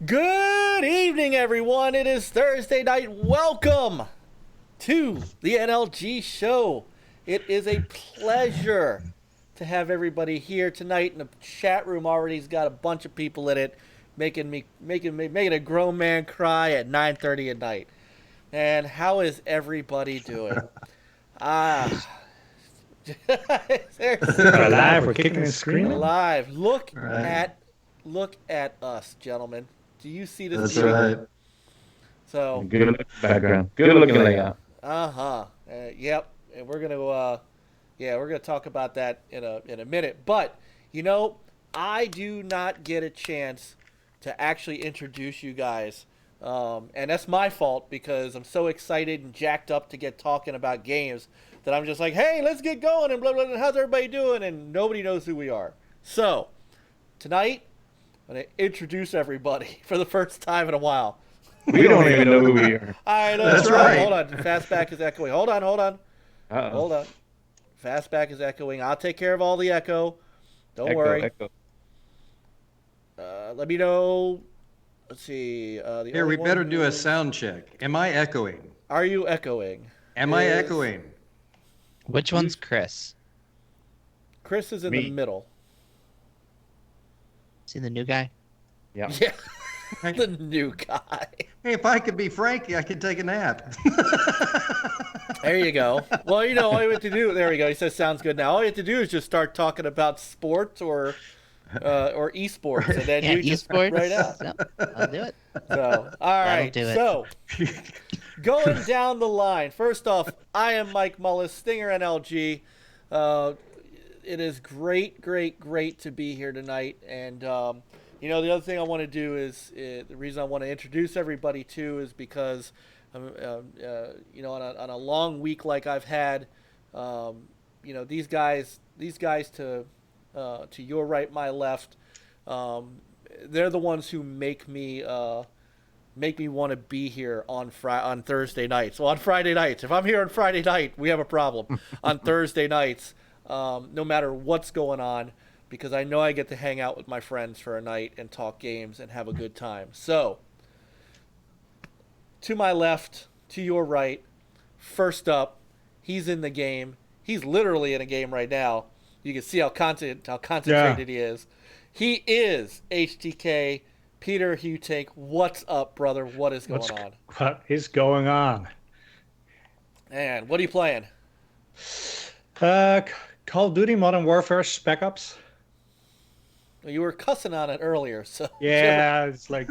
Good evening, everyone. It is Thursday night. Welcome to the NLG show. It is a pleasure to have everybody here tonight. In the chat room already's got a bunch of people in it, making a grown man cry at 9:30 at night. And how is everybody doing? Ah, We're seriously, alive, we're kicking and screaming. alive. Right. Look at us, gentlemen. Do you see this? That's view? right. So, Good looking background. Good looking layout. yep. And we're gonna talk about that in a minute. But I do not get a chance to actually introduce you guys, and that's my fault because I'm so excited and jacked up to get talking about games that I'm just like, hey, let's get going and blah blah blah. How's everybody doing? And nobody knows who we are. So tonight, I'm gonna introduce everybody for the first time in a while. We don't even know who we are. I know. That's right. Hold on. Fastback is echoing. Hold on. Uh-oh. Hold on. Fastback is echoing. I'll take care of all the echo. Don't Echo, worry. echo. Let me know. Let's see. Here, we better do a sound check. Am I echoing? Are you echoing? Am I echoing? Which one's Chris? Chris is in Me. the middle. See the new guy? Yeah. Yeah. The new guy. Hey, if I could be Frankie, I could take a nap. There you go. Well, all you have to do. There we go. He says sounds good now. All you have to do is just start talking about sports or esports, and then Yeah, you just esports. right out. Yep, I'll do it. So, all right. do it. So, going down the line. First off, I am Mike Mullis, Stinger NLG. It is great to be here tonight. And, the other thing I want to do is the reason I want to introduce everybody too is because, on a long week like I've had, these guys to your right, my left, they're the ones who make me want to be here on Thursday nights. So on Friday nights, if I'm here on Friday night, we have a problem. On Thursday nights, no matter what's going on, because I know I get to hang out with my friends for a night and talk games and have a good time. So, to my left, to your right, first up, he's in the game. He's literally in a game right now. You can see how concentrated he is. He is HTK. Peter Hutink, what's up, brother? What is going on? What is going on? And what are you playing? Call of Duty Modern Warfare Spec Ops. Well, you were cussing on it earlier, so Yeah, it's like,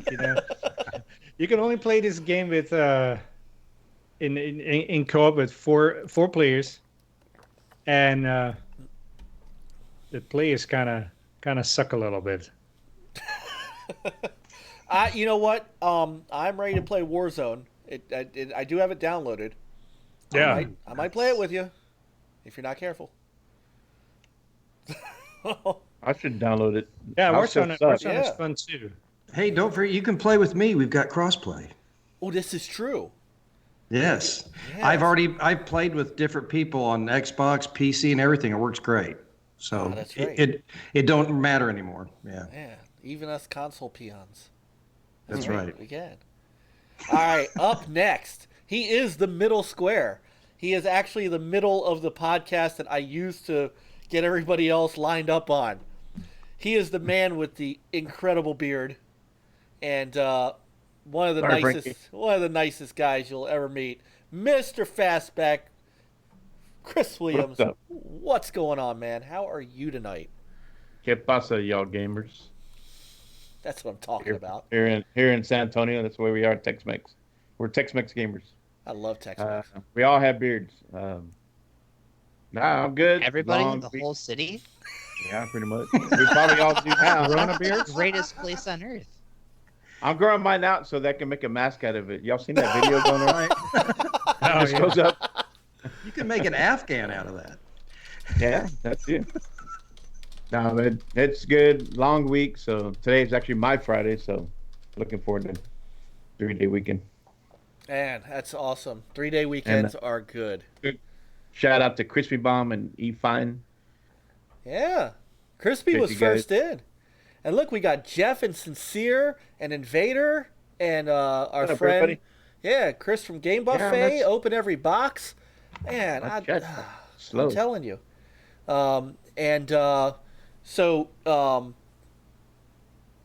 you can only play this game with in co-op with four players, and the players kind of suck a little bit. You know what? I'm ready to play Warzone. I do have it downloaded. Yeah, I might play it with you if you're not careful. I should download it. Yeah, Warzone Warzone is fun too. Hey, don't forget, you can play with me. We've got crossplay. Oh, this is true. Yes. Yes. I've played with different people on Xbox, PC, and everything. It works great. So that's right. it don't matter anymore. Yeah. Yeah, even us console peons. That's right. Again. All right, up next, he is the middle square. He is actually the middle of the podcast that I used to get everybody else lined up on. He is the man with the incredible beard, and one of the nicest guys you'll ever meet, Mr. Fastback, Chris Williams. What's going on, man? How are you tonight? Que pasa, y'all gamers? That's what I'm talking about. Here in San Antonio, that's where we are. Tex-Mex. We're Tex-Mex gamers. I love Tex-Mex. We all have beards. Nah, I'm good. Everybody in the whole city? Yeah, pretty much. We probably all do now. Corona beards? Greatest place on earth. I'm growing mine out so that I can make a mask out of it. Y'all seen that video going on? Oh, It just goes up. You can make an Afghan out of that. Yeah, that's it. No, but it's good. Long week. So today is actually my Friday. So looking forward to 3-day weekend. Man, that's awesome. 3-day weekends are good. Shout out to Crispy Bomb and E Fine. Yeah. Crispy Thank was you, first in. And look, we got Jeff and Sincere and Invader and our What up, friend, everybody? yeah, Chris from Game Yeah, Buffet. that's- Open every box, man. That's I'm slow. telling you. So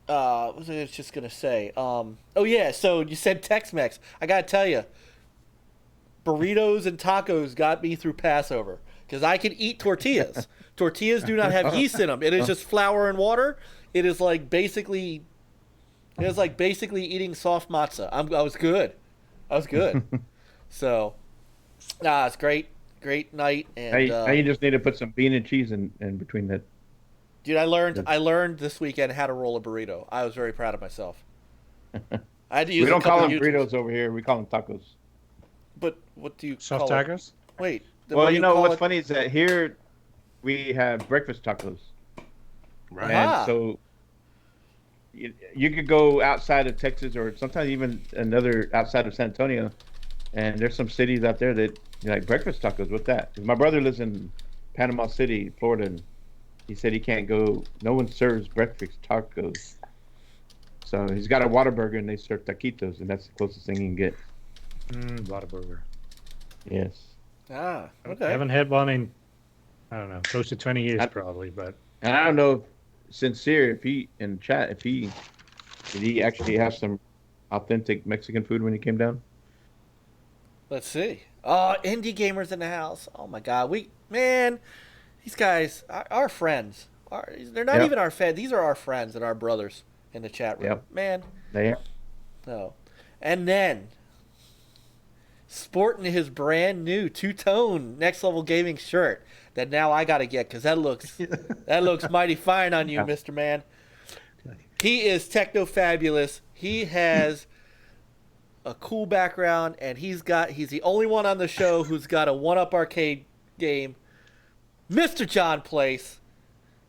what was I just gonna say? Oh yeah, so you said Tex-Mex. I gotta tell you, burritos and tacos got me through Passover because I can eat tortillas. Tortillas do not have yeast in them. It is just flour and water. It is like basically eating soft matzah. I was good. So, it's great night. And Now you just need to put some bean and cheese in between that. dude, I learned this weekend how to roll a burrito. I was very proud of myself. I had to use We don't call them YouTubes. burritos over here. We call them tacos. But what do you Soft call it? tacos? Wait. then Well, what do you know call what's it? funny is that here we have breakfast tacos. Right. Ah. And so you could go outside of Texas or sometimes even another outside of San Antonio, and there's some cities out there that like breakfast tacos. What's that? 'Cause my brother lives in Panama City, Florida, and he said he can't go. No one serves breakfast tacos. So he's got a Whataburger and they serve taquitos, and that's the closest thing you can get. Whataburger. Yes. Ah, I okay. haven't had one in, I don't know, close to 20 years I- probably, but And I don't know if Sincere, if he in chat, did he actually have some authentic Mexican food when he came down? Let's see. Oh, indie gamers in the house. Oh my God, these guys are our friends. They're not Yep. even our fans. These are our friends and our brothers in the chat room. Yep. Man, They no. And then, sporting his brand new two-tone Next Level Gaming shirt that now I gotta get because that looks mighty fine on you, Yeah. Mr. Man. He is techno fabulous. He has a cool background, and he's the only one on the show who's got a 1-up arcade game. Mr. John Place,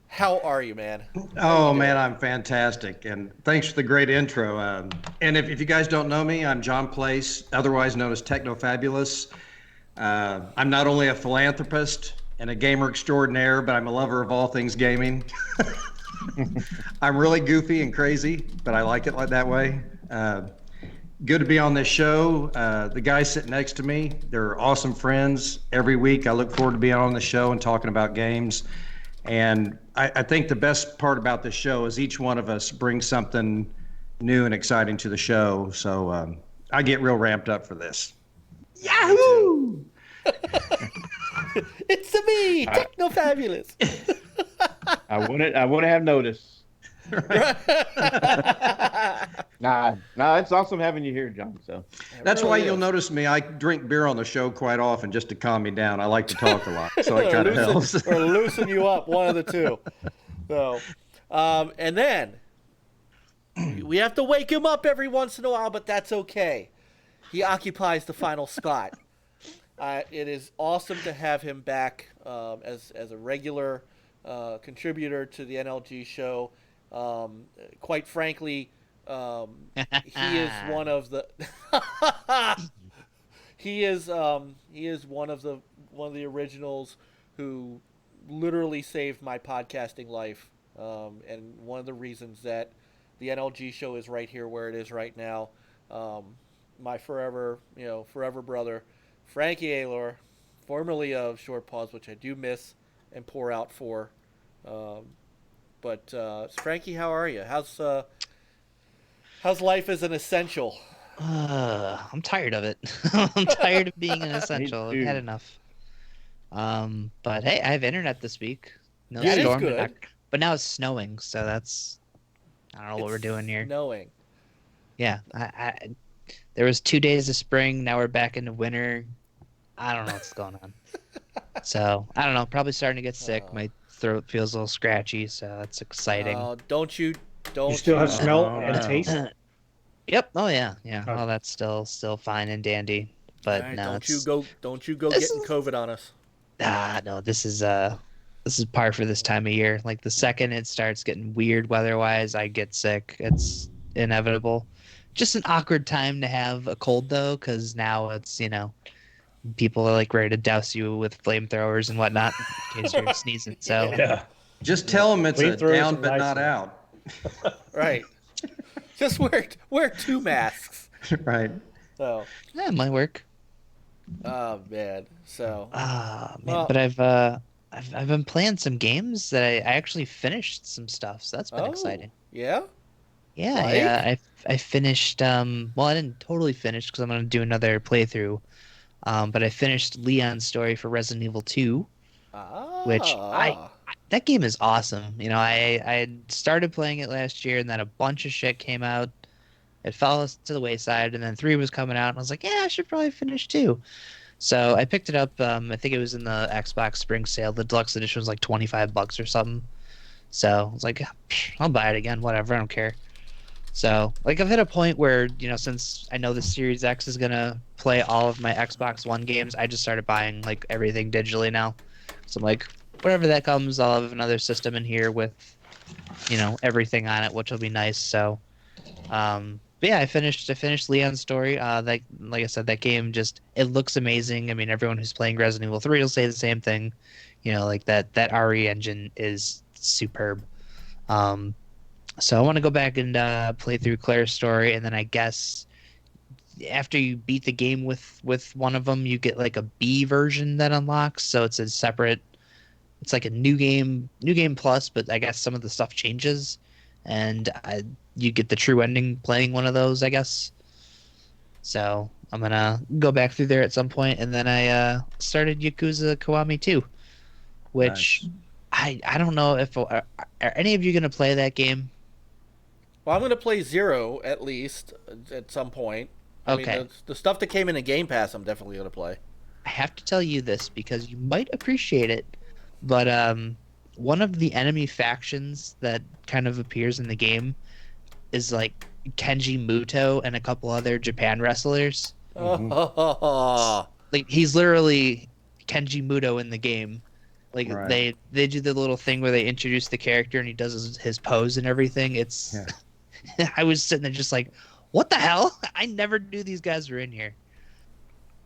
how are you, man? Oh man, I'm fantastic, and thanks for the great intro. And if you guys don't know me, I'm John Place, otherwise known as Techno Fabulous. I'm not only a philanthropist and a gamer extraordinaire, but I'm a lover of all things gaming. I'm really goofy and crazy, but I like it like that way. Good to be on this show. The guys sitting next to me, they're awesome friends. Every week, I look forward to being on the show and talking about games. And I think the best part about this show is each one of us brings something new and exciting to the show. So I get real ramped up for this. Yahoo! It's me, Techno Fabulous. I wouldn't have noticed. Nah, it's awesome having you here, John. So That's really why is. you'll notice me. I drink beer on the show quite often just to calm me down. I like to talk a lot, so it kind of helps. Or loosen you up, one of the two. So, and then we have to wake him up every once in a while, but that's okay. He occupies the final spot. It is awesome to have him back as a regular contributor to the NLG show. Quite frankly, he is one of the he is one of the originals who literally saved my podcasting life, and one of the reasons that the NLG show is right here where it is right now. My forever brother, Frankie Aylor, formerly of Short Pause, which I do miss and pour out for. But Frankie, how are you? How's life as an essential? I'm tired of it. I'm tired of being an essential. I've too. had enough. But hey, I have internet this week. No That is storm, good. but now it's snowing, so that's I don't know what we're doing here. Knowing. Yeah, there was 2 days of spring. Now we're back into winter. I don't know what's going on. So I don't know. Probably starting to get sick. My throat feels a little scratchy, so that's exciting. Don't you you still have smell Oh, and no. taste? Yep. Oh yeah. Yeah. Okay. Oh, that's still fine and dandy. But All right, no, don't you it's- go This getting is- COVID on us. no. This is par for this time of year. Like the second it starts getting weird weather-wise, I get sick. It's inevitable. Just an awkward time to have a cold though, because now it's people are like ready to douse you with flamethrowers and whatnot in case you're sneezing. So Yeah. Just tell them it's a Flamethrowers down and but lights not out. out. Right. Just wear 2 masks. Right. So, That might work. oh man. So, Ah, man, well, but I've been playing some games that I actually finished some stuff, so that's been oh, exciting. yeah? Yeah, yeah, Like? I finished well, I didn't totally finish because I'm gonna do another playthrough. But I finished Leon's story for Resident Evil 2, which Ah. that game is awesome. You know, I had started playing it last year and then a bunch of shit came out. It fell to the wayside, and then 3 was coming out, and I was like, yeah, I should probably finish 2. So I picked it up. I think it was in the Xbox Spring Sale. The deluxe edition was like $25 or something. So I was like, I'll buy it again. Whatever, I don't care. So like I've hit a point where since I know the Series X is gonna play all of my Xbox One games, I just started buying like everything digitally now. So I'm like, whatever that comes, I'll have another system in here with everything on it, which will be nice. So but yeah, I finished Leon's story. That, like I said, that game just it looks amazing. I mean, everyone who's playing Resident Evil 3 will say the same thing. Like that RE engine is superb. Um, so I want to go back and play through Claire's story, and then I guess after you beat the game with one of them, you get like a B version that unlocks. So it's a separate. It's like a new game plus, but I guess some of the stuff changes, and you get the true ending playing one of those, I guess. So I'm gonna go back through there at some point, and then I started Yakuza Kiwami 2, which Nice. I don't know if are any of you gonna play that game? Well, I'm going to play 0 at least at some point. I mean, Okay, the stuff that came in Game Pass, I'm definitely going to play. I have to tell you this because you might appreciate it, but one of the enemy factions that kind of appears in the game is like Kenji Muto and a couple other Japan wrestlers. Mhm. Oh, Like he's literally Kenji Muto in the game. Like Right. they do the little thing where they introduce the character and he does his pose and everything. It's Yeah. I was sitting there just like, what the hell? I never knew these guys were in here.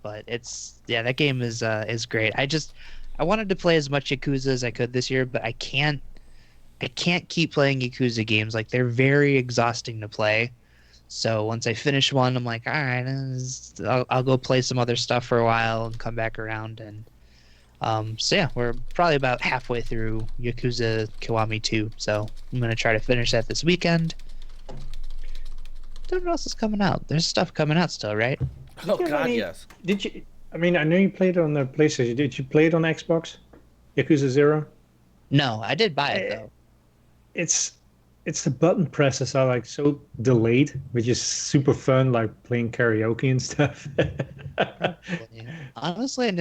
But it's that game is great. I wanted to play as much Yakuza as I could this year, but I can't keep playing Yakuza games. Like they're very exhausting to play. So once I finish one, I'm like, all right, I'll go play some other stuff for a while and come back around. And so yeah, we're probably about halfway through Yakuza Kiwami 2. So I'm gonna try to finish that this weekend. Don't know what else is coming out. There's stuff coming out still, right? oh you have God, any- yes. Did you? I mean, I know you played it on the PlayStation. Did you play it on Xbox? Yakuza 0? No, I did buy it Eh, though. It's the button presses are like so delayed, which is super fun, like playing karaoke and stuff. Honestly,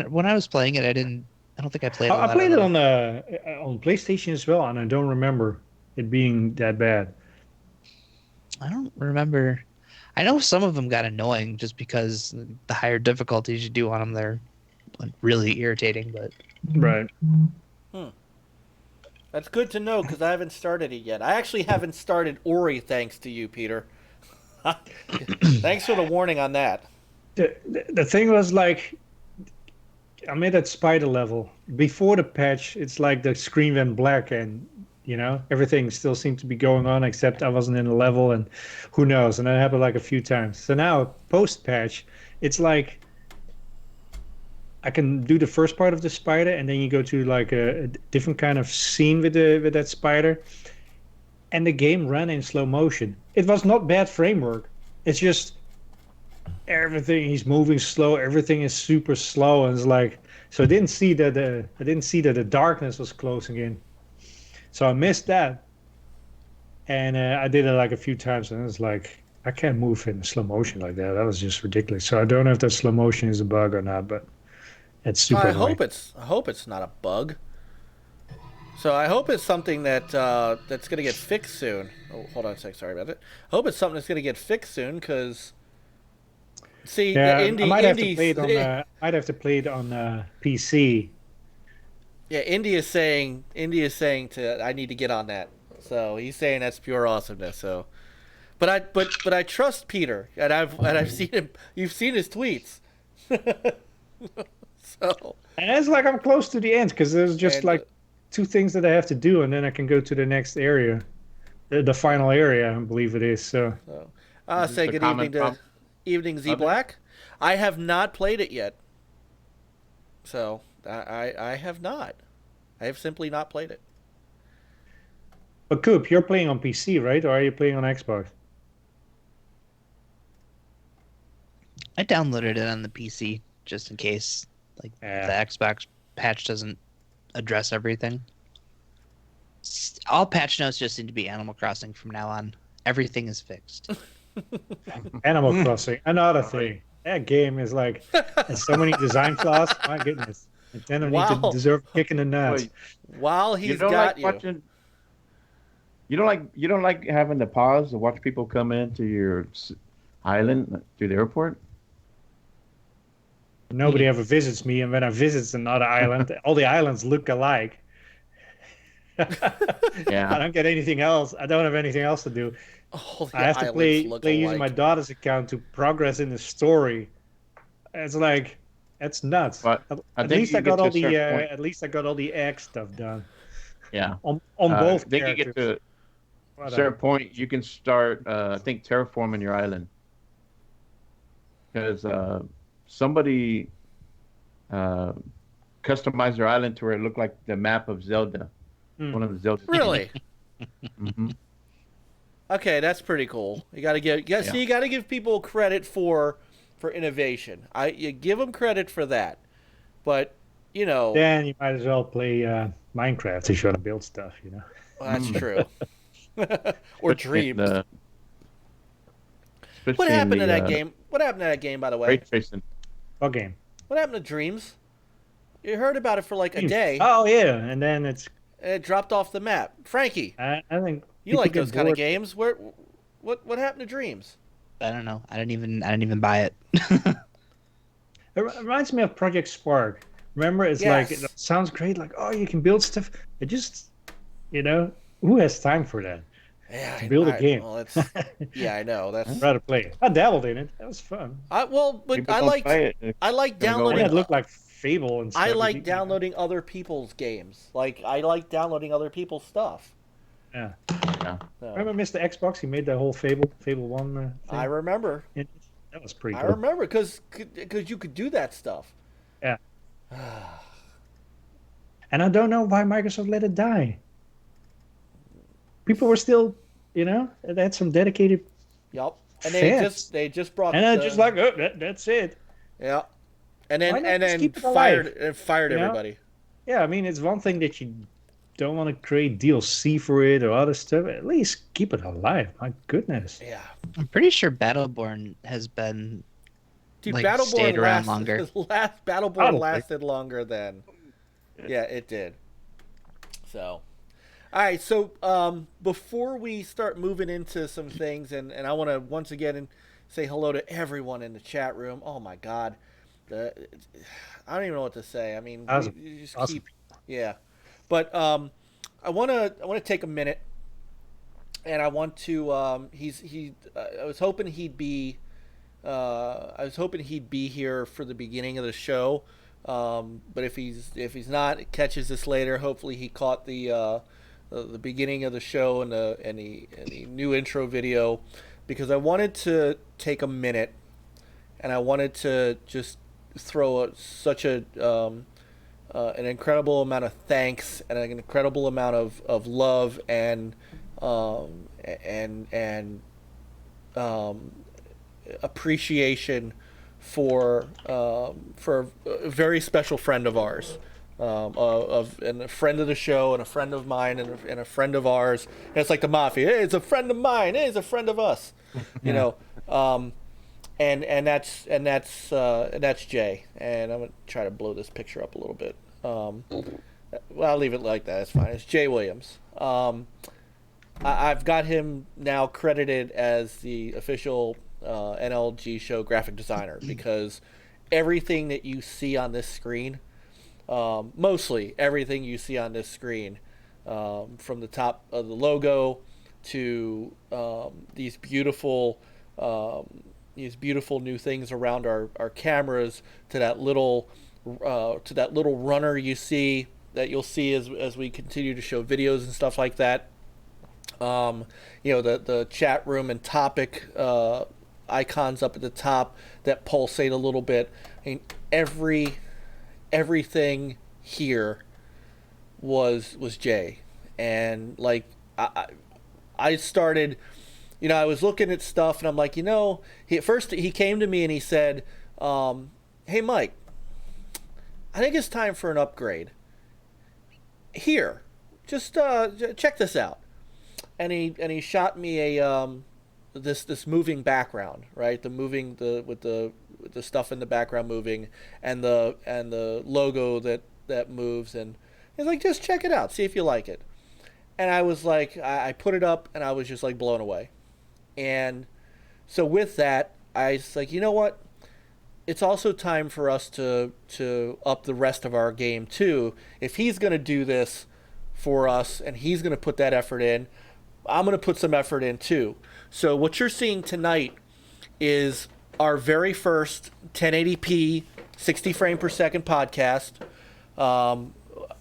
when I was playing it, I don't think I played a I lot of played it the. on PlayStation as well, and I don't remember it being that bad. I don't remember. I know some of them got annoying just because the higher difficulties you do on them, they're like, really irritating. But Right. That's good to know because I haven't started it yet. I actually haven't started Ori thanks to you, Peter. Thanks for the warning on that. The thing was like, I made that spider level before the patch. It's like the screen went black, and everything still seemed to be going on except I wasn't in the level, and who knows. And that happened like a few times. So now post patch, it's like I can do the first part of the spider, and then you go to like a different kind of scene with that spider, and the game ran in slow motion. It was not bad framework. It's just everything he's moving slow. Everything is super slow, and it's like so. I didn't see that the darkness was closing in, so I missed that. And I did it like a few times, and it's like I can't move in slow motion like that. That was just ridiculous. So I don't know if that slow motion is a bug or not, but it's super I annoying. hope it's not a bug. So I hope it's something that's gonna get fixed soon. Oh, hold on a sec. Sorry about it. I hope it's something that's gonna get fixed soon because see Yeah, the I might have to indies. play it on. I'd have to play it on PC. Yeah, India's saying to I need to get on that. So he's saying that's pure awesomeness. So, but I trust Peter, and I've seen him. You've seen his tweets. So And it's like I'm close to the end because there's just and, like two things that I have to do, and then I can go to the next area. the final area, I believe it is. So So, Is this say a good common evening to problem? Evening Z Are they? Black. I have not played it yet. So, I have not. I have simply not played it. but Coop, you're playing on PC, right? Or are you playing on Xbox? I downloaded it on the PC just in case, like Yeah. the Xbox patch doesn't address everything. All patch notes just seem to be Animal Crossing from now on. Everything is fixed. Animal Crossing, another thing. That game is like has so many design flaws. My goodness, Nintendo need to Wow. deserve a kick in the nuts. Wait, While you he's don't got like you. watching. You don't like having to pause to watch people come into your island through the airport. Nobody ever visits me, and when I visit another island, all the islands look alike. I Yeah. don't get anything else. I don't have anything else to do. All the I have to islands play look using my alike. daughter's account to progress in the story. It's like that's nuts. But I At think least you I get got to all a the certain point. at least I got all the egg stuff done Yeah. on I both think you get characters. to a Whatever. certain point, you can start, I think, terraforming your island. Because somebody customized their island to where it looked like the map of Zelda. Hmm. One of the Zelda. Really? Hmm. Okay, that's pretty cool. You got to give Yeah. so you got to give people credit for innovation. You give them credit for that. But, you know, Then you might as well play Minecraft if you want to build stuff. well, that's Mm. true. Or Especially in dreams. the- What especially in happened to the, that game? What happened to that game, by the way? ray tracing. What game? What happened to Dreams? You heard about it for like a day, Oh yeah, and then it's. and it dropped off the map. Frankie, I think you people like get those kind of bored. games? Where, what happened to Dreams? I don't know. I didn't even buy it. It reminds me of Project Spark. Remember, it's like Yes. it sounds great. Like, oh, you can build stuff. It just, who has time for that? Yeah, To build a game. Well, it's, yeah, I know. That's I'd rather play it. I dabbled in it. That was fun. but People I don't like play it. I like Gonna go And downloading. it looked like Fable and stuff. I You- like you- downloading other people's games. Like I like downloading other people's stuff. Yeah. Yeah. So, Remember Mr. Xbox? He made that whole Fable 1 thing. I remember. That was pretty I cool. remember because you could do that stuff. Yeah. And I don't know why Microsoft let it die. People were still, they had some dedicated, Yep. And Fans. they just brought and the, just like, oh, that's it. yeah. And Why not then just keep it fired alive? fired You know? everybody. Yeah, I mean, it's one thing that you don't want to create DLC for it or other stuff. At least keep it alive. My goodness. Yeah. I'm pretty sure Battleborn has been Dude, Like, Battleborn stayed around lasted, longer. Battleborn Probably. lasted longer than. Yeah, it did. So, all right. So, before we start moving into some things, and I want to once again say hello to everyone in the chat room. Oh my God, I don't even know what to say. I mean, Awesome. you just Awesome. keep, yeah. But I want to take a minute, and I want to. I was hoping he'd be. I was hoping he'd be here for the beginning of the show, but if he's not, catches this later. Hopefully, he caught the beginning of the show and the new intro video, because I wanted to take a minute, and I wanted to just throw such an incredible amount of thanks and an incredible amount of love and appreciation for a very special friend of ours, and a friend of the show, and a friend of mine, and a friend of ours. And it's like the mafia. Hey, it's a friend of mine. Hey, it's a friend of us. You know, and that's Jay. And I'm gonna try to blow this picture up a little bit. Well, I'll leave it like that. It's fine. It's Jay Williams. I've got him now credited as the official NLG show graphic designer, because everything that you see on this screen, mostly everything you see on this screen, from the top of the logo to these beautiful new things around our cameras, to that little runner you see, that you'll see as we continue to show videos and stuff like that. The chat room and topic icons up at the top that pulsate a little bit. I mean, everything here was Jay, and like I started, I was looking at stuff and I'm like, he came to me and he said, "Hey Mike, I think it's time for an upgrade. Here, just check this out." And he shot me a this moving background, right? With the stuff in the background moving, and the logo that moves, and he's like, just check it out, see if you like it. And I was like, I put it up, and I was just like blown away. And so with that, I was like, you know what? It's also time for us to up the rest of our game too. If he's gonna do this for us, and he's gonna put that effort in, I'm going to put some effort in too. So what you're seeing tonight is our very first 1080p 60 frame per second podcast.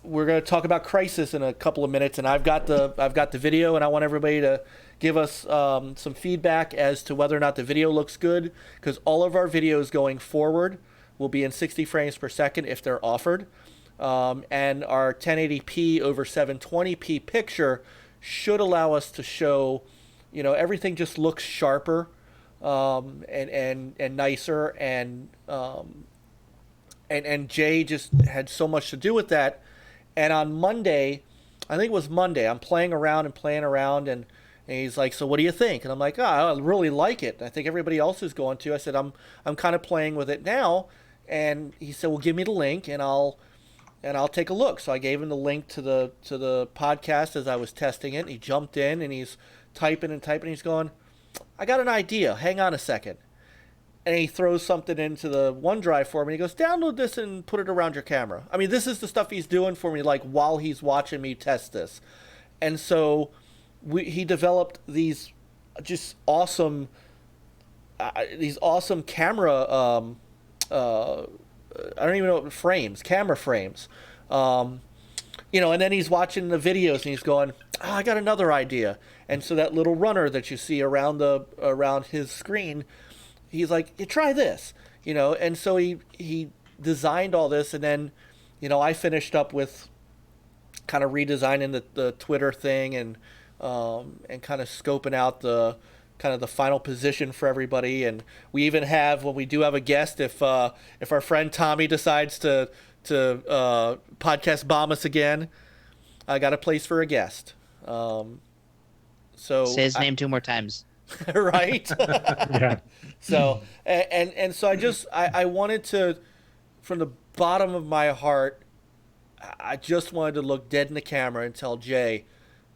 We're going to talk about Crisis in a couple of minutes, and I've got the video, and I want everybody to give us some feedback as to whether or not the video looks good, because all of our videos going forward will be in 60 frames per second if they're offered. And our 1080p over 720p picture should allow us to show, everything just looks sharper and nicer, and Jay just had so much to do with that. And on Monday, I think it was Monday, I'm playing around, and he's like, "So what do you think?" And I'm like, I really like it. I think everybody else is going to. I said, I'm kind of playing with it now. And he said, "Well, give me the link and I'll take a look." So I gave him the link to the podcast as I was testing it. And he jumped in and he's typing. He's going, "I got an idea. Hang on a second." And he throws something into the OneDrive for me. He goes, "Download this and put it around your camera." I mean, this is the stuff he's doing for me, like while he's watching me test this. And so he developed these just awesome, camera. I don't even know what camera frames. And then he's watching the videos and he's going, "I got another idea." And so that little runner that you see around his screen, he's like, "You try this," and so he designed all this. And then, I finished up with kind of redesigning the Twitter thing and kind of scoping out the final position for everybody. And we even have, when we do have a guest, if our friend Tommy decides to podcast bomb us again, I got a place for a guest. So say his name 2 more times. Right? Yeah. So and so I wanted to, from the bottom of my heart, I just wanted to look dead in the camera and tell Jay,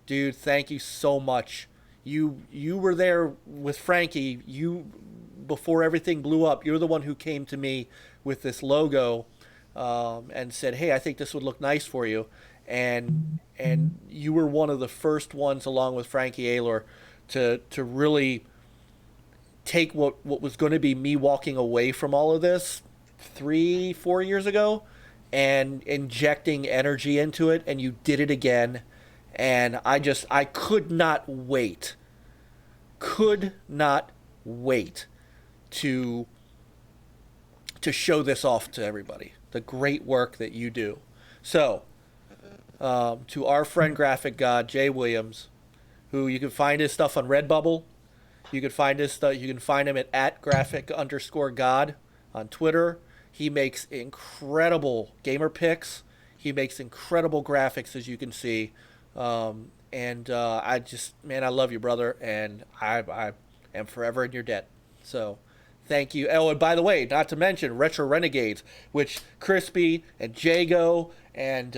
"Dude, thank you so much. You were there with Frankie. Before everything blew up, you're the one who came to me with this logo and said, 'Hey, I think this would look nice for you.' And you were one of the first ones, along with Frankie Aylor, to really take what was going to be me walking away from all of this 3-4 years ago and injecting energy into it, and you did it again. And I could not wait to show this off to everybody, the great work that you do. So to our friend Graphic God Jay Williams, who you can find his stuff on Redbubble, you can find him at @graphic_god on Twitter. He makes incredible gamer pics. He makes incredible graphics, as you can see. I love you, brother, and I am forever in your debt. So thank you. Oh, and by the way, not to mention Retro Renegades, which Crispy and Jago and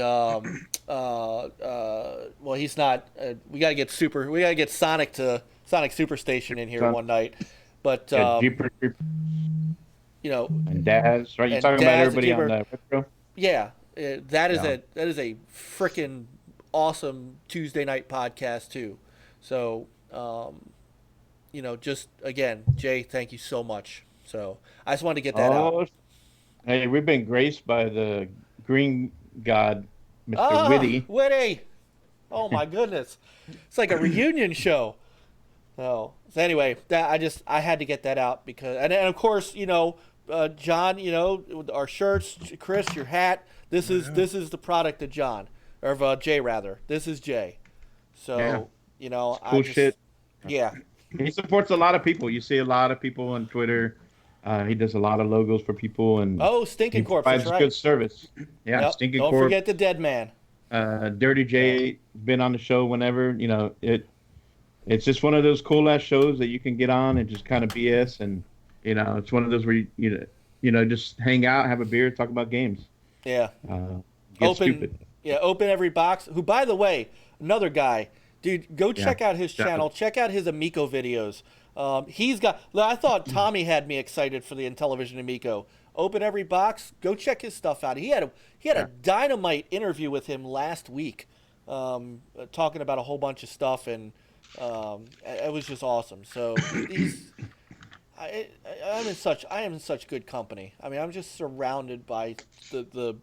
he's not. We gotta get Sonic Superstation in here one night, but and Daz, right? You're talking about everybody on the retro. Yeah, that is a freaking awesome Tuesday night podcast too. So just again, Jay, thank you so much. So I just wanted to get that out. Hey, we've been graced by the Green God, Mr. Witty. Witty. Oh my goodness, it's like a reunion show. So anyway, I had to get that out because and of course John, our shirts, Chris, your hat. This is the product of John or of Jay rather. This is Jay. So cool I just shit. yeah. He supports a lot of people. You see a lot of people on Twitter. He does a lot of logos for people, and Oh, he Stinking Corpse, provides that's right. good service. Yeah, Yep. Stinking Don't Corpse. forget the Dead Man. Dirty J been on the show whenever. It's just one of those cool ass shows that you can get on and just kind of BS, and it's one of those where just hang out, have a beer, talk about games. Yeah. Get stupid. Yeah, Open Every Box. Who, by the way, another guy, dude. Go check out his channel. Check out his Amico videos. I thought Tommy had me excited for the Intellivision Amico. Open Every Box. Go check his stuff out. He had a dynamite interview with him last week, talking about a whole bunch of stuff, and it was just awesome. So I am in such good company. I mean, I'm just surrounded by the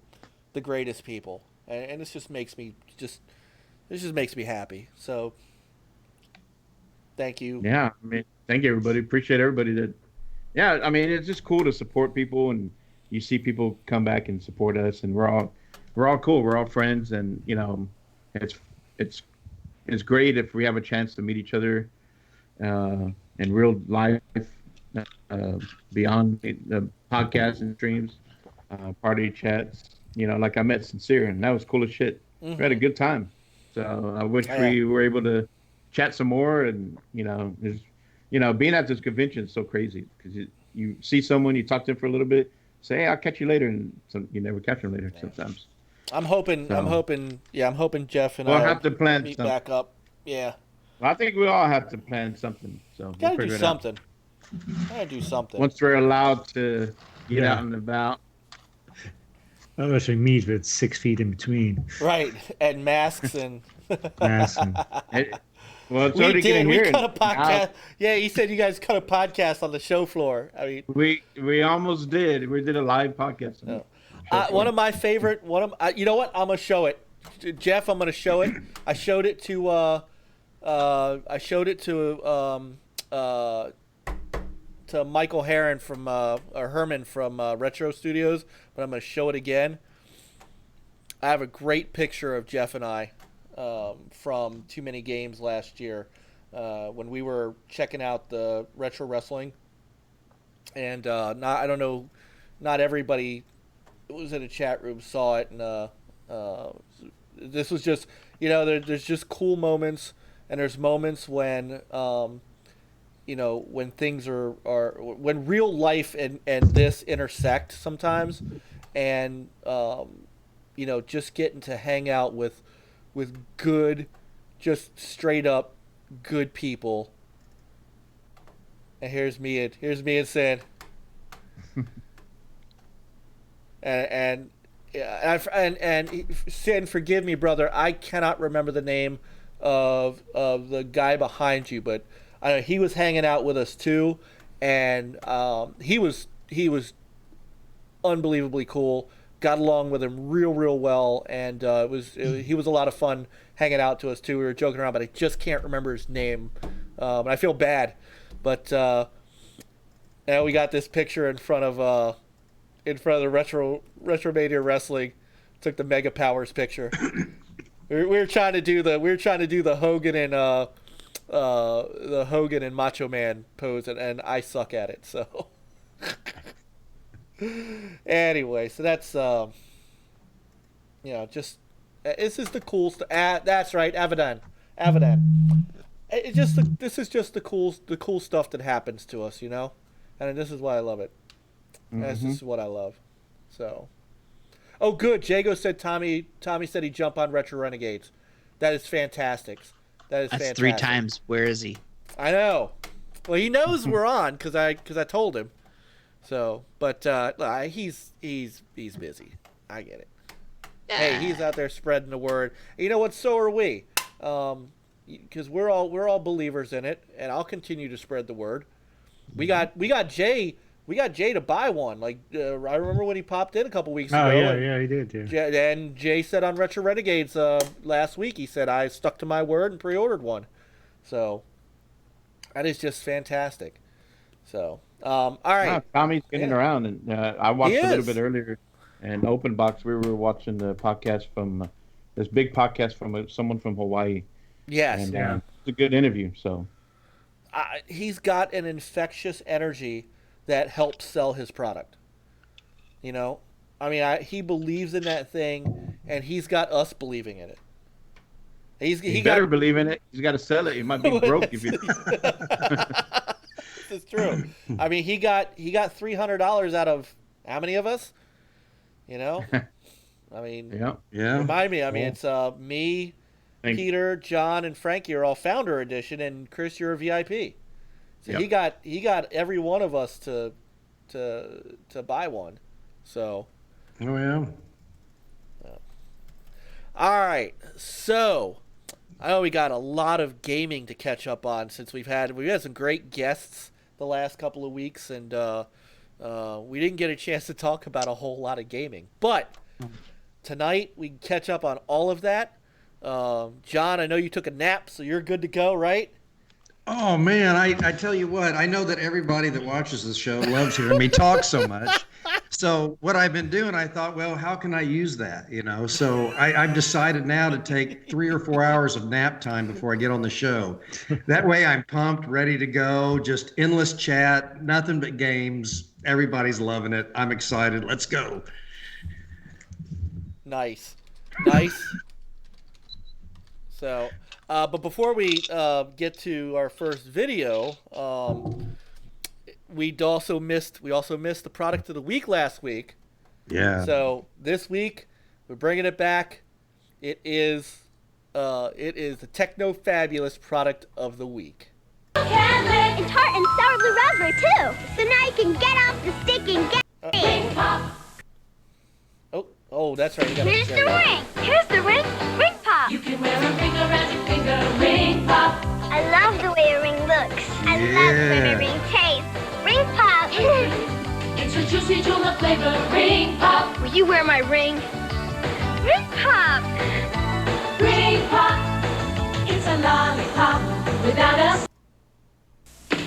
greatest people, and this just makes me happy. So thank you. Yeah, I mean, thank you, everybody. Appreciate everybody that. Yeah, I mean, it's just cool to support people, and you see people come back and support us, and we're all cool. We're all friends, and it's great if we have a chance to meet each other in real life, beyond the podcasts and streams, party chats. Like I met Sincere, and that was cool as shit. Mm-hmm. We had a good time. So I wish we were able to chat some more, and being at this convention is so crazy because you see someone, you talk to them for a little bit, say, hey, I'll catch you later, and you never catch them later sometimes. I'm hoping Jeff and we'll I have to plan meet something. back up. Yeah. Well, I think we all have to plan something. So Gotta we'll do something. Gotta do something. Once we're allowed to get out and about. Unless we meet with 6 feet in between. Right, and masks and. Masks and well, it's we already did. getting We here. cut a podcast. Yeah, he said you guys cut a podcast on the show floor. I mean, we almost did. We did a live podcast. One of my favorite. You know what? I'm gonna show it, Jeff. I'm gonna show it. I showed it to. To Michael Herron from or Herman from Retro Studios, but I'm gonna show it again. I have a great picture of Jeff and I from Too Many Games last year when we were checking out the retro wrestling, and I don't know, not everybody who was in a chat room saw it, and this was just there's just cool moments, and there's moments when when things are when real life and this intersect sometimes, and just getting to hang out with good, just straight up good people. And here's me and saying, and forgive me, brother, I cannot remember the name of the guy behind you, but I know he was hanging out with us too, and he was unbelievably cool. Got along with him real well, and he was a lot of fun hanging out to us too. We were joking around, but I just can't remember his name, and I feel bad. But now we got this picture in front of the Retromania Wrestling. Took the Mega Powers picture. we were trying to do the Hogan and Macho Man pose, and I suck at it. So anyway, so that's just this is the cool stuff. That's right, Abadan. This is just the cool stuff that happens to us, and this is why I love it. Mm-hmm. This is what I love. So, oh, good. Jago said Tommy said he'd jump on Retro Renegades. That is fantastic. That's fantastic. 3 times. Where is he? I know. Well, he knows we're on because I told him. So, but he's busy. I get it. Hey, he's out there spreading the word. You know what? So are we. Because we're all believers in it, and I'll continue to spread the word. We got Jay we got Jay to buy one. Like I remember when he popped in a couple weeks Oh ago. yeah, he did. Yeah. And Jay said on Retro Renegades last week, he said I stuck to my word and pre-ordered one. So that is just fantastic. So all right, Tommy's getting around, and I watched a little bit earlier. And Open Box, we were watching the podcast from this big podcast from someone from Hawaii. Yes, and it's a good interview. So he's got an infectious energy that helps sell his product. You know, I mean, he believes in that thing, and he's got us believing in it. He better believe in it. He's got to sell it. He might be broke if you. This is true. I mean, he got $300 out of how many of us? You know, I mean, yeah. Remind me. I mean, it's me, Peter, John, and Frankie are all Founder Edition, and Chris, you're a VIP. So he got every one of us to buy one. So. Oh yeah. All right, so I know we got a lot of gaming to catch up on since we've had some great guests the last couple of weeks, and we didn't get a chance to talk about a whole lot of gaming. But tonight we can catch up on all of that. John, I know you took a nap, so you're good to go, right? Oh man, I tell you what, I know that everybody that watches this show loves hearing me talk so much. So what I've been doing, I thought, well, how can I use that? You know, so I've decided now to take 3 or 4 hours of nap time before I get on the show. That way I'm pumped, ready to go, just endless chat, nothing but games. Everybody's loving it. I'm excited. Let's go. Nice. So, but before we get to our first video, we also missed the product of the week last week. Yeah. So this week we're bringing it back. It is the Techno Fabulous product of the week. And tart and sour blue raspberry too. So now you can get off the stick and get ring pop. Oh, that's right. Here's the ring. Here's the ring. Ring pop. You can wear a ring around your finger. Ring pop. I love the way a ring looks. I love the way my ring tastes. Ring pop. It's a juicy jewel of flavor. Ring pop. Will you wear my ring? Ring pop. Ring pop. It's a lollipop without us.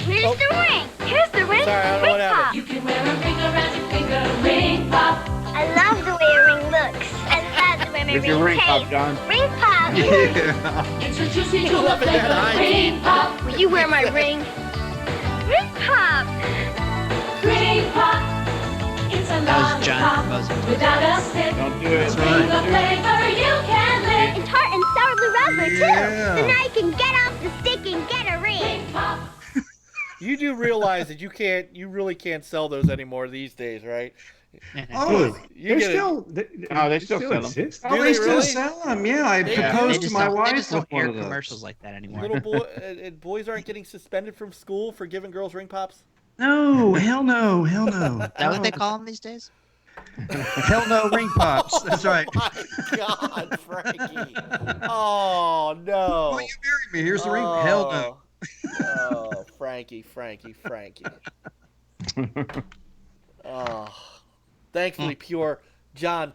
Here's the ring. Here's the ring. Sorry, I don't know what ring happened. pop. You can wear a ring around your finger. Ring pop. I love the way a ring looks. I love the way my Here's your ring tastes. pop, John. Ring pop. Yeah. It's a juicy jewel of Loving that flavor. eye. Ring pop. Will you wear my ring? Ring pop. Ring pop. It's a That was John lollipop Moses. without a stick. Don't do it. Ring of flavor you can lick. And tart and sour blue raspberry too. Yeah. So now you can get off the stick and get a ring. Ring pop. You do realize that you really can't sell those anymore these days, right? Oh, You They get still, they still sell 'em. exist. oh, Do they they still really? sell them. Yeah, I They proposed do. to my they wife just with don't one air of those. commercials like that anymore. little boy and boys aren't getting suspended from school for giving girls ring pops. No, hell no, hell no. Is that what they call them these days? Hell no, ring pops. That's right. Oh my God, Frankie! Oh no! Will you marry me? Here's the ring. Hell no. Oh, Frankie. Oh, thankfully, pure John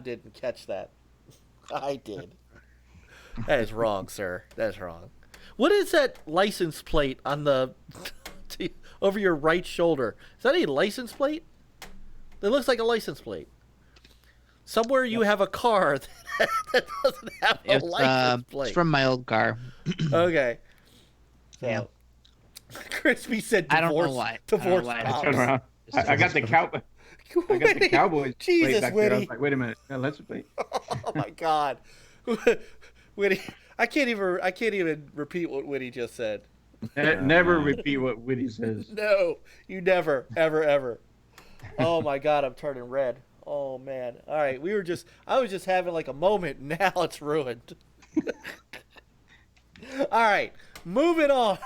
didn't catch that. I did. That is wrong, sir. That's wrong. What is that license plate on the over your right shoulder? Is that a license plate? It looks like a license plate. Somewhere you have a car that doesn't have a license plate. It's from my old car. Okay. So, Yeah. Crispy said I don't know divorce. why. Divorce I don't know why. pops. Turn around. I got the cowboy. I got the Cowboys plate Jesus, back there. I Whitty. was like, wait a minute. No, let's play. Oh my God, Whitty! I can't even repeat what Whitty just said. Never repeat what Whitty says. No, you never, ever. Oh my God, I'm turning red. Oh man. All right, I was just having like a moment. Now it's ruined. All right, moving on.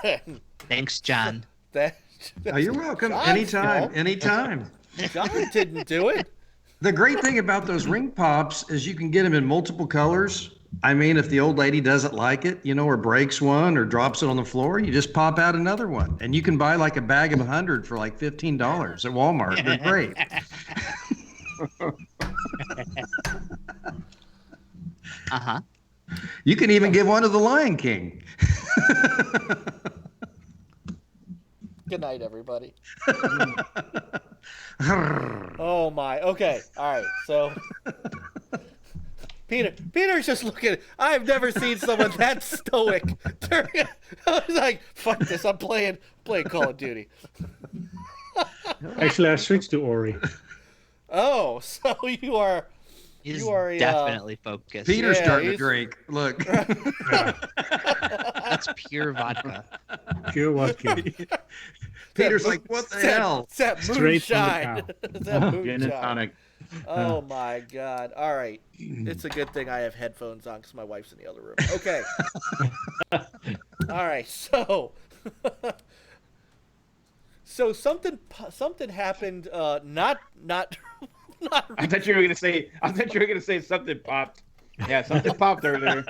Thanks, John. Oh, you're welcome. John's Anytime. fault. Anytime. John didn't do it. The great thing about those ring pops is you can get them in multiple colors. I mean, if the old lady doesn't like it, or breaks one or drops it on the floor, you just pop out another one. And you can buy like a bag of 100 for like $15 at Walmart. They're great. Uh-huh. You can even give one to the Lion King. Good night, everybody. Oh my. Okay. All right. So Peter's just looking. I've never seen someone that stoic. I was like, "Fuck this! I'm playing Call of Duty." Actually, I switched to Ori. Oh, so you are. He's You are definitely focused. Peter's Yeah, starting to he's- drink. Look. That's pure vodka. Pure vodka. Peter's like, what the hell? It's that Straight from the moonshine. It's that Gin and moonshine. tonic. Oh my God! All right, it's a good thing I have headphones on because my wife's in the other room. Okay. All right, so something happened. Not. I thought you were gonna say something popped. Yeah, something popped earlier.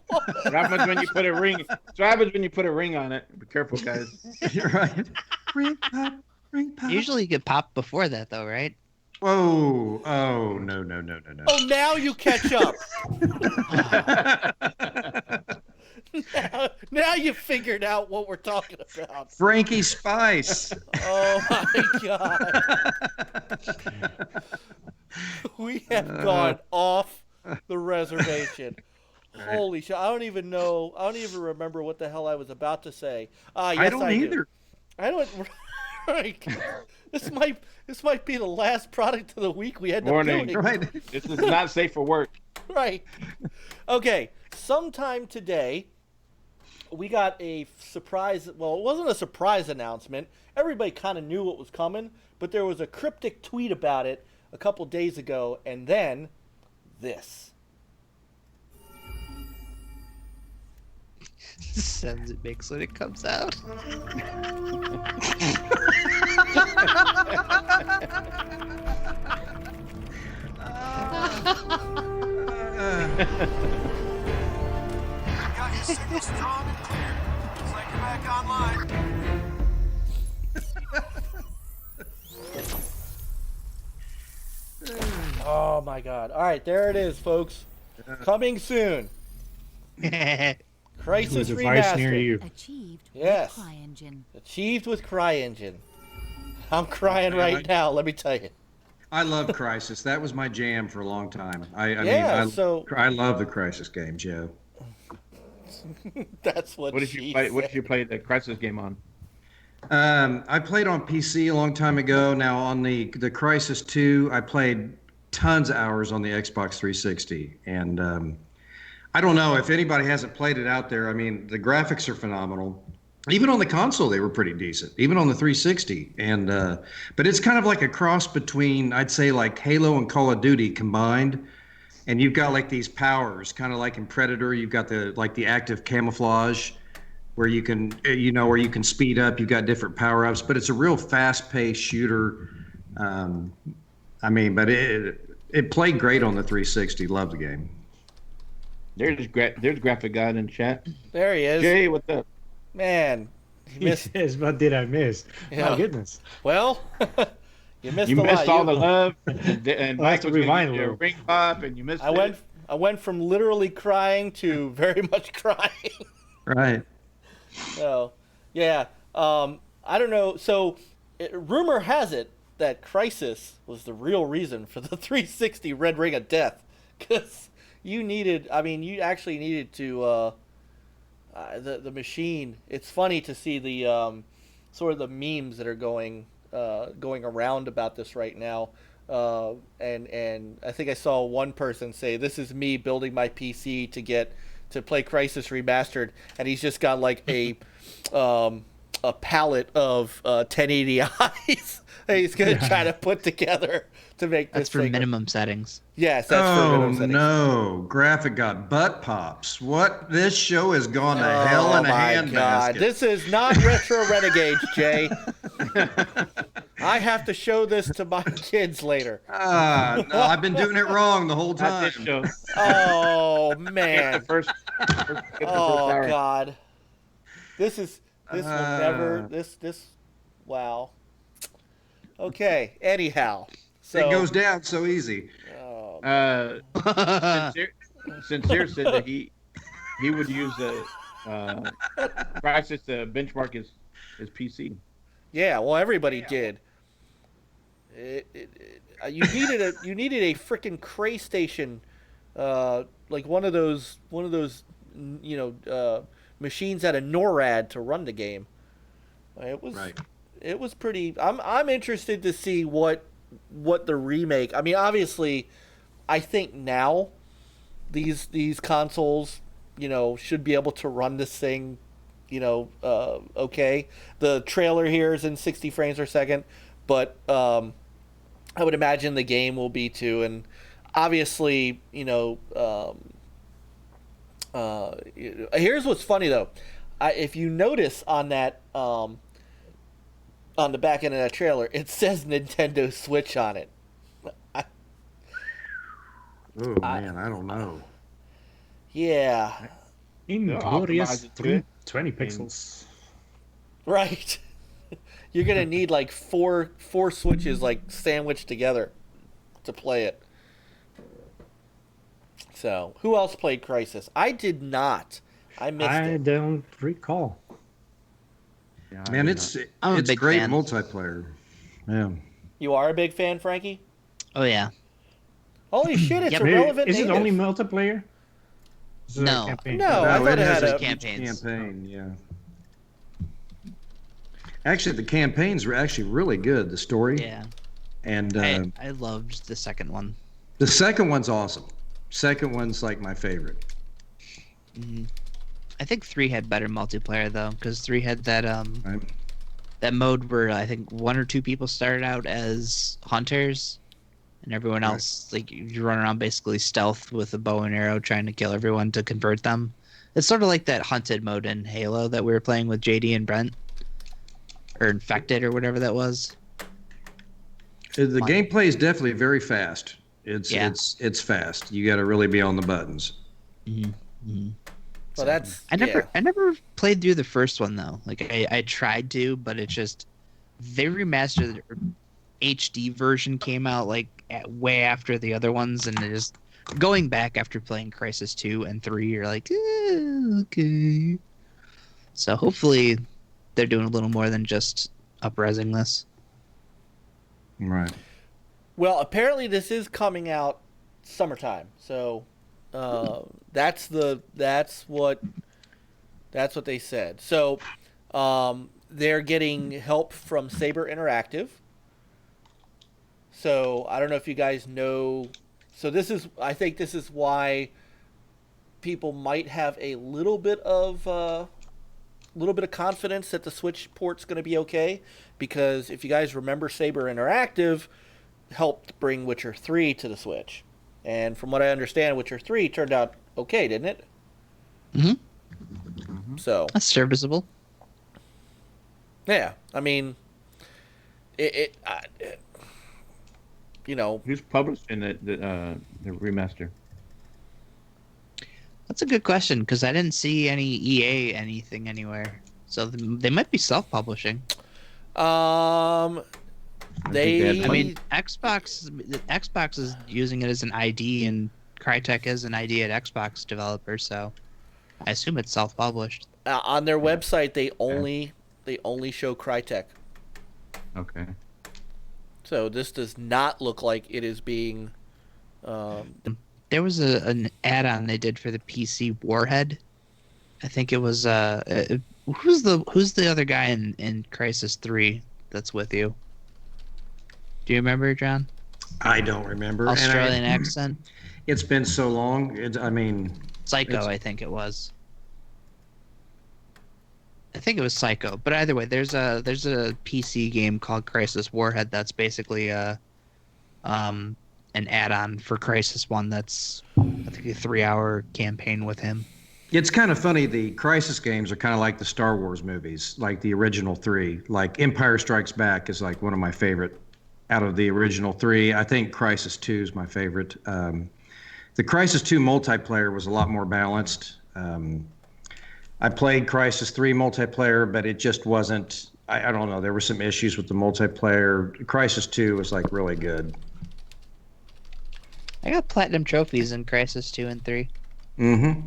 What happens when you put a ring? So what happens when you put a ring on it? Be careful, guys. You're right. Ring pop, ring pop. Usually you get popped before that, though, right? Whoa. Oh, no. Oh, now you catch up. Now you figured out what we're talking about. Frankie Spice. Oh my God. We have gone off the reservation. Holy shit. I don't even remember what the hell I was about to say. Yes, I don't either. I don't. Right. This might be the last product of the week we end up Warning. doing. Right. This is not safe for work. Right. Okay. Sometime today, we got a surprise. Well, it wasn't a surprise announcement. Everybody kind of knew what was coming, but there was a cryptic tweet about it a couple days ago, and then this. Sounds it makes when it comes out. Got your signal strong and clear. Looks like you're back online. Oh my God! All right, there it is, folks. Coming soon. Crisis To a device near Remastered. you. Achieved Yes. with CryEngine. Achieved with CryEngine. I'm crying right now. Let me tell you. I love Crisis. That was my jam for a long time. I Yeah, mean, so- I love the Crisis game, Joe. That's what. What did you play? What did you play the Crisis game on? I played on PC a long time ago. Now on the Crisis 2, I played tons of hours on the Xbox 360, and I don't know if anybody hasn't played it out there. I mean, the graphics are phenomenal. Even on the console, they were pretty decent. Even on the 360, and but it's kind of like a cross between, I'd say, like Halo and Call of Duty combined. And you've got like these powers, kind of like in Predator. You've got the active camouflage, where you can where you can speed up. You've got different power ups, but it's a real fast paced shooter. I mean, but it played great on the 360. Love the game. There's Graphic God in chat. There he is. Jay, what's up? Man, you missed. Yes, what did I miss? Yeah. My goodness. Well, you missed You a missed lot. all the love, and I'll have to Mike was gonna rewind give a you little. ring pop, and you missed it. I went from literally crying to very much crying. Right. So, yeah. I don't know. So, rumor has it that Crisis was the real reason for the 360 Red Ring of Death, because you actually needed to the machine. It's funny to see the sort of the memes that are going around about this right now. And I think I saw one person say, "This is me building my PC to play Crisis Remastered," and he's just got like a palette of 1080i's that he's gonna try to put together to make this. That's for thing. minimum settings. Yes, that's for Oh minimum settings. no! Graphic got butt pops. What? This show has gone to hell Oh in a my handbasket. God! This is not Retro Renegades, Jay. I have to show this to my kids later. No, I've been doing it wrong the whole Not time. this show. Oh Get the man. first get the first Oh hour. God. This will never this. Wow. Okay. Anyhow. So It goes down so easy. Oh, Sincere said that he would use Crysis to benchmark his PC. yeah. Well, everybody did. You needed a freaking Cray station, like one of those machines at a NORAD to run the game. It was pretty. I'm interested to see what the remake. I mean, obviously, I think now these consoles, should be able to run this thing, okay. The trailer here is in 60 frames per second, but I would imagine the game will be too. And obviously, here's what's funny though. If you notice on that on the back end of that trailer, it says Nintendo Switch on it. Man, I don't know. Yeah. In They'll glorious optimize it to it. 20 pixels. Right. You're gonna need like four switches like sandwiched together to play it. So, who else played Crysis? I did not. I missed I it. don't recall. Yeah, Man, I it's I'm a big great fan. multiplayer. Yeah. You are a big fan, Frankie? Oh yeah. Holy shit! It's Yep. a relevant. Is it native. only multiplayer? Is it a No. campaign? No, I thought it has had a a campaigns. campaign. Yeah. Actually, the campaigns were actually really good. The story. Yeah. And I loved the second one. the second one's awesome. Second one's like my favorite. I think 3 had better multiplayer though, because 3 had that Right? that mode where I think 1 or 2 people started out as hunters, and everyone Right. else like you run around basically stealth with a bow and arrow trying to kill everyone to convert them. It's sort of like that hunted mode in Halo that we were playing with JD and Brent, or Infected or whatever that was. The gameplay is definitely very fast. It's Yeah. it's fast. You got to really be on the buttons. Well, that's. I never Yeah. I never played through the first one though. Like I tried to, but it just they remastered HD version came out like way after the other ones, and it just going back after playing Crisis 2 and 3, you're like, okay. So hopefully they're doing a little more than just up-resing this. Right. Well, apparently this is coming out summertime, so that's what they said. So they're getting help from Saber Interactive. So I don't know if you guys know. So I think this is why people might have a little bit of confidence that the Switch port's going to be okay, because if you guys remember, Saber Interactive helped bring Witcher 3 to the Switch. And from what I understand, Witcher 3 turned out okay, didn't it? Mm-hmm. So, That's serviceable. yeah, I mean, Who's publishing the remaster? That's a good question, because I didn't see any EA anything anywhere. So they might be self-publishing. I mean, Xbox is using it as an ID, and Crytek is an ID at Xbox developer, so I assume it's self-published. on their website they only show Crytek. Okay. So this does not look like it is being. There was an add-on they did for the PC Warhead. I think it was who's the other guy in Crisis 3 that's with you? Do you remember, John? I don't remember. Australian accent. It's been so long. Psycho, I think it was. I think it was Psycho, but either way, there's a PC game called Crisis Warhead that's basically an add-on for Crisis 1. That's I think a 3-hour campaign with him. It's kind of funny. The Crisis games are kind of like the Star Wars movies, like the original three. Like Empire Strikes Back is like one of my favorite out of the original three. I think Crisis 2 is my favorite. The Crisis 2 multiplayer was a lot more balanced. I played Crisis 3 multiplayer, but it just wasn't. I don't know. There were some issues with the multiplayer. Crisis 2 was like really good. I got platinum trophies in Crisis 2 and 3. Mm-hmm.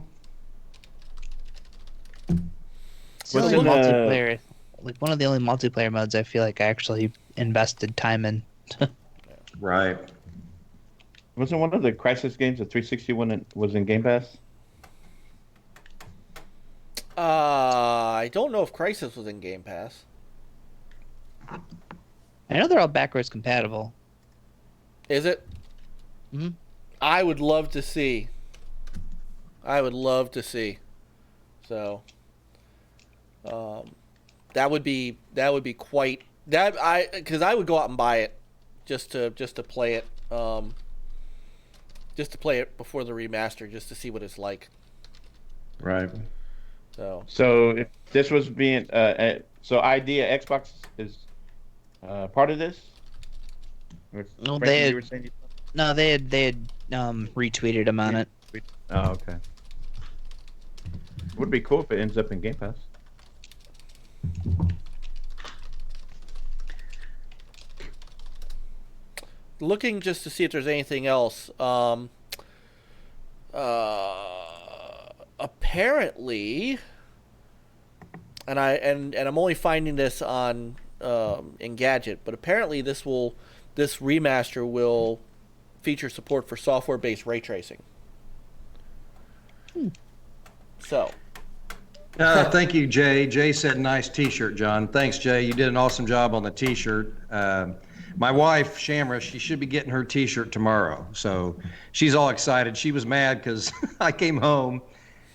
It's the only multiplayer, like one of the only multiplayer modes I feel like I actually invested time in. Right. Wasn't one of the Crisis games, the 360 one, that was in Game Pass? I don't know if Crisis was in Game Pass. I know they're all backwards compatible. Is it? Mm-hmm. I would love to see. So, that would be quite that because I would go out and buy it just to play it, just to play it before the remaster, just to see what it's like. Right. So if this was being so idea Xbox is part of this. No, Frankie, they you were saying they had retweeted him on it. Oh, okay. Would be cool if it ends up in Game Pass. Looking just to see if there's anything else. Apparently, and I'm only finding this on Engadget, but apparently this remaster will feature support for software-based ray tracing. So. Thank you, Jay. Jay said nice T-shirt, John. Thanks, Jay. You did an awesome job on the T-shirt. My wife, Shamra, she should be getting her T-shirt tomorrow. So she's all excited. She was mad because I came home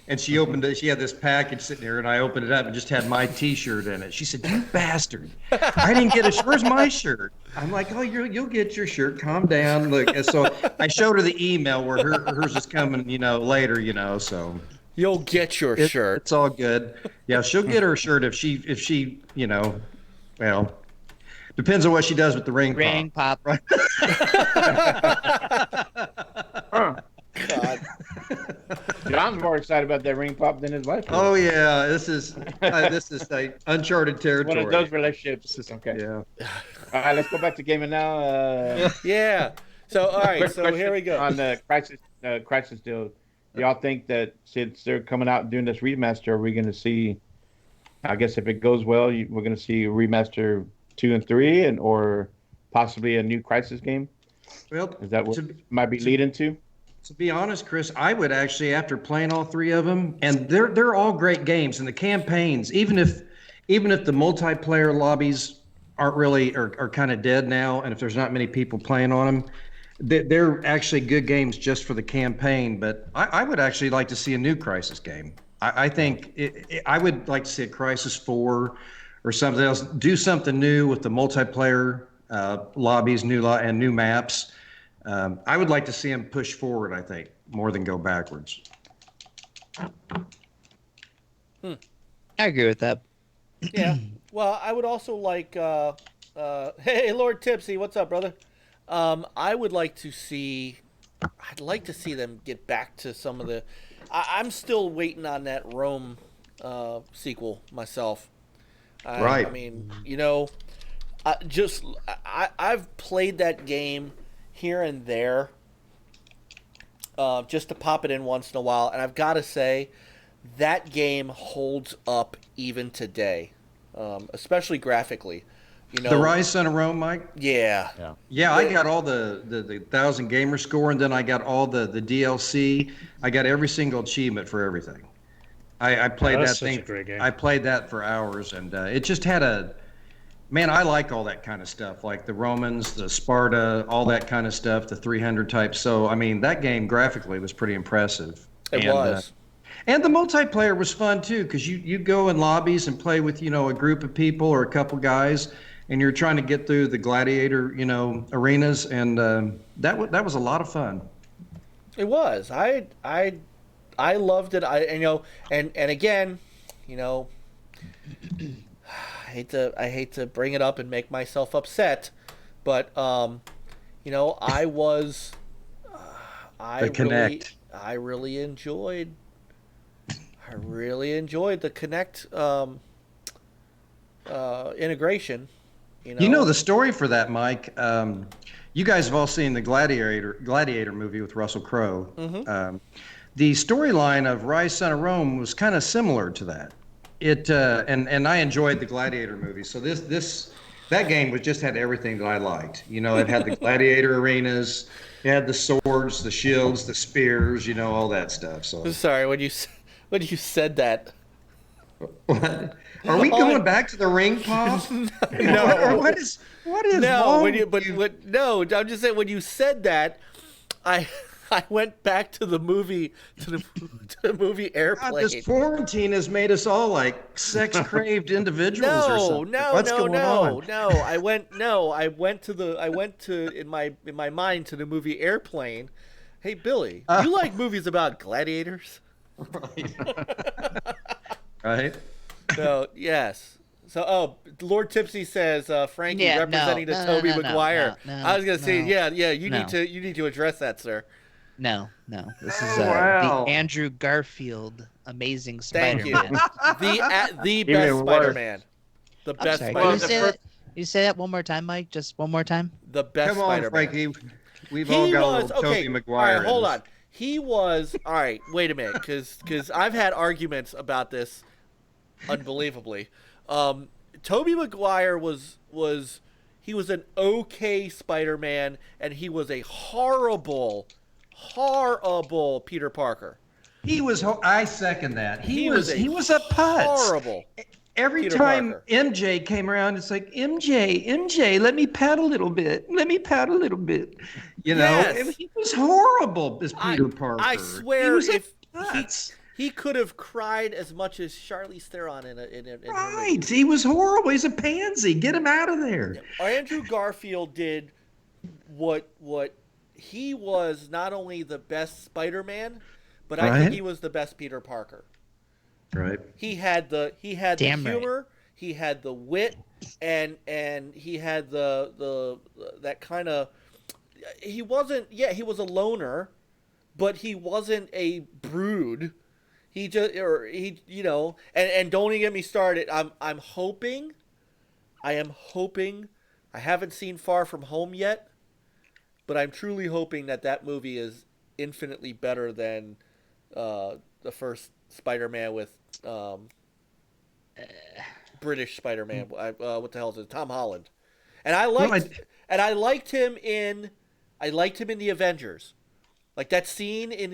and she opened it. She had this package sitting here, and I opened it up and just had my T-shirt in it. She said, "You bastard! I didn't get a shirt. Where's my shirt?" I'm like, "Oh, you'll get your shirt. Calm down." Look, and so I showed her the email where hers is coming, later, so. You'll get your shirt. It's all good. Yeah, she'll get her shirt if she, well, depends on what she does with the ring pop. Right? God. John's more excited about that ring pop than his wife. Oh yeah, this is like uncharted territory. One of those relationships. Okay. Yeah. All right, let's go back to gaming now. Yeah. So all right. So here we go. On the Crisis deal. Y'all think that since they're coming out and doing this remaster, are we going to see? I guess if it goes well, we're going to see a remaster 2 and 3, or possibly a new Crisis game. Well, is that what it might be leading to? To be honest, Chris, I would actually, after playing all three of them, and they're all great games, and the campaigns, even if the multiplayer lobbies aren't really are kind of dead now, and if there's not many people playing on them, they're actually good games just for the campaign. But I would actually like to see a new Crisis game. I think I would like to see a Crisis 4 or something else. Do something new with the multiplayer lobbies, new maps. I would like to see them push forward, I think, more than go backwards. I agree with that. Yeah. Well, I would also like. Hey, Lord Tipsy, what's up, brother? I would like to see. I'd like to see them get back to some of the. I'm still waiting on that Rome sequel myself. Right. I mean, I've played that game here and there, just to pop it in once in a while, and I've got to say, that game holds up even today, especially graphically. The Rise Son of Rome, Mike? Yeah. I got all the 1,000 gamer score, and then I got all the DLC. I got every single achievement for everything. I played that thing. Such a great game. I played that for hours, and it just had man, I like all that kind of stuff, like the Romans, the Sparta, all that kind of stuff, the 300 type. So, I mean, that game graphically was pretty impressive. It was. And the multiplayer was fun, too, because you go in lobbies and play with, a group of people or a couple guys, and you're trying to get through the gladiator, arenas, and that was a lot of fun. It was. I I loved it. And again, I hate to bring it up and make myself upset, but I was I really enjoyed the Connect integration. The story for that, Mike. You guys have all seen the Gladiator movie with Russell Crowe. Mm-hmm. The storyline of Rise, Son of Rome was kind of similar to that. And I enjoyed the Gladiator movie. So that game just had everything that I liked. It had the gladiator arenas, it had the swords, the shields, the spears, all that stuff. So sorry when you said that. What? Are we going back to the ring pop? No. What is no? wrong No. I'm just saying when you said that, I went back to the movie to the movie Airplane. God, this quarantine has made us all like sex-craved individuals or something. What's going on? No. I went to in my mind to the movie Airplane. Hey Billy, you like movies about gladiators? Right. So yes. So Lord Tipsy says Frankie representing the Tobey Maguire. I was gonna say you need to address that, sir. No. This is the Andrew Garfield Amazing Spider-Man. The best Spider-Man. The best Spider-Man. Spider-Man. You say that one more time, Mike? Just one more time? The best Spider-Man. Come on, Frankie. We've all got a little Tobey Maguire. All right, hold on. He was all right. Wait a minute, because I've had arguments about this. Unbelievably, Tobey Maguire was an okay Spider-Man, and he was a horrible Peter Parker. I second that. He was a putz. Horrible. Every Peter time Parker. MJ came around, it's like, MJ, let me pat a little bit. Yes. He was horrible as Peter Parker. I swear, putz. He could have cried as much as Charlize Theron in right. He was horrible. He's a pansy. Get him out of there. Andrew Garfield did what he was not only the best Spider-Man, but I think he was the best Peter Parker. Right. He had the humor, right. He had the wit, and he had the that kind of. He wasn't. Yeah, he was a loner, but he wasn't a brood. And don't even get me started. I am hoping. I haven't seen Far From Home yet, but I'm truly hoping that movie is infinitely better than the first Spider-Man with British Spider-Man. What the hell is it? Tom Holland. And I liked him in the Avengers. Like that scene in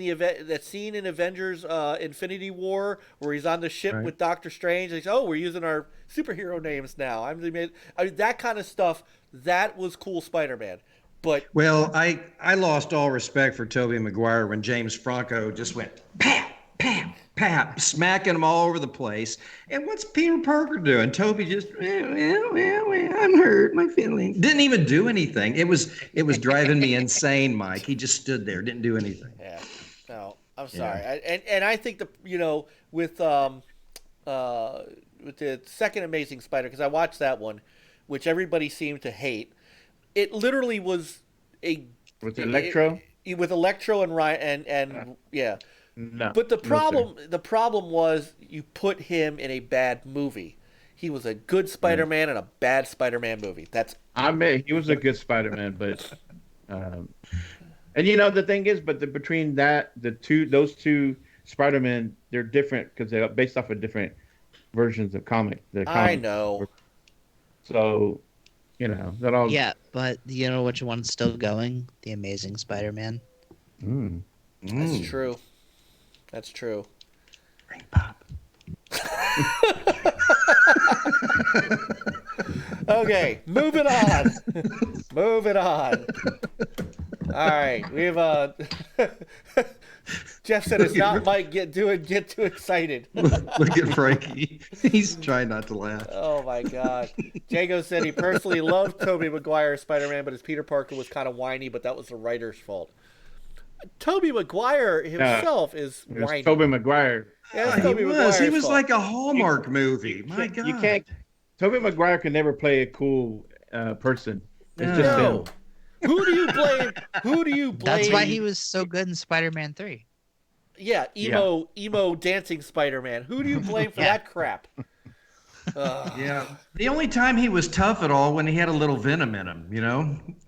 Avengers Infinity War where he's on the ship with Doctor Strange. He's we're using our superhero names now. I mean, that kind of stuff. That was cool Spider-Man. But I lost all respect for Tobey Maguire when James Franco just went pap, pap, pap, smacking him all over the place. And what's Peter Parker doing? Tobey just, I'm hurt, my feelings. Didn't even do anything. It was driving me insane, Mike. He just stood there, didn't do anything. Yeah, no, I'm sorry. And I think with the second Amazing Spider, because I watched that one, which everybody seemed to hate. It literally was with Electro. With Electro and Ryan and yeah. No. But the problem was you put him in a bad movie. He was a good Spider-Man in a bad Spider-Man movie. He was a good Spider-Man, but and the thing is, between those two Spider-Man, they're different because they're based off of different versions of comic. I know. So, that all. Yeah, but you know which one's still going? The Amazing Spider-Man. That's true. That's true. Ring pop. Okay, moving on. Moving on. All right, we've Jeff said it's not Mike get too excited. Look at Frankie. He's trying not to laugh. Oh my God. Jago said he personally loved Tobey Maguire's Spider-Man, but his Peter Parker was kind of whiny, but that was the writer's fault. Tobey Maguire himself is It was whiny. Tobey Maguire. Yeah, it's he Tobey was. Maguire's He was fault. like a Hallmark movie. My God. You can't. Tobey Maguire can never play a cool person. It's just No. him. Who do you blame? Who do you blame? That's why he was so good in Spider-Man 3. Yeah, emo dancing Spider-Man. Who do you blame for that crap? Yeah. The only time he was tough at all when he had a little venom in him,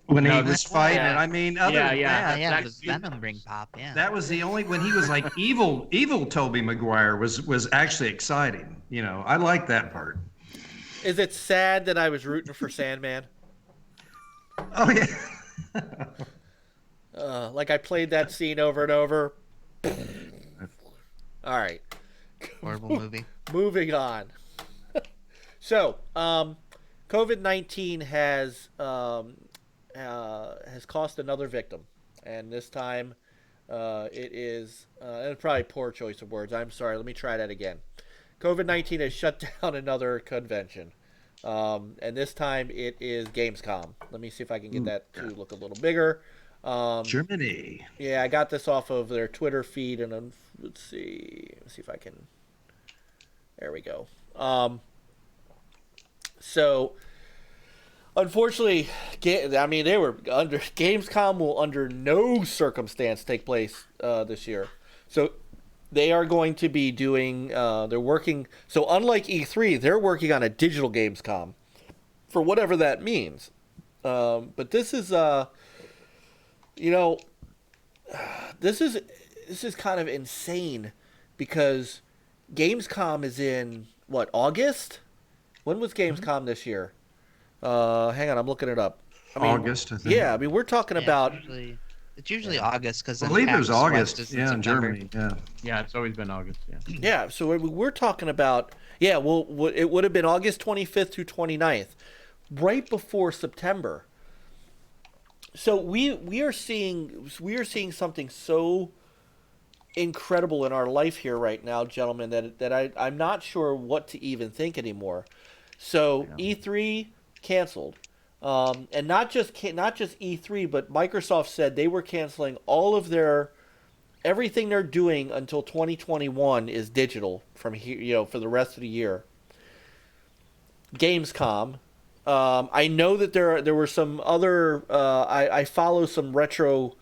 when he was fighting. yeah. And I mean, other than that, Yeah, the Venom ring pop. Yeah. that was the only when he was like evil Tobey Maguire was actually exciting. I like that part. Is it sad that I was rooting for Sandman? Oh yeah. Like I played that scene over and over. All right. Horrible movie. Moving on. So, COVID-19 has cost another victim, and this time it is it's probably poor choice of words. I'm sorry. Let me try that again. COVID-19 has shut down another convention, and this time it is GamesCom. Let me see if I can get that to look a little bigger. Germany. Yeah, I got this off of their Twitter feed, and let's see if I can. There we go. So, unfortunately, they were under Gamescom will under no circumstance take place this year. So, they are going to be doing. They're working. So, unlike E3, they're working on a digital Gamescom, for whatever that means. But this is this is kind of insane because Gamescom is in what, August? When was Gamescom this year? Hang on, I'm looking it up. August, I think. Yeah, we're talking about. It's usually August because I believe it was August. Yeah, in Germany. Yeah. Yeah, it's always been August. Yeah. Yeah, so we're talking about. Yeah, well, it would have been August 25th through 29th, right before September. So we are seeing something so incredible in our life here right now, gentlemen, that I'm not sure what to even think anymore. So E3 canceled, and not just E3, but Microsoft said they were canceling all of everything they're doing until 2021 is digital from here, for the rest of the year. Gamescom. I know that there were some other. I follow some retro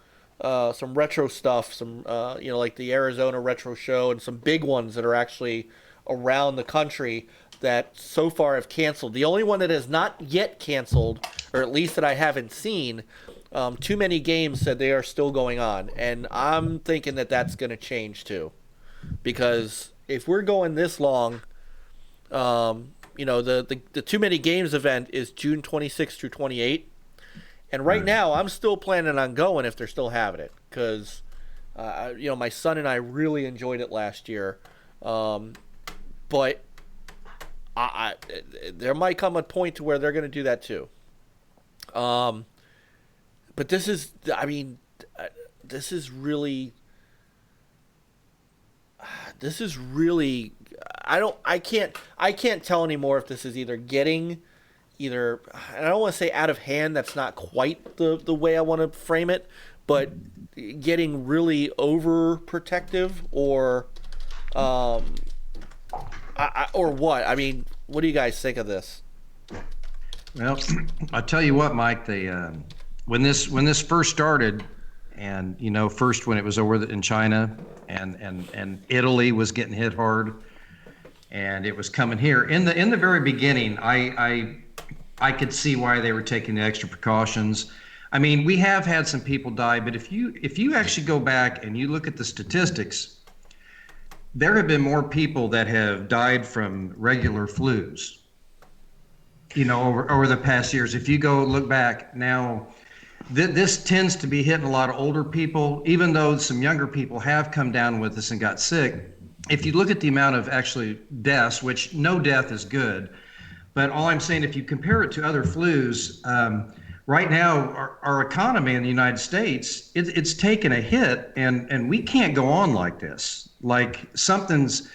stuff. Some like the Arizona Retro Show and some big ones that are actually around the country that so far have canceled. The only one that has not yet canceled, or at least that I haven't seen, Too Many Games said they are still going on, and I'm thinking that that's going to change too, because if we're going this long. The Too Many Games event is June 26th through 28th. And right now, I'm still planning on going if they're still having it. Because, my son and I really enjoyed it last year. But there might come a point to where they're going to do that too. But this is really... I can't tell anymore if this is either I don't want to say out of hand, that's not quite the way I want to frame it, but getting really overprotective or what? I mean, what do you guys think of this? Well, I'll tell you what, Mike, when this first started, and first when it was over in China and Italy was getting hit hard, and it was coming here in the very beginning, I could see why they were taking the extra precautions. I mean, we have had some people die, but if you actually go back and you look at the statistics, there have been more people that have died from regular flus, over the past years. If you go look back now, this tends to be hitting a lot of older people, even though some younger people have come down with this and got sick. If you look at the amount of actually deaths, which no death is good, but all I'm saying, if you compare it to other flus, right now our economy in the United States, it's taken a hit, and we can't go on like this. Like something's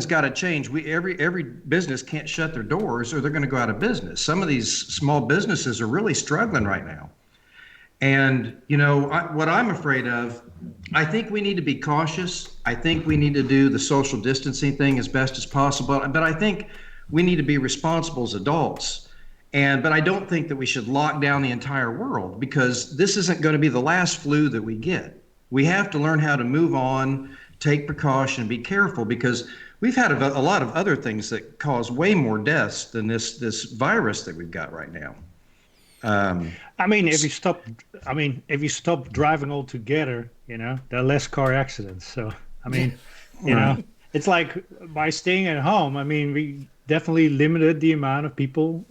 got to change. Every business can't shut their doors, or they're going to go out of business. Some of these small businesses are really struggling right now. And what I'm afraid of I think we need to be cautious. I think we need to do the social distancing thing as best as possible. But I think we need to be responsible as adults. But I don't think that we should lock down the entire world, because this isn't going to be the last flu that we get. We have to learn how to move on, take precaution, be careful, because we've had a lot of other things that cause way more deaths than this virus that we've got right now. If you stop driving altogether, there are less car accidents. So, it's like by staying at home, we definitely limited the amount of people,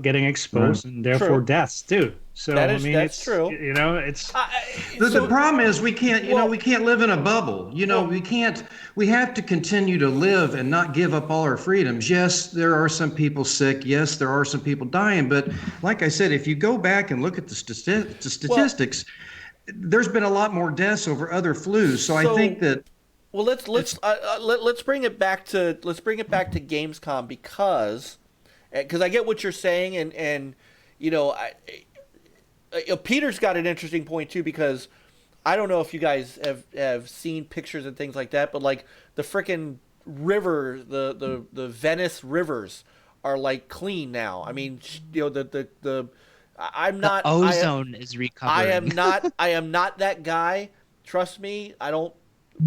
getting exposed and therefore deaths too. So, that's it's true. It's the problem is we can't, we can't live in a bubble. We have to continue to live and not give up all our freedoms. Yes, there are some people sick. Yes, there are some people dying. But like I said, if you go back and look at the statistics, there's been a lot more deaths over other flus. So I think that. Well, let's bring it back to Gamescom, because I get what you're saying, and Peter's got an interesting point too, because I don't know if you guys have seen pictures and things like that, but like the frickin' river, the Venice rivers are like clean now. I'm not. The ozone is recovering. I am not that guy. Trust me. I don't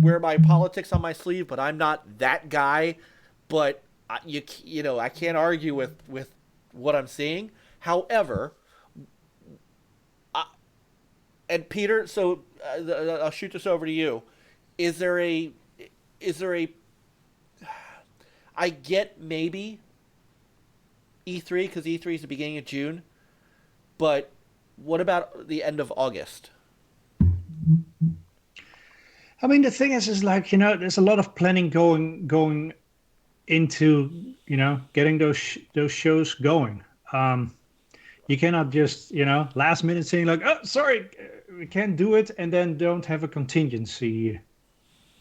wear my politics on my sleeve, but I'm not that guy. But I can't argue with what I'm seeing. However. And Peter, so I'll shoot this over to you. Is there a? I get maybe E3, because E3 is the beginning of June, but what about the end of August? The thing is like, there's a lot of planning going into, getting those shows going. You cannot just, last minute saying like, oh, sorry, we can't do it, and then don't have a contingency,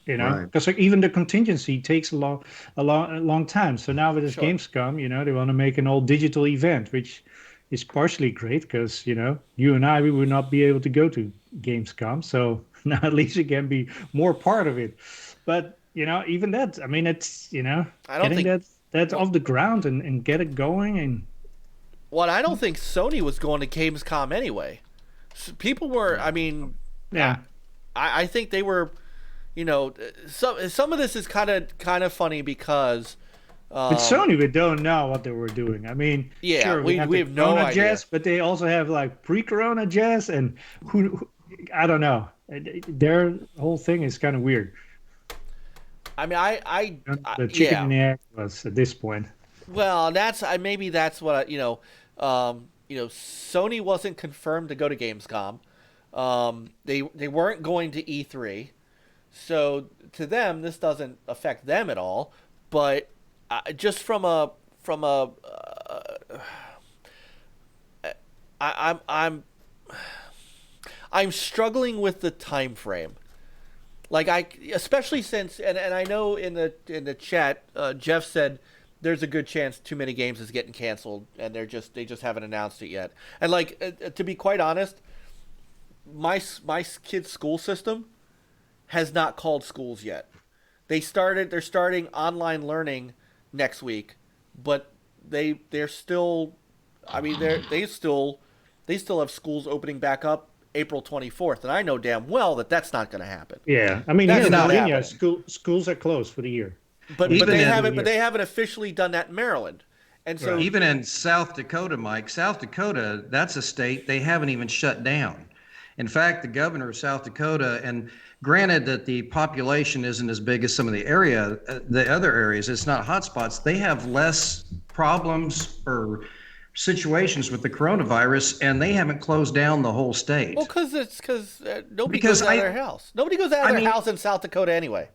because like even the contingency takes a long time. So now with this Gamescom, they want to make an all digital event, which is partially great because, you and I, we would not be able to go to Gamescom. So now at least we can be more part of it. But, even that, it's, I don't getting that off the ground and get it going. And well, I don't think Sony was going to Gamescom anyway. People were, yeah. I think they were, some of this is kind of funny because. But Sony, we don't know what they were doing. Yeah, sure, we have no idea. Jazz, but they also have like pre-Corona jazz, and who I don't know. Their whole thing is kind of weird. The chicken in the egg was at this point. Well, maybe that's what Sony wasn't confirmed to go to Gamescom. They weren't going to E3, so to them this doesn't affect them at all. But just I'm struggling with the time frame. Like especially since and I know in the chat Jeff said there's a good chance Too Many Games is getting canceled, and they just haven't announced it yet. And to be quite honest, my kid's school system has not called schools yet. They're starting online learning next week, but they're still they still have schools opening back up April 24th, and I know damn well that's not going to happen. Yeah, here in Virginia, schools are closed for the year. But they haven't officially done that in Maryland. And so even in South Dakota, Mike, South Dakota, that's a state they haven't even shut down. In fact, the governor of South Dakota, and granted that the population isn't as big as some of the other areas, it's not hotspots, they have less problems or situations with the coronavirus, and they haven't closed down the whole state. Well, because nobody goes out of their house. Nobody goes out of their house in South Dakota anyway.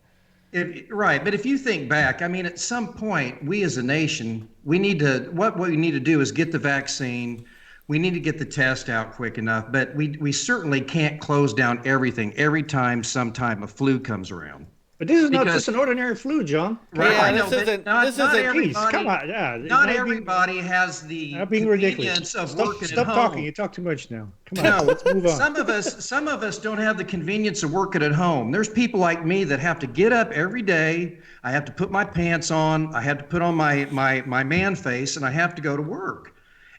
Right, but if you think back, at some point, we as a nation, what we need to do is get the vaccine. We need to get the test out quick enough, but we certainly can't close down everything every time some type of flu comes around. But this is not Because- just an ordinary flu, John. Right, Yeah, I know, this but isn't- not, this not isn't- Please, everybody. come on. Yeah, it Not might be- everybody has the Not being convenience ridiculous. of Stop, working stop at home. talking. You talk too much now. Come on, No, let's move on. some of us don't have the convenience of working at home. There's people like me that have to get up every day. I have to put my pants on. I have to put on my man face, and I have to go to work.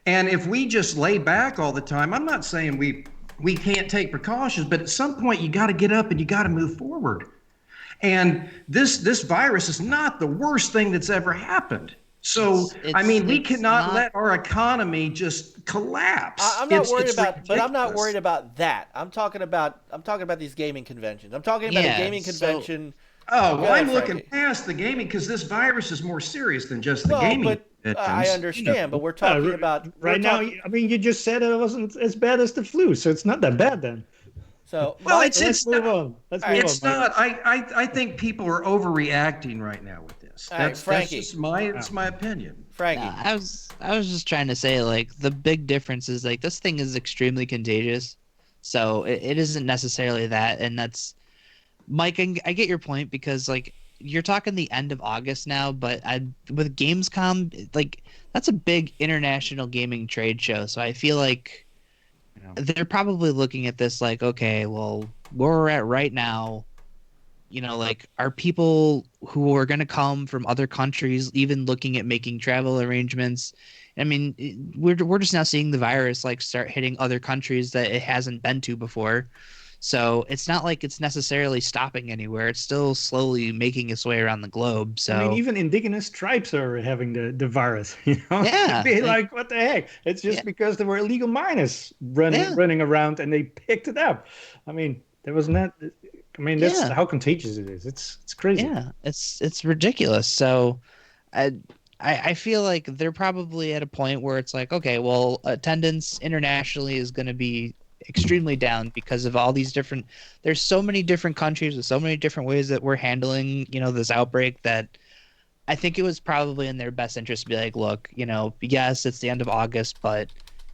And if we just lay back all the time, I'm not saying we can't take precautions, but at some point you got to get up and you got to move forward. And this virus is not the worst thing that's ever happened. So I mean, we cannot let our economy just collapse. I'm not worried It's about, but I'm not ridiculous. worried about that. I'm talking about these gaming conventions. I'm talking about a Yeah, gaming so- convention. Oh, well, Go ahead, I'm looking Frankie. past the gaming because this virus is more serious than just the Well, gaming. but I conventions, understand, but we're talking about right we're now. talking- I mean, you just said it wasn't as bad as the flu, so it's not that bad then. So Well, my- Let's move on. Let's move It's on. Mike. not. I think people are overreacting right now with this. All right, That's Frankie. just my opinion. Frankie. No, I was just trying to say, like, the big difference is, like, this thing is extremely contagious, so it isn't necessarily that. And that's, Mike, I get your point, because, like, you're talking the end of August now, but with Gamescom, like, that's a big international gaming trade show, so I feel like they're probably looking at this like, okay, well, where we're at right now, like, are people who are going to come from other countries even looking at making travel arrangements? I mean, we're just now seeing the virus, like, start hitting other countries that it hasn't been to before. So it's not like it's necessarily stopping anywhere. It's still slowly making its way around the globe. So I mean, even indigenous tribes are having the virus. Yeah, It'd be like- like, what the heck? It's just Yeah. because there were illegal miners running around and they picked it up. I mean, there was not. I mean, that's Yeah. how contagious it is. It's crazy. yeah, it's ridiculous. So I feel like they're probably at a point where it's like, okay, well, attendance internationally is going to be extremely down because of all these different, there's so many different countries with so many different ways that we're handling, this outbreak, that I think it was probably in their best interest to be like, look, yes, it's the end of August, but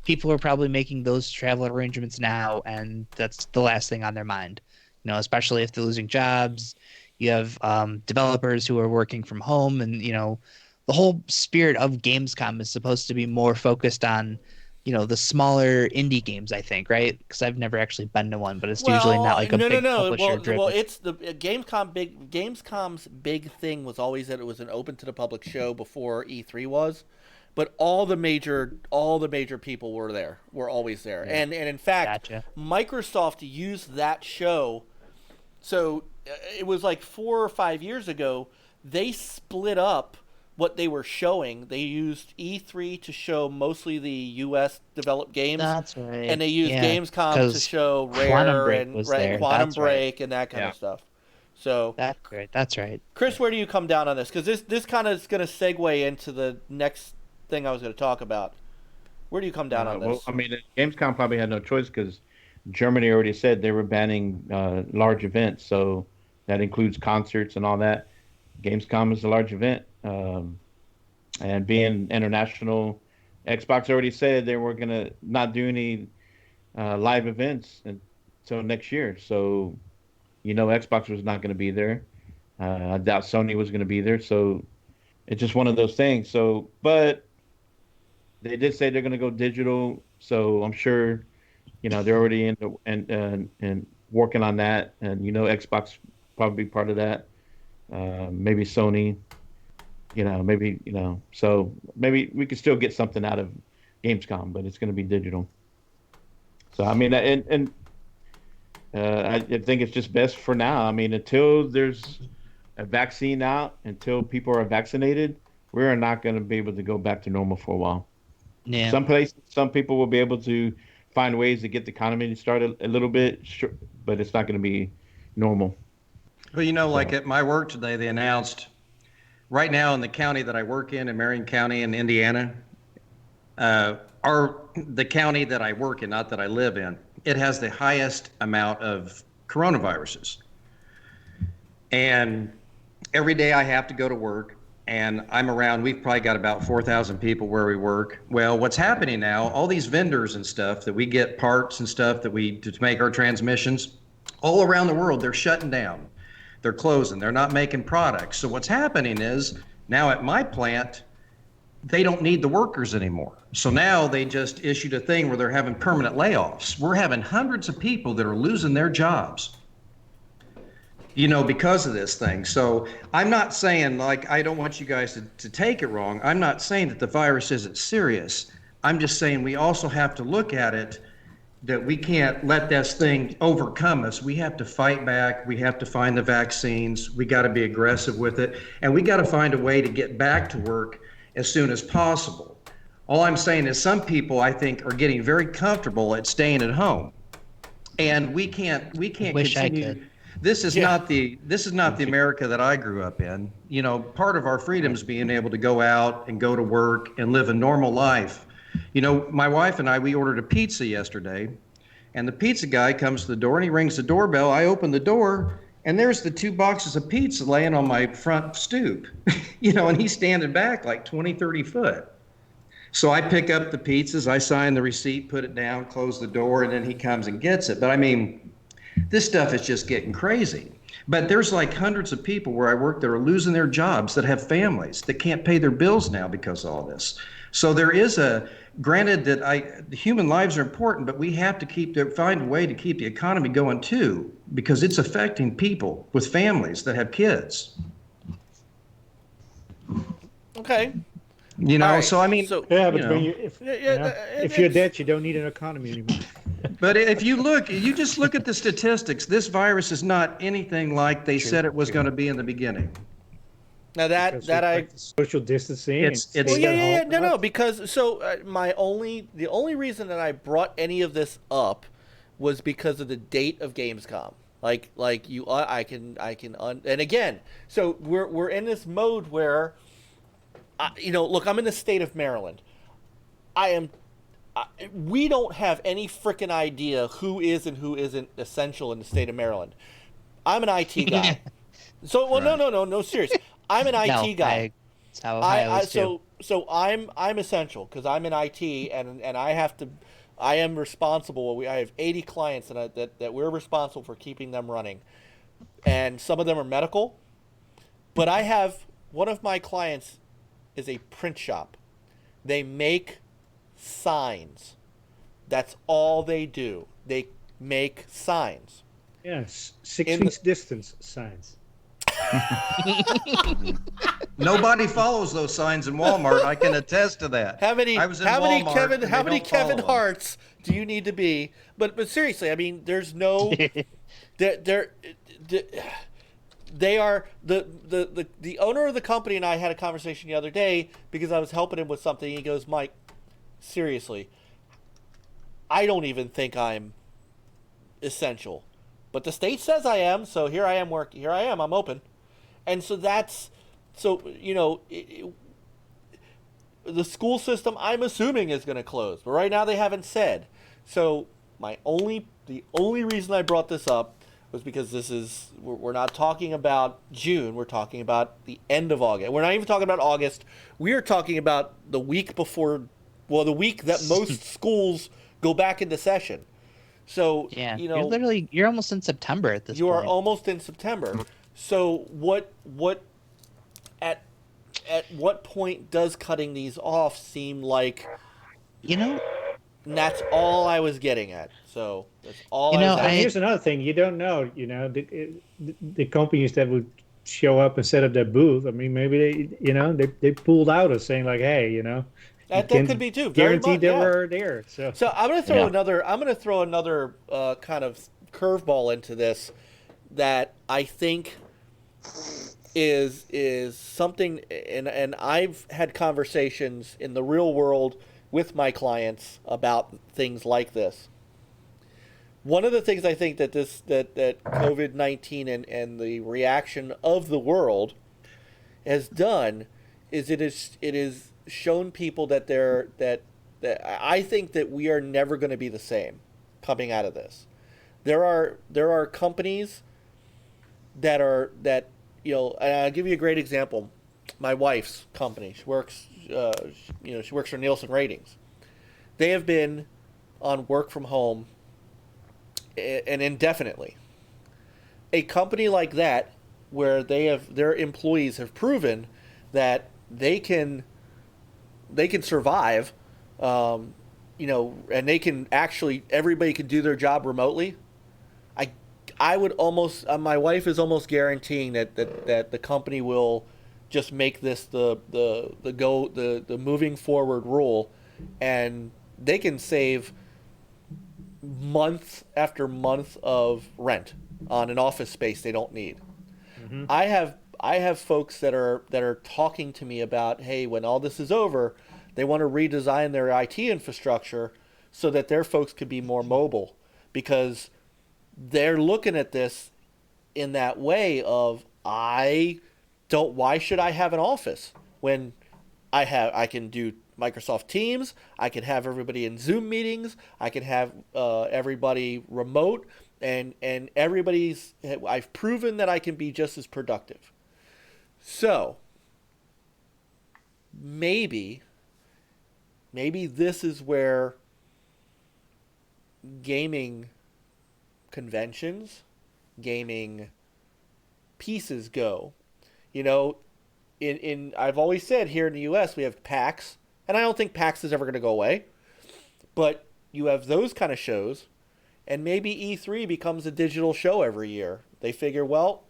people are probably making those travel arrangements now, and that's the last thing on their mind, especially if they're losing jobs. You have developers who are working from home, and the whole spirit of Gamescom is supposed to be more focused on the smaller indie games, I think, right? Because I've never actually been to one, but it's usually not like a big publisher driven. Well, it's the Gamescom's big thing was always that it was an open to the public show before E3 was, but all the major people were always there, and in fact, Gotcha. Microsoft used that show. So it was like 4 or 5 years ago. They split up what they were showing. They used E3 to show mostly the U.S. developed games. That's right. And they used Yeah, Gamescom to 'cause show Quantum Rare Break and was there. Quantum That's right. Break and that kind of stuff. So, That's right. Chris, where do you come down on this? Because this kind of is going to segue into the next thing I was going to talk about. Where do you come down on this? Well, I mean, Gamescom probably had no choice because Germany already said they were banning large events, so that includes concerts and all that. Gamescom is a large event, and being international, Xbox already said they were gonna not do any live events until next year. So, Xbox was not going to be there. I doubt Sony was going to be there. So, it's just one of those things. So, but they did say they're going to go digital. So I'm sure, they're already in and working on that. And Xbox probably part of that. Maybe Sony. So maybe we could still get something out of Gamescom, but it's going to be digital. So I mean, I think it's just best for now. I mean, until there's a vaccine out, until people are vaccinated, we are not going to be able to go back to normal for a while. Yeah. Some places, some people will be able to find ways to get the economy to start a little bit, but it's not going to be normal. Well, like at my work today, they announced right now in the county that I work in Marion County in Indiana, the county that I work in, not that I live in, it has the highest amount of coronaviruses. And every day I have to go to work, and I'm around, we've probably got about 4,000 people where we work. Well, what's happening now, all these vendors and stuff that we get parts and stuff that to make our transmissions, all around the world, they're shutting down. They're closing. They're not making products. So what's happening is now at my plant, they don't need the workers anymore. So now they just issued a thing where they're having permanent layoffs. We're having hundreds of people that are losing their jobs, because of this thing. So I'm not saying, like, I don't want you guys to take it wrong. I'm not saying that the virus isn't serious. I'm just saying we also have to look at it that we can't let this thing overcome us. We have to fight back. We have to find the vaccines. We got to be aggressive with it. And we got to find a way to get back to work as soon as possible. All I'm saying is some people, I think, are getting very comfortable at staying at home. And we can't Wish continue. I could. This is not the America that I grew up in. Part of our freedom is being able to go out and go to work and live a normal life. My wife and I, we ordered a pizza yesterday, and the pizza guy comes to the door and he rings the doorbell. I open the door, and there's the 2 boxes of pizza laying on my front stoop, and he's standing back like 20, 30 foot. So I pick up the pizzas, I sign the receipt, put it down, close the door, and then he comes and gets it. But I mean, this stuff is just getting crazy. But there's like hundreds of people where I work that are losing their jobs, that have families, that can't pay their bills now because of all this. So there is granted that the human lives are important, but we have to find a way to keep the economy going too, because it's affecting people with families that have kids. Okay. All right. So I mean, Yeah, but if you're dead, you don't need an economy anymore. But if you just look at the statistics. This virus is not anything like they said it was going to be in the beginning. Now social distancing. Because the only reason that I brought any of this up was because of the date of Gamescom. And again, so we're in this mode where, look, I'm in the state of Maryland. We don't have any freaking idea who is and who isn't essential in the state of Maryland. I'm an IT guy. No, serious. I'm an IT guy. That's how Ohio is too. So I'm essential because I'm in IT and I am responsible. I have 80 clients that we're responsible for keeping them running, and some of them are medical. But I have one of my clients is a print shop. They make signs. That's all they do. They make signs. Yes, 6 feet distance signs. Nobody follows those signs in Walmart. I can attest to that. How many Kevin Harts do you need to be? But seriously, I mean, there's no they are the owner of the company, and I had a conversation the other day because I was helping him with something. He goes, Mike, seriously, I don't even think I'm essential, but the state says I am, so here I am working. Here I am. I'm open, and so the school system, I'm assuming, is going to close, but right now they haven't said. So the only reason I brought this up was because we're not talking about June. We're talking about the end of August. We're not even talking about August. We are talking about the week before, the week that most schools go back into session. So, yeah, you're almost in September at this point. You are almost in September. So at what point does cutting these off seem like, and that's all I was getting at. So that's all here's another thing you don't know. The companies that would show up and set up their booth. I mean, maybe they pulled out of saying like, hey, that could be too. Guaranteed they were there. So I'm gonna throw another kind of curveball into this that I think is something, and I've had conversations in the real world with my clients about things like this. One of the things I think that that COVID-19 and the reaction of the world has done is it is shown people that I think that we are never going to be the same coming out of this. There are companies that and I'll give you a great example. My wife's company, she works for Nielsen Ratings. They have been on work from home and indefinitely. A company like that where their employees have proven that they can survive, and they can actually, everybody can do their job remotely. I would almost, my wife is almost guaranteeing that the company will just make this the moving forward rule, and they can save month after month of rent on an office space they don't need. Mm-hmm. I have folks that are talking to me about, hey, when all this is over, they want to redesign their IT infrastructure so that their folks could be more mobile, because they're looking at this in that way of, why should I have an office when I can do Microsoft Teams, I can have everybody in Zoom meetings, I can have everybody remote, and I've proven that I can be just as productive. So maybe this is where gaming conventions, gaming pieces go. In I've always said here in the US we have PAX, and I don't think PAX is ever going to go away, but you have those kind of shows, and maybe E3 becomes a digital show every year. They figure, well,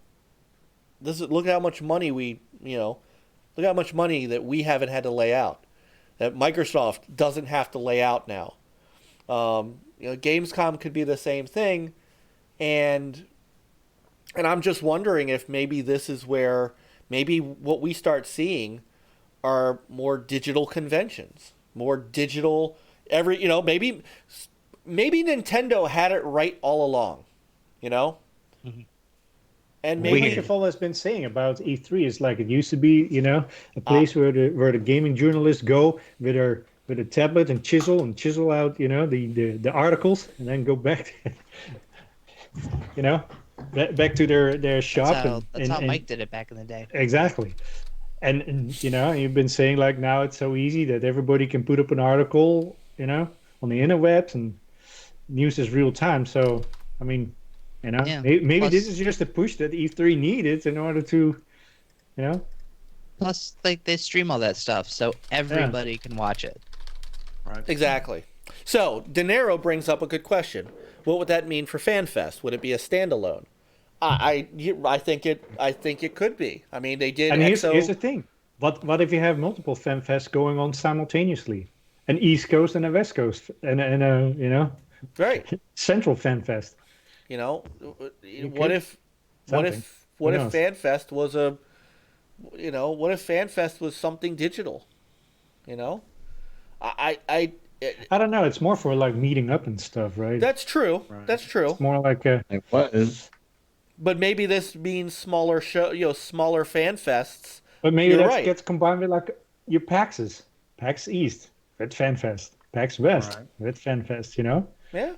look at how much money look how much money that we haven't had to lay out, that Microsoft doesn't have to lay out now. Gamescom could be the same thing, and I'm just wondering if maybe this is where maybe what we start seeing are more digital conventions, more digital maybe Nintendo had it right all along, Mm-hmm. And maybe what I've always been saying about E3 is like it used to be, a place where the gaming journalists go with a tablet and chisel out, the articles, and then go back, back to their shop. That's how Mike did it back in the day. Exactly. And you've been saying like now it's so easy that everybody can put up an article, on the interwebs, and news is real time. So, I mean, maybe Plus, this is just a push that E3 needed in order to, Plus, like, they stream all that stuff, so everybody can watch it. Right. Exactly. So, De Niro brings up a good question. What would that mean for FanFest? Would it be a standalone? I think it could be. I mean, they did. And here's the thing: what if you have multiple FanFests going on simultaneously, an East Coast and a West Coast, and right, Central FanFest? What if FanFest was what if FanFest was something digital? I don't know. It's more for like meeting up and stuff, right? That's true. Right. That's true. It's more like a. It was. But maybe this means smaller smaller FanFests. But maybe that right. gets combined with like your PAXs. PAX East, with FanFest. PAX West, with FanFest. Yeah.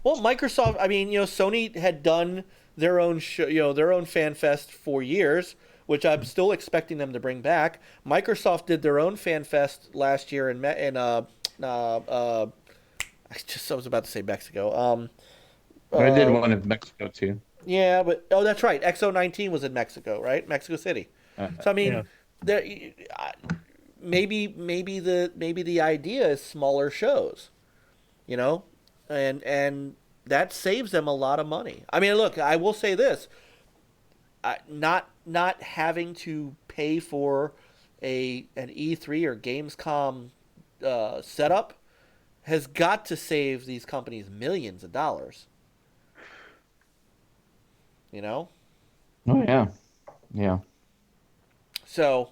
Well, Microsoft. I mean, Sony had done their own their own FanFest for years, which I'm still expecting them to bring back. Microsoft did their own FanFest last year I was about to say Mexico. I did one in Mexico too. Yeah, but that's right. XO19 was in Mexico, right? Mexico City. So I mean, maybe the idea is smaller shows, and that saves them a lot of money. I mean, look, I will say this: not having to pay for an E3 or Gamescom setup has got to save these companies millions of dollars. Oh yeah, yeah. So,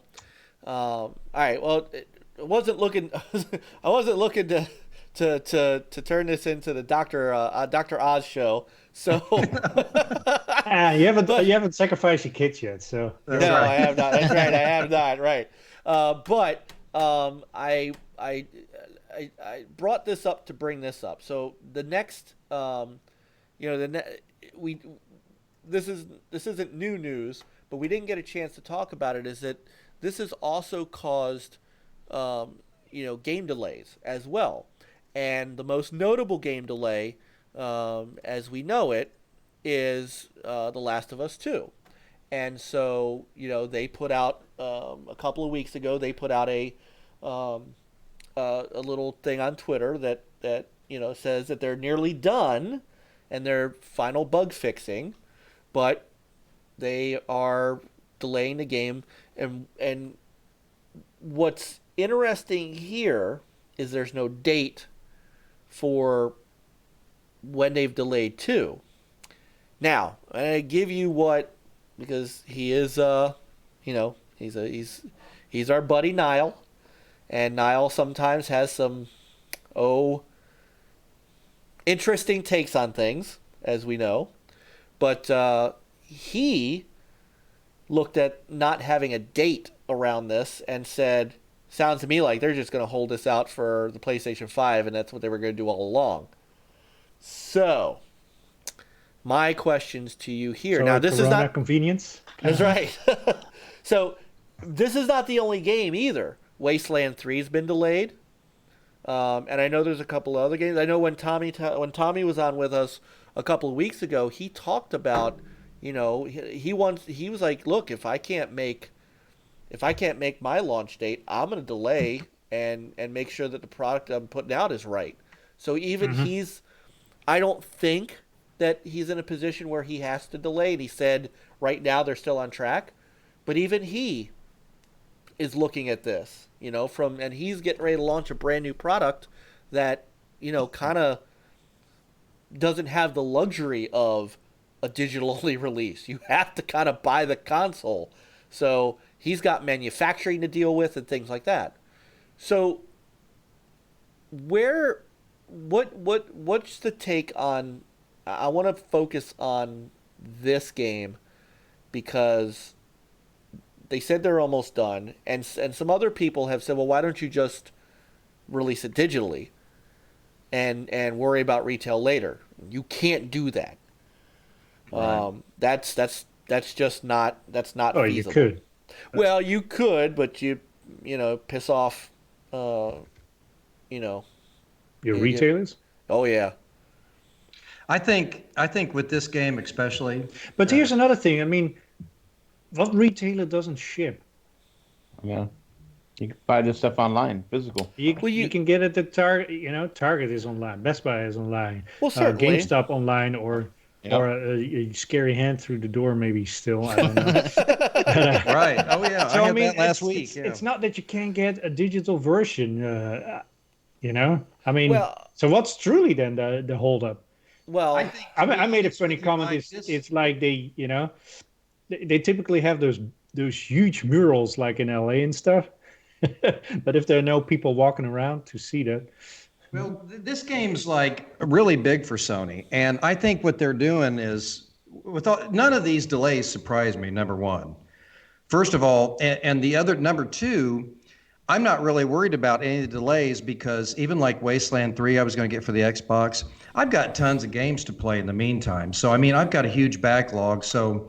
all right. Well, I wasn't looking to turn this into the Dr. Oz show. So you haven't sacrificed your kids yet. So no, right. I have not. That's right. I have not. Right. But I brought this up to bring this up. So the next, this isn't new news, but we didn't get a chance to talk about it. Is that this has also caused, game delays as well, and the most notable game delay, as we know it, is The Last of Us 2, And so, they put out a couple of weeks ago. They put out a little thing on Twitter that says that they're nearly done and they're final bug fixing, but they are delaying the game. And what's interesting here is there's no date for when they've delayed to. Now, I give you because he is, he's our buddy Niall, and Niall sometimes has some, interesting takes on things, as we know, but he looked at not having a date around this and said, sounds to me like they're just going to hold this out for the PlayStation 5, and that's what they were going to do all along. So, my questions to you here. So now, this is not convenience. That's right. So, this is not the only game either. Wasteland 3 has been delayed, and I know there's a couple other games. I know when Tommy was on with us a couple of weeks ago, he talked about, he was like, look, if I can't make my launch date, I'm going to delay and make sure that the product I'm putting out is right. So even I don't think that he's in a position where he has to delay. And he said right now they're still on track, but even he is looking at this, and he's getting ready to launch a brand new product that, kind of doesn't have the luxury of a digital-only release. You have to kind of buy the console. So he's got manufacturing to deal with and things like that. So what's the take on, I want to focus on this game because they said they're almost done, and some other people have said, well, why don't you just release it digitally and worry about retail later? You can't do that. Right. That's just not feasible. You could. Well, you could, but you piss off your retailers. Oh yeah. I think with this game especially. But here's another thing. I mean, what retailer doesn't ship? Yeah. You can buy this stuff online, physical. You can get it at Target. Target is online. Best Buy is online. Well, certainly. GameStop online, or a scary hand through the door, maybe still. I don't know. Right. Oh yeah. So I had that last week. It's not that you can't get a digital version. I mean, so what's truly then the holdup? Well, I made a funny comment. It's like they typically have those huge murals like in LA and stuff. But if there are no people walking around to see that. Well, this game's like really big for Sony, and I think what they're doing is, none of these delays surprise me. Number one, first of all, and the other number two, I'm not really worried about any of the delays because even like Wasteland 3, I was going to get for the Xbox. I've got tons of games to play in the meantime. So I mean, I've got a huge backlog. So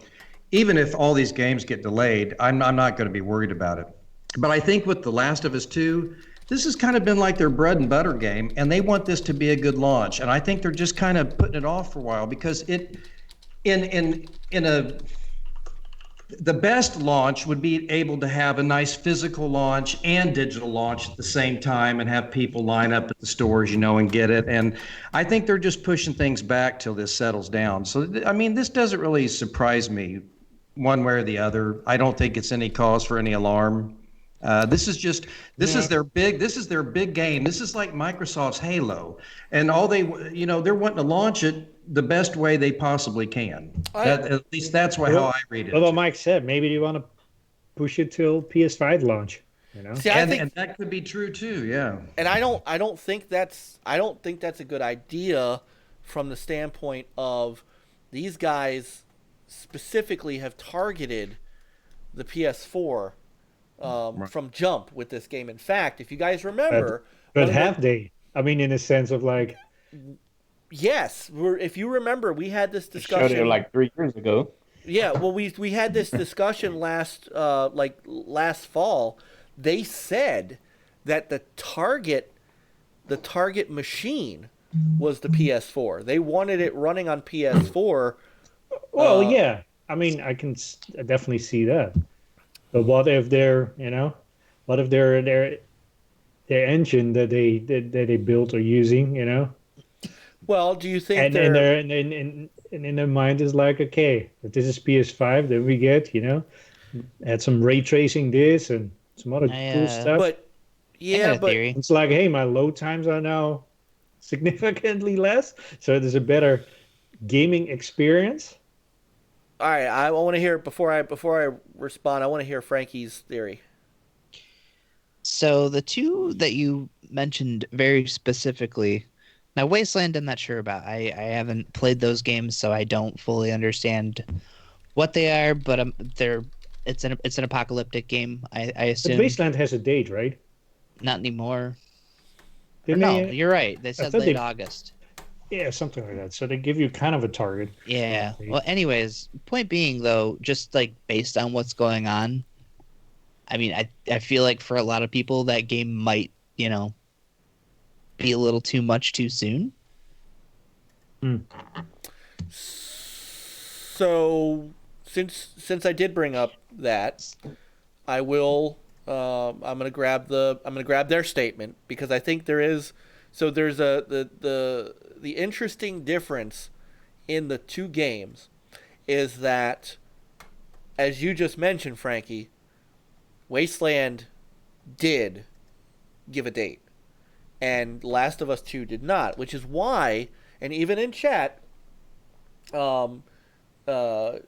even if all these games get delayed, I'm not going to be worried about it. But I think with The Last of Us 2, this has kind of been like their bread and butter game, and they want this to be a good launch. And I think they're just kind of putting it off for a while because the best launch would be able to have a nice physical launch and digital launch at the same time and have people line up at the stores, and get it. And I think they're just pushing things back till this settles down. So, I mean, this doesn't really surprise me one way or the other. I don't think it's any cause for any alarm. This is their big game. This is like Microsoft's Halo, and they're wanting to launch it the best way they possibly can. At least that's how I read it. Although Mike said maybe you want to push it till PS5 launch. See, and that could be true too. Yeah. And I don't think that's a good idea from the standpoint of these guys specifically have targeted the PS4. From jump with this game. In fact, if you guys remember, but have they? I mean, in a sense of like, yes. If you remember, we had this discussion showed it like 3 years ago. Yeah, well, we had this discussion last fall. They said that the target machine was the PS4. They wanted it running on PS4. Well, yeah. I mean, I definitely see that. But what if what if their engine that they built or using, Well, do you think and in their mind is like, okay, if this is PS5, then we get, add some ray tracing this and some other cool stuff. but I got yeah, a but theory. It's like, hey, my load times are now significantly less, so there's a better gaming experience. all right, I want to hear before I respond. I want to hear Frankie's theory. So the two that you mentioned very specifically, now Wasteland, I'm not sure about. I haven't played those games, so I don't fully understand what they are. But it's an apocalyptic game. I But assume Wasteland has a date, right? not anymore. Or Didn't no, they? you're right. They I said thought late they, August. yeah, something like that. So they give you kind of a target. Yeah. Well, anyways, point being though, just like based on what's going on, I mean, I feel like for a lot of people that game might, be a little too much too soon. So since I did bring up that, I will. I'm gonna grab their statement because I think there is. So there's the interesting difference in the two games is that, as you just mentioned, Frankie, Wasteland did give a date, and Last of Us 2 did not, which is why, and even in chat, I think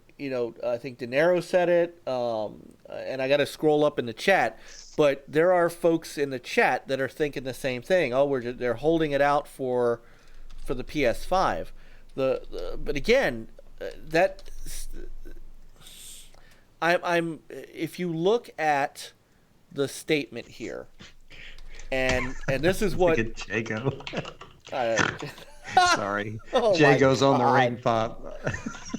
De Niro said it, and I got to scroll up in the chat, but there are folks in the chat that are thinking the same thing. Oh, they're holding it out for the PS5. But again, that I'm if you look at the statement here, and this is what Look at Jago. Sorry. Oh my Jago's on the God. ring pop.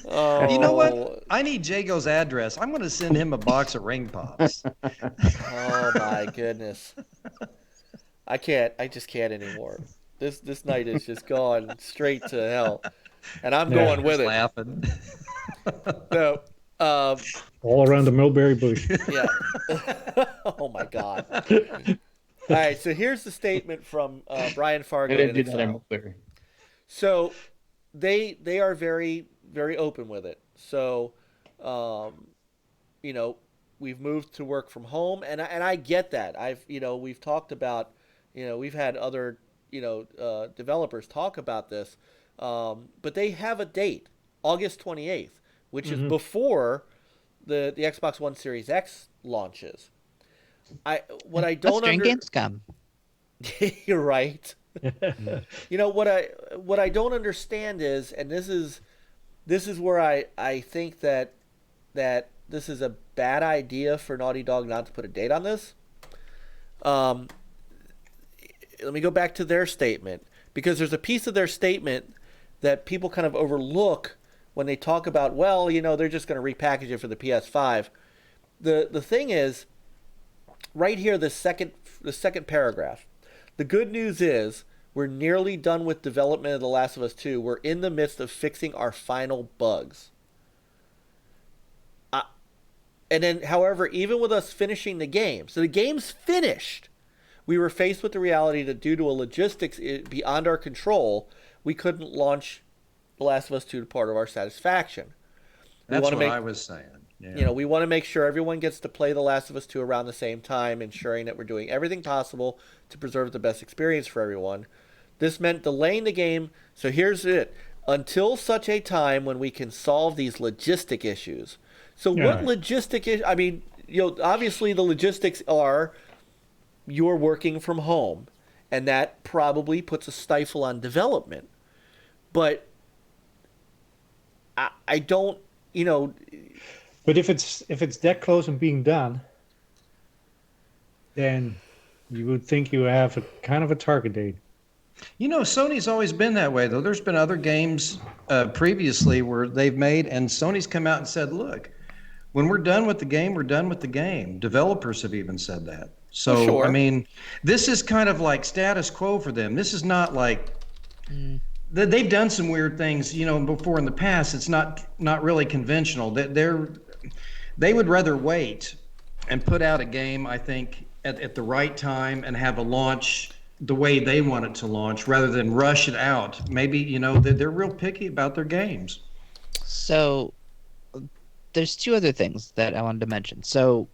Oh, You know what? I need Jago's address. I'm going to send him a box of ring pops. Oh my goodness. I just can't anymore. This night has just gone straight to hell. And I'm going with it. Laughing. So, All around the mulberry bush. yeah. Oh my God. All right, so here's the statement from Brian Fargo. They didn't do in that Excel. in Mulberry. So they are very, very open with it. So, we've moved to work from home, and I get that. We've talked about, we've had other, developers talk about this, but they have a date, August 28th, which is before the Xbox One Series X launches. What I don't During GamesCom. You're right. What I don't understand is, and this is where I think that this is a bad idea for Naughty Dog not to put a date on this. Let me go back to their statement, because there's a piece of their statement that people kind of overlook when they talk about, well, they're just going to repackage it for the PS5. The thing is, right here, the second paragraph. The good news is we're nearly done with development of The Last of Us 2. We're in the midst of fixing our final bugs. And then, however, even with us finishing the game, so the game's finished, we were faced with the reality that due to a logistics beyond our control, we couldn't launch The Last of Us 2 to part of our satisfaction. That's what I was saying. Yeah. We want to make sure everyone gets to play The Last of Us 2 around the same time, ensuring that we're doing everything possible to preserve the best experience for everyone. This meant delaying the game, so here's it. Until such a time when we can solve these logistic issues. So what logistic is? I mean, obviously the logistics are you're working from home, and that probably puts a stifle on development. But I don't, But if it's that close and being done, then you would think you have a kind of a target date. Sony's always been that way, though. There's been other games previously where they've made, and Sony's come out and said, look, when we're done with the game, we're done with the game. Developers have even said that. So, sure. I mean, this is kind of like status quo for them. This is not like, they've done some weird things, before in the past. It's not really conventional. They would rather wait and put out a game, I think, at the right time and have a launch the way they want it to launch rather than rush it out. Maybe, they're real picky about their games. So there's two other things that I wanted to mention. So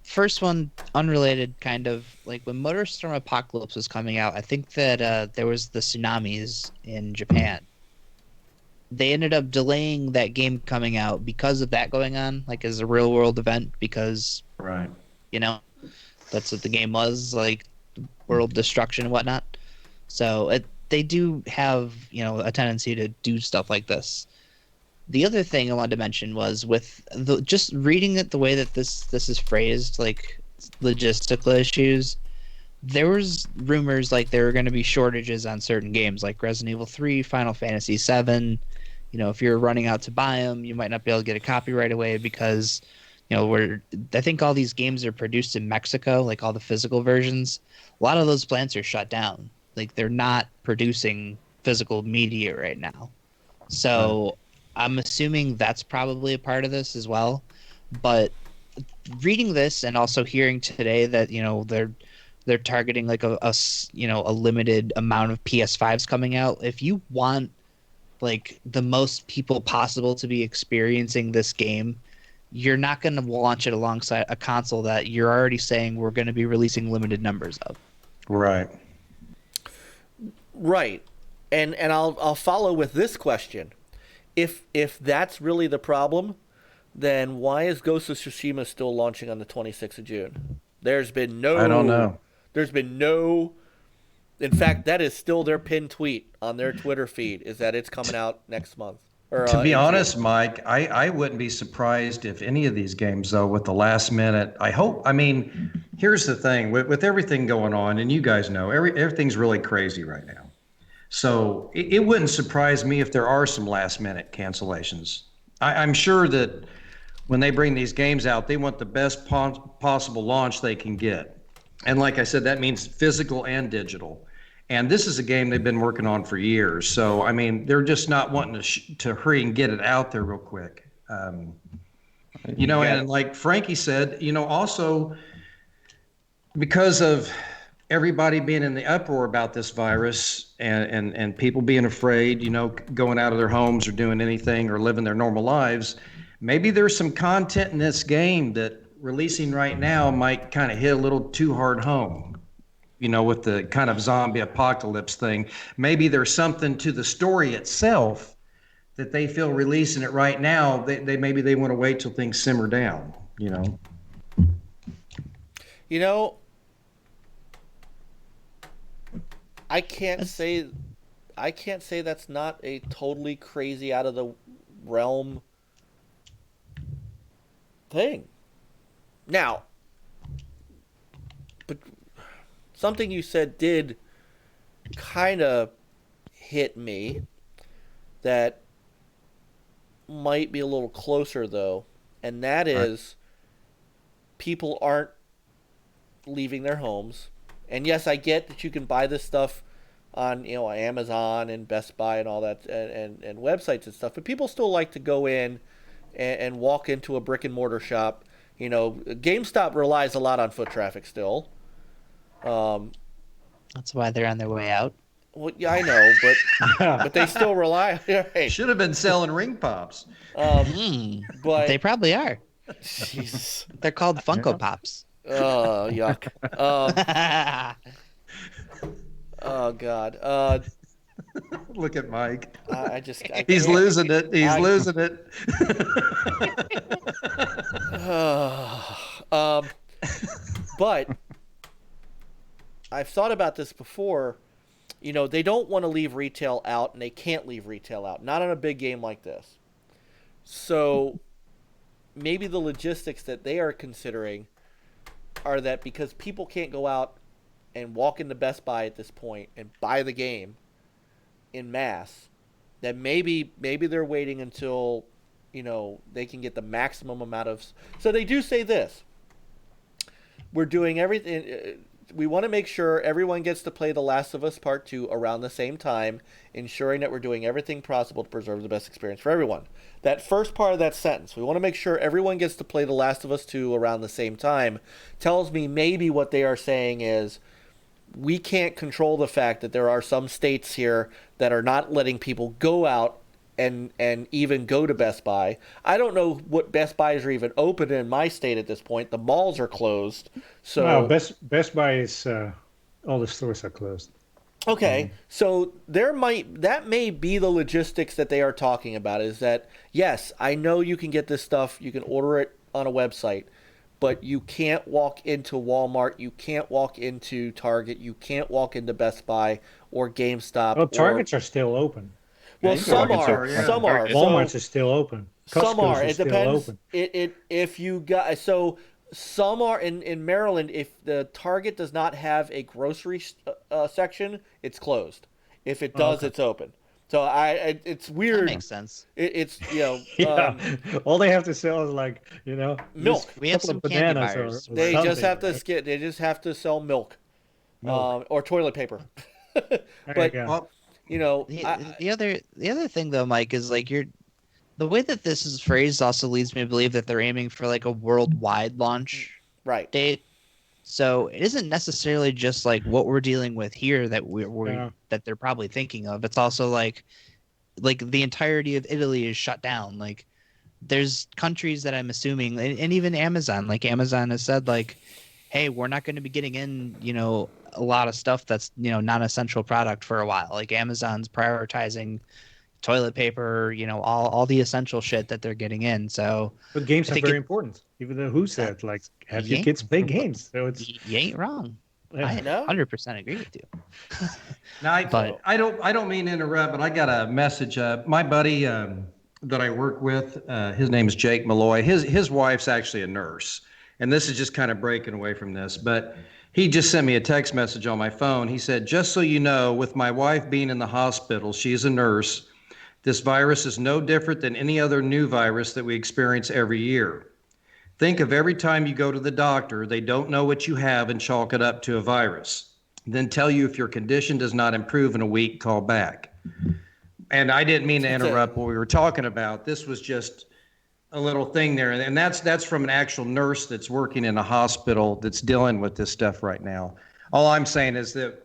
first one, unrelated, kind of like when MotorStorm Apocalypse was coming out, I think that there was the tsunamis in Japan. They ended up delaying that game coming out because of that going on, like as a real world event, because Right. That's what the game was, like world destruction and whatnot. So they do have, a tendency to do stuff like this. The other thing I wanted to mention was with just reading it the way that this is phrased, like logistical issues. There was rumors like there were going to be shortages on certain games, like Resident Evil 3, Final Fantasy 7. If you're running out to buy them, you might not be able to get a copy right away because, I think all these games are produced in Mexico, like all the physical versions. A lot of those plants are shut down. Like they're not producing physical media right now. So I'm assuming that's probably a part of this as well. But reading this and also hearing today that, they're targeting like a limited amount of PS5s coming out. If you want like the most people possible to be experiencing this game, you're not going to launch it alongside a console that you're already saying we're going to be releasing limited numbers of. Right. Right. And I'll follow with this question. If that's really the problem, then why is Ghost of Tsushima still launching on the 26th of June? There's been no... I don't know. There's been no... In fact, that is still their pinned tweet on their Twitter feed, is that it's coming out next month. To be honest, Mike, I wouldn't be surprised if any of these games, though, with the last minute, here's the thing, with everything going on, and you guys know, everything's really crazy right now. So it wouldn't surprise me if there are some last minute cancellations. I'm sure that when they bring these games out, they want the best possible launch they can get. And like I said, that means physical and digital. And this is a game they've been working on for years. So, they're just not wanting to hurry and get it out there real quick. And like Frankie said, also because of everybody being in the uproar about this virus and people being afraid, going out of their homes or doing anything or living their normal lives, maybe there's some content in this game that releasing right now might kind of hit a little too hard home. With the kind of zombie apocalypse thing, maybe there's something to the story itself that they feel releasing it right now. Maybe they want to wait till things simmer down. I can't say that's not a totally crazy out of the realm thing. Now, but something you said did kind of hit me that might be a little closer, though, and that is people aren't leaving their homes. And yes, I get that you can buy this stuff on Amazon and Best Buy and all that and websites and stuff, but people still like to go in and walk into a brick and mortar shop. GameStop relies a lot on foot traffic still. That's why they're on their way out. Well, yeah, I know, but they still rely. Right. Should have been selling ring pops. But they probably are. Jesus, they're called Funko Pops. Oh, yuck. Oh God. Look at Mike. He's losing it. He's losing it. But I've thought about this before. They don't want to leave retail out, and they can't leave retail out. Not on a big game like this. So maybe the logistics that they are considering are that because people can't go out and walk into Best Buy at this point and buy the game in mass, that maybe they're waiting until they can get the maximum amount of. So they do say this: we're doing everything we want to make sure everyone gets to play The Last of Us Part 2 around the same time, ensuring that we're doing everything possible to preserve the best experience for everyone. That first part of that sentence, we want to make sure everyone gets to play The Last of Us 2 around the same time, tells me maybe what they are saying is we can't control the fact that there are some states here that are not letting people go out and even go to Best Buy. I don't know what Best Buys are even open in my state at this point. The malls are closed. So No, Best Buy is all the stores are closed. okay, so that may be the logistics that they are talking about, is that yes, I know you can get this stuff, you can order it on a website, but you can't walk into Walmart, you can't walk into Target, you can't walk into Best Buy or GameStop. Well, Targets are still open. Well, Yeah, some Targets are, yeah. some are. Walmart's So, is still open. some Costco's are. is It still depends. open. If you got so some are in Maryland. If the Target does not have a grocery section, it's closed. If it does, okay. it's open. So it's That weird. makes sense. It's Yeah, all they have to sell is like Milk. just a We have couple some of candy bananas buyers. or they just something, have to right? skip. They just have to sell milk, or toilet paper. There you But go. Well, The other thing though, Mike, is like the way that this is phrased also leads me to believe that they're aiming for like a worldwide launch right. date. So it isn't necessarily just like what we're dealing with here that Yeah. that they're probably thinking of. It's also like the entirety of Italy is shut down. Like there's countries that I'm assuming, and even Amazon, like Amazon has said, like, hey, we're not going to be getting in, a lot of stuff that's, non-essential product for a while. Like Amazon's prioritizing toilet paper, all the essential shit that they're getting in. So But games I are think very important. Even though who said like have your kids play games? So it's you ain't wrong. I No? 100% agree with you. now But- I don't mean to interrupt, but I got a message. My buddy that I work with, his name is Jake Malloy. His wife's actually a nurse, and this is just kind of breaking away from this, but he just sent me a text message on my phone. He said, "Just so you know, with my wife being in the hospital, she's a nurse. This virus is no different than any other new virus that we experience every year. Think of every time you go to the doctor, they don't know what you have and chalk it up to a virus. Then tell you if your condition does not improve in a week, call back." And I didn't mean to interrupt what we were talking about. This was just a little thing there. And that's from an actual nurse that's working in a hospital that's dealing with this stuff right now. All I'm saying is that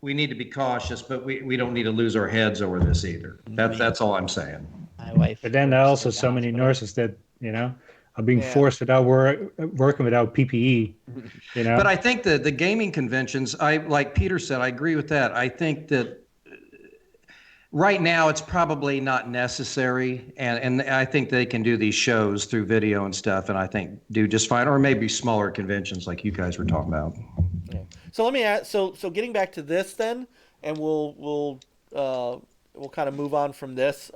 we need to be cautious, but we don't need to lose our heads over this either. That's all I'm saying. My wife. but then there are works also at the so many hospital. nurses that are being Yeah. forced without working without PPE. But I think that the gaming conventions, like Peter said, I agree with that. I think that right now it's probably not necessary, and I think they can do these shows through video and stuff, and I think do just fine, or maybe smaller conventions like you guys were talking about. So let me ask. So getting back to this then, and we'll kind of move on from this.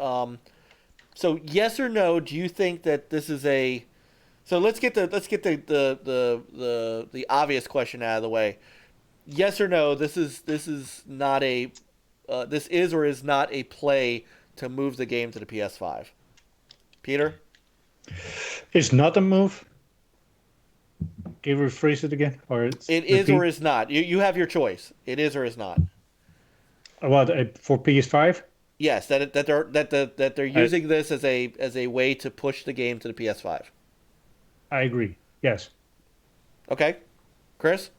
So yes or no? Do you think that this is a? So let's get the obvious question out of the way. Yes or no? This is not a. This is or is not a play to move the game to the PS5. Peter? It's not a move. Can you rephrase it again? Or It is or is not. You have your choice. It is or is not. What for PS5? Yes, that they're using this as a way to push the game to the PS5. I agree. Yes. Okay, Chris?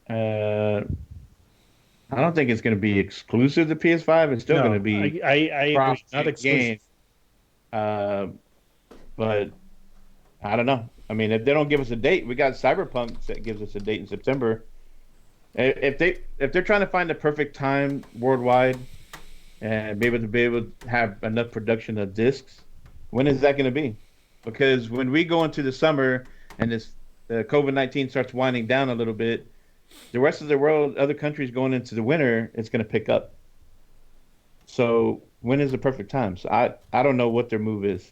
I don't think it's going to be exclusive to PS5. It's still No, going to be I agree. cross Not exclusive. game. But I don't know. I mean, if they don't give us a date, we got Cyberpunk that gives us a date in September. If they're trying to find the perfect time worldwide and be able to have enough production of discs, when is that going to be? Because when we go into the summer and this COVID-19 starts winding down a little bit, the rest of the world, other countries going into the winter, it's going to pick up. So when is the perfect time? So I don't know what their move is.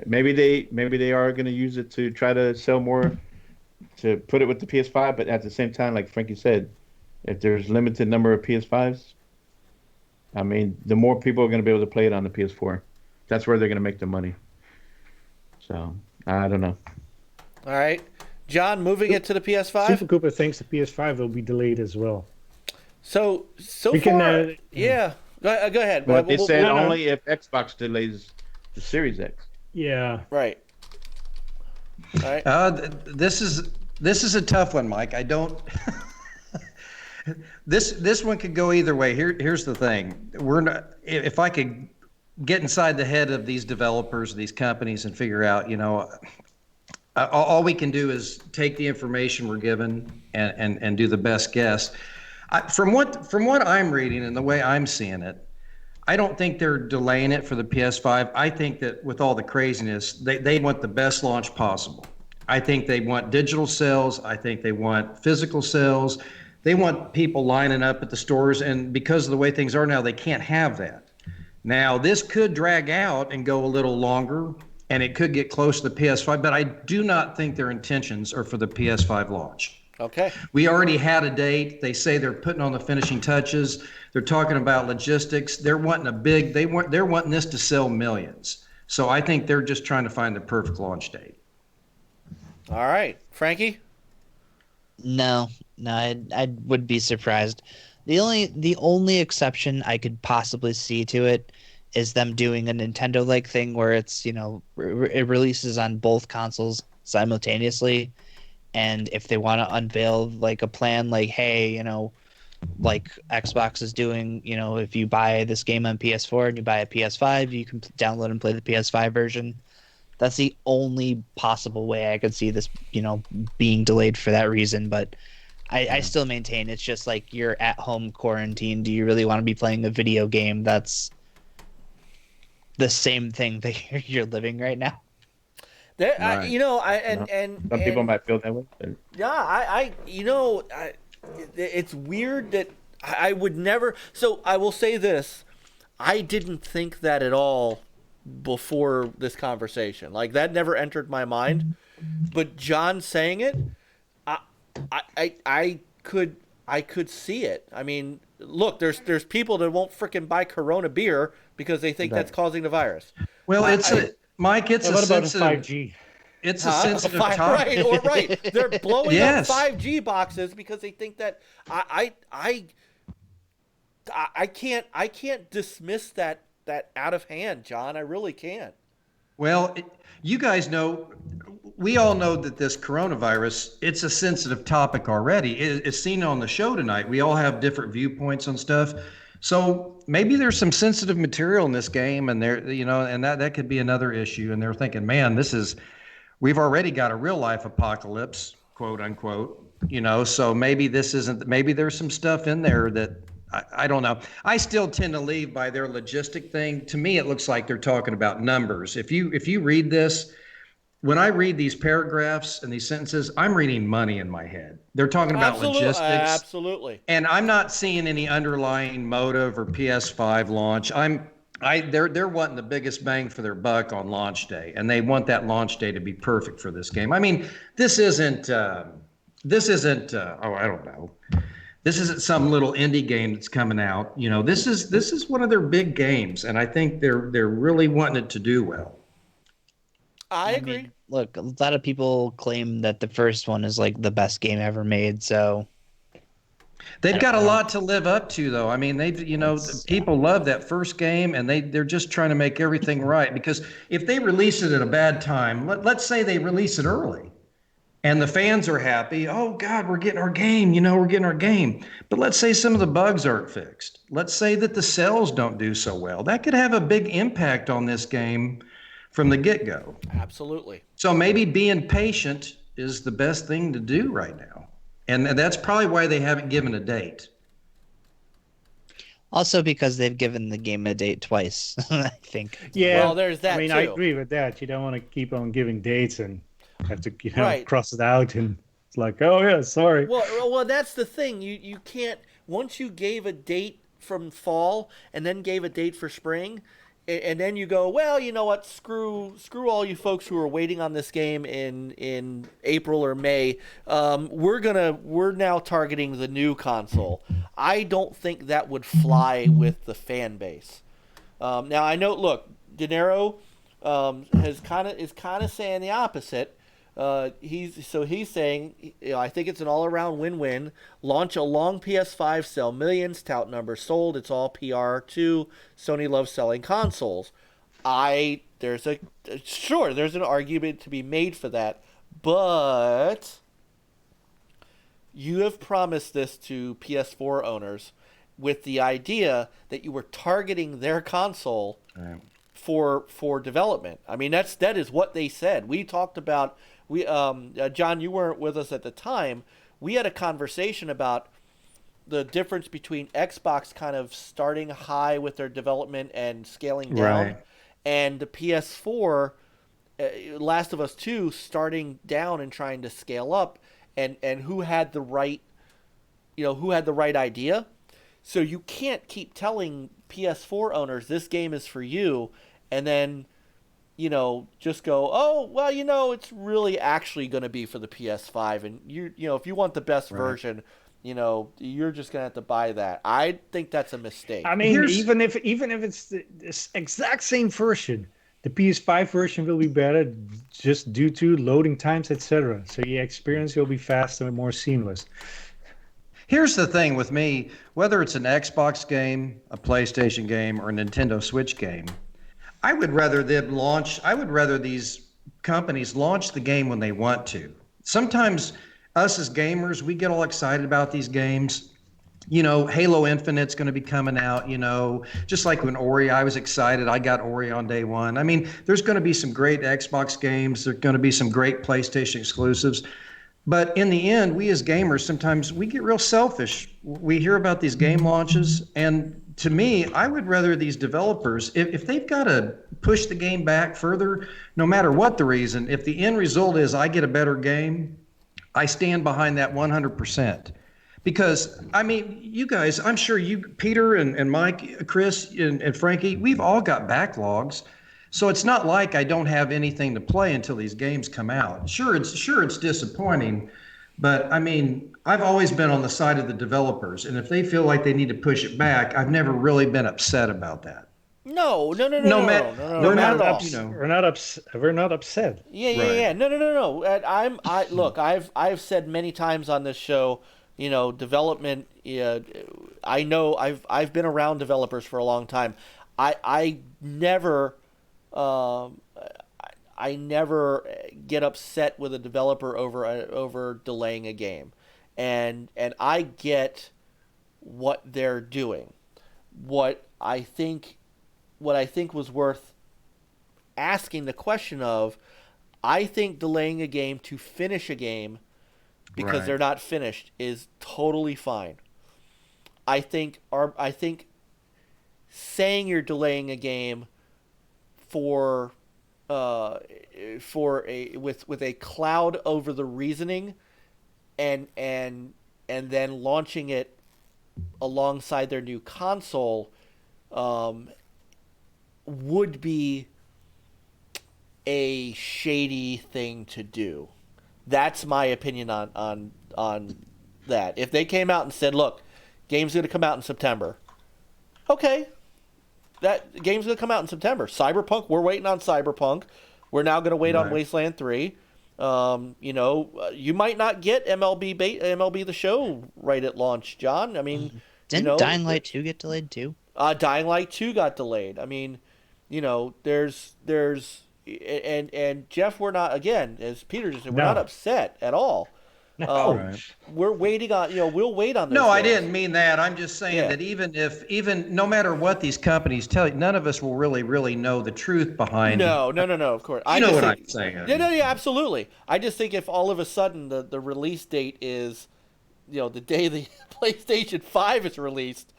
Maybe they are going to use it to try to sell more, to put it with the PS5. But at the same time, like Frankie said, if there's limited number of PS5s, I mean, the more people are going to be able to play it on the PS4. That's where they're going to make the money. So I don't know. All right, John, moving it to the PS5. Super Cooper thinks the PS5 will be delayed as well. So We far, can, yeah. Go ahead. But they said no. only if Xbox delays the Series X. Yeah. Right. All right. This is a tough one, Mike. I don't. This one could go either way. Here's the thing. We're not. If I could get inside the head of these developers, these companies, and figure out, all we can do is take the information we're given and do the best guess. From what I'm reading and the way I'm seeing it, I don't think they're delaying it for the PS5. I think that with all the craziness, they want the best launch possible. I think they want digital sales. I think they want physical sales. They want people lining up at the stores. And because of the way things are now, they can't have that. Now, this could drag out and go a little longer, and it could get close to the PS5, but I do not think their intentions are for the PS5 launch. Okay. We already had a date. They say they're putting on the finishing touches. They're talking about logistics. They're wanting they're wanting this to sell millions. So I think they're just trying to find the perfect launch date. All right, Frankie. No, I would be surprised. The only exception I could possibly see to it is them doing a Nintendo-like thing where it's, it releases on both consoles simultaneously. And if they want to unveil like a plan, like, hey, like Xbox is doing, if you buy this game on PS4 and you buy a PS5, you can download and play the PS5 version. That's the only possible way I could see this, being delayed for that reason. But I still maintain it's just like you're at home quarantine. Do you really want to be playing a video game that's the same thing that you're living right now? There, Right. Some people might feel that way. Yeah, it's weird that I would never. So I will say this: I didn't think that at all before this conversation. Like that never entered my mind. But John saying it, I could see it. I mean, look, there's people that won't frickin' buy Corona beer because they think that's causing the virus. Well, Mike, it's what a about sensitive. 5G? It's a sensitive topic. Right. They're blowing Yes. up 5G boxes because they think that I can't dismiss that out of hand, John. I really can't. Well, you guys know, we all know that this coronavirus, it's a sensitive topic already. It's seen on the show tonight. We all have different viewpoints on stuff. So maybe there's some sensitive material in this game, and and that could be another issue. And they're thinking, man, we've already got a real life apocalypse, quote unquote. So maybe there's some stuff in there that I don't know. I still tend to leave by their logistic thing. To me, it looks like they're talking about numbers. If you read this, when I read these paragraphs and these sentences, I'm reading money in my head. They're talking about logistics. Absolutely. And I'm not seeing any underlying motive or PS5 launch. They're wanting the biggest bang for their buck on launch day, and they want that launch day to be perfect for this game. I mean, this isn't I don't know. This isn't some little indie game that's coming out. This is one of their big games, and I think they're really wanting it to do well. I agree. mean, look, a lot of people claim that the first one is like the best game ever made, so They've got a lot to live up to, though. I mean, people love that first game, and they're just trying to make everything right. Because if they release it at a bad time, let's say they release it early, and the fans are happy. Oh God, we're getting our game. We're getting our game. But let's say some of the bugs aren't fixed. Let's say that the sales don't do so well. That could have a big impact on this game from the get-go. Absolutely. So maybe being patient is the best thing to do right now. And that's probably why they haven't given a date. also because they've given the game a date twice, I think. Yeah. Well, there's that, I mean, too. I agree with that. You don't want to keep on giving dates and have to Right. cross it out, and it's like, oh yeah, sorry. Well, that's the thing. You can't, once you gave a date from fall and then gave a date for spring, and then you go, well, you know what? Screw all you folks who are waiting on this game in April or May. We're now targeting the new console. I don't think that would fly with the fan base. Now I know. Look, De Niro is kind of saying the opposite. He's saying, I think it's an all-around win-win. Launch a long PS5, sell millions, tout numbers sold. It's all PR too. Sony loves selling consoles. There's an argument to be made for that, but you have promised this to PS4 owners with the idea that you were targeting their console for development. I mean, that is what they said. We talked about John, you weren't with us at the time. We had a conversation about the difference between Xbox kind of starting high with their development and scaling down, and the PS4, Last of Us 2, starting down and trying to scale up, and who had the right idea. So you can't keep telling PS4 owners this game is for you, and then just go, oh, well, it's really actually going to be for the PS5, and if you want the best version, you're just going to have to buy that. I think that's a mistake. I mean, even if it's the exact same version, the PS5 version will be better just due to loading times, etc. So your experience will be faster and more seamless. Here's the thing with me, whether it's an Xbox game, a PlayStation game, or a Nintendo Switch game, I would rather these companies launch the game when they want to. Sometimes us as gamers, we get all excited about these games. Halo Infinite's going to be coming out, just like when Ori, I was excited. I got Ori on day one. I mean, there's going to be some great Xbox games. There's going to be some great PlayStation exclusives. But in the end, we as gamers, sometimes we get real selfish. We hear about these game launches, and to me, I would rather these developers, if they've got to push the game back further, no matter what the reason, if the end result is I get a better game, I stand behind that 100%. Because, I mean, you guys, I'm sure you, Peter and Mike, Chris and Frankie, we've all got backlogs. So it's not like I don't have anything to play until these games come out. Sure, it's disappointing, but I mean, I've always been on the side of the developers, and if they feel like they need to push it back, I've never really been upset about that. No. We're not upset. Yeah. No. Look, I've said many times on this show, development. I know I've been around developers for a long time. I never get upset with a developer over delaying a game, and I get what they're doing. What I think was worth asking the question of, I think delaying a game to finish a game because they're not finished is totally fine. I think saying you're delaying a game with a cloud over the reasoning and then launching it alongside their new console would be a shady thing to do. That's my opinion on that. If they came out and said, look, game's going to come out in September. Okay. That game's going to come out in September. Cyberpunk, we're waiting on Cyberpunk. We're now going to wait on Wasteland 3. You might not get MLB The Show right at launch, John. I mean, didn't Dying Light 2 get delayed too? Dying Light 2 got delayed. I mean, there's and Jeff, we're not, again, as Peter just said, we're not upset at all. No. We're waiting on, we'll wait on this. No, I didn't mean that. I'm just saying that even no matter what these companies tell you, none of us will really know the truth behind. No, of course. You know what I'm saying. Yeah, absolutely. I just think if all of a sudden the release date is, the day the PlayStation 5 is released,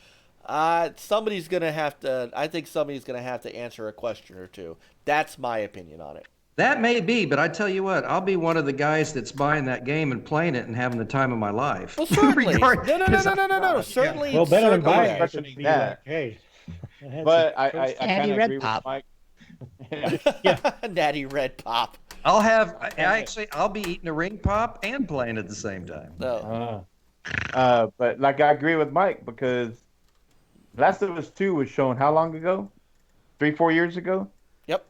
somebody's going to have to answer a question or two. That's my opinion on it. That may be, but I tell you what, I'll be one of the guys that's buying that game and playing it and having the time of my life. Well, certainly. No. Certainly. Well, better than buying it. It be like, hey. But I kind of agree Pop. with Mike. Natty Red Pop. I'll be eating a ring pop and playing at the same time. No. But like I agree with Mike, because Last of Us 2 was shown how long ago? 3-4 years ago? Yep.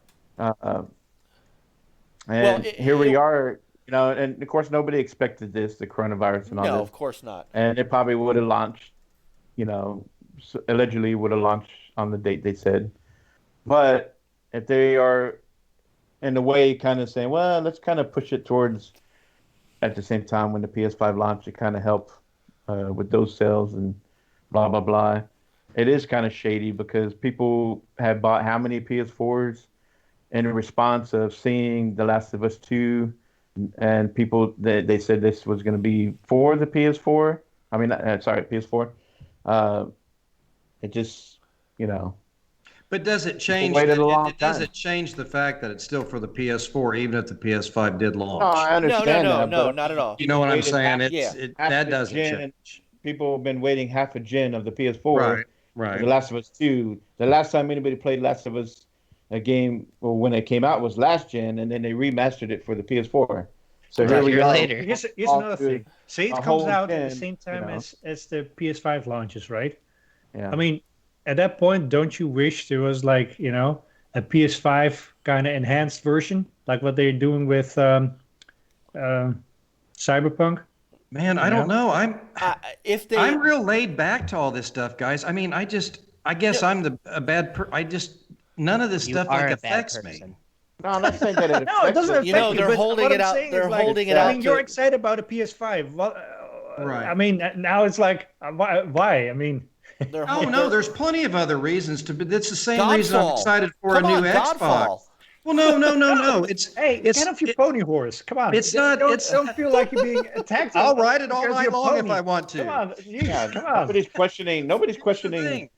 And here we are, You know, and of course nobody expected this, the coronavirus and all No, this. of course not. And it probably would have launched, you know, allegedly would have launched on the date they said. But if they are in a way kind of saying, well, let's kind of push it towards at the same time when the PS5 launched, it kind of helped with those sales and blah, blah, blah. It is kind of shady because people have bought how many PS4s in response of seeing The Last of Us 2, and people, they said this was going to be for the PS4. I mean, sorry, PS4. It just, you know. But does it change? waited a long Does time. it change the fact that it's still for the PS4, even if the PS5 did launch? No, I understand no, that. but not at all. You know what I'm waited saying? yeah. half That a doesn't gen. change. People have been waiting half a gen of the PS4. Right, The right. Last of Us 2. The last time anybody played Last of Us, a game, well, when it came out was last gen, and then they remastered it for the PS4 So About here a we year go. later. Here's All another through thing. Say it a comes whole out at the gen, same time you know. as the PS5 launches, right? Yeah. I mean, at that point, don't you wish there was like, you know, a PS5 kind of enhanced version, like what they're doing with Cyberpunk? Man, I You don't know. I'm If they, I'm real laid back to all this stuff, guys. I mean, I guess I'm a bad none of this You stuff are like a bad affects me. person. No, I'm not saying that it No, it doesn't affects You know, affect they're but holding what it I'm out- saying they're is, like, holding it I out mean, you're to- excited about a PS5. Well, Right. I mean, now it's like, why? I mean, they're Oh hol- no, they're- there's plenty of other reasons to. But it's the same reason I'm Godfall. excited for Come a new on, Xbox. Godfall. Well, no. It's hey, it's get off your it- pony horse. Come on. it's not- Don't, it's- don't feel like you're being attacked. I'll ride it all because night you're long if pony. I want to. Come on, geez, Yeah, come on. nobody's questioning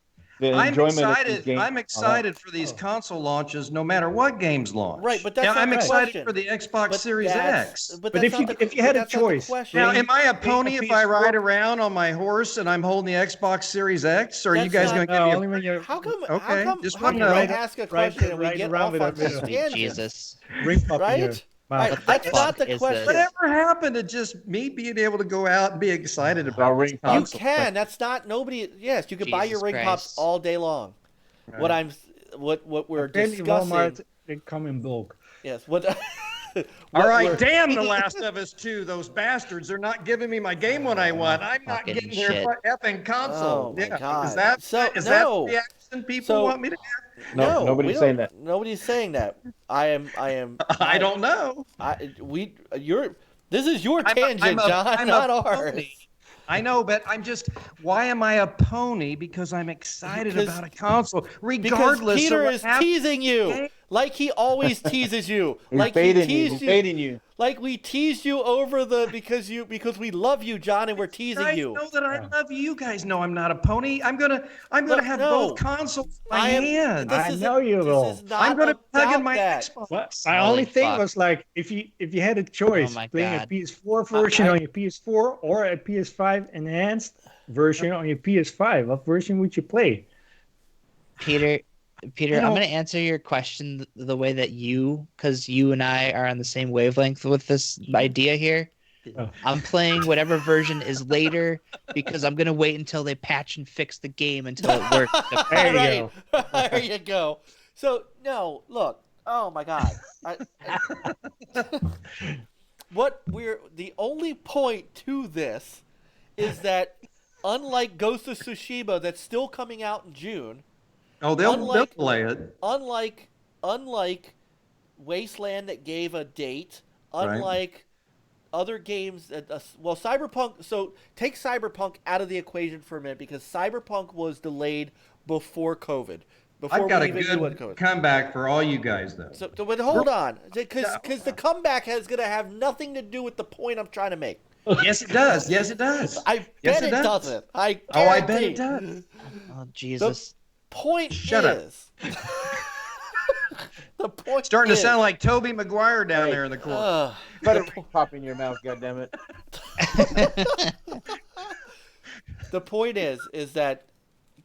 Here's the the thing. enjoyment of these games. I'm excited for these console launches, no matter what games launch. Right, but that's Now, not I'm the excited question. for the Xbox But Series that's- X. But, But that's if not you- the- if you had but a that's not the choice, question. Now, Bring- am I a bring pony a if I ride PS4? around on my horse and I'm holding the Xbox Series X? Or are you That's guys not- going to give No, me only when you're How come? Okay, How come? just How wanna come I know. ask a question and we right get around off with on a this bit of- tangent? Jesus. ring pop in your Right? mouth. Right, that's fuck not the is question. this? Whatever happened to just me being able to go out and be excited Our about ring this pop. You console? can. That's not nobody. Yes, you can buy your Jesus ring pops Christ. all day long. What we're Apparently, discussing. Walmart, they come in bulk. Yes. What? All right, we're- damn The Last of Us 2. Those bastards, they're not giving me my game when I want. I'm not Fucking getting their shit. effing console. Oh, my yeah. God. Is that So, is no. that the reaction people So- want me to have? No, nobody's we saying don't- that. Nobody's saying that. I am. I don't know. This is your I'm tangent, John, I'm not a ours. pony. I know, but why am I a pony? Because I'm excited Because- about a console, Because regardless Peter of what is happens. teasing you, game. like he always teases you. He's Like baiting he you. teased He's baiting you. Like we teased you over the because we love you, John, and we're You teasing guys you. know that I love you. You guys know I'm not a pony. I'm gonna Look, have no. both consoles in my I am. hand. This I isn't- know you this will. is not I'm gonna plug in about my that. Xbox. Well, my Holy only thing fuck. was like, if you had a choice, my playing God. a PS4 version on your PS4 or a PS5 enhanced version on your PS5, what version would you play? Peter, You I'm know- going to answer your question the way that because you and I are on the same wavelength with this idea here. Oh. I'm playing whatever version is later because I'm going to wait until they patch and fix the game until it works. There you Right. There you go. So no, look. Oh my God. The only point to this is that unlike Ghost of Tsushima, that's still coming out in June. Oh, they'll Unlike- play it. Unlike Wasteland that gave a date, Right. unlike other games that Cyberpunk. So take Cyberpunk out of the equation for a minute because Cyberpunk was delayed before COVID. Before I've got we a even knew what good COVID. comeback for all you guys, though. So, but hold on, because the comeback is going to have nothing to do with the point I'm trying to make. Yes, it does. Yes, it does. I Yes, bet it does. doesn't. I bet it guarantee. does. Oh, Jesus. Point Shut up. is, the point Starting to is, sound like Toby Maguire down there in the corner. Put a ring pop in your mouth, goddammit. the point is that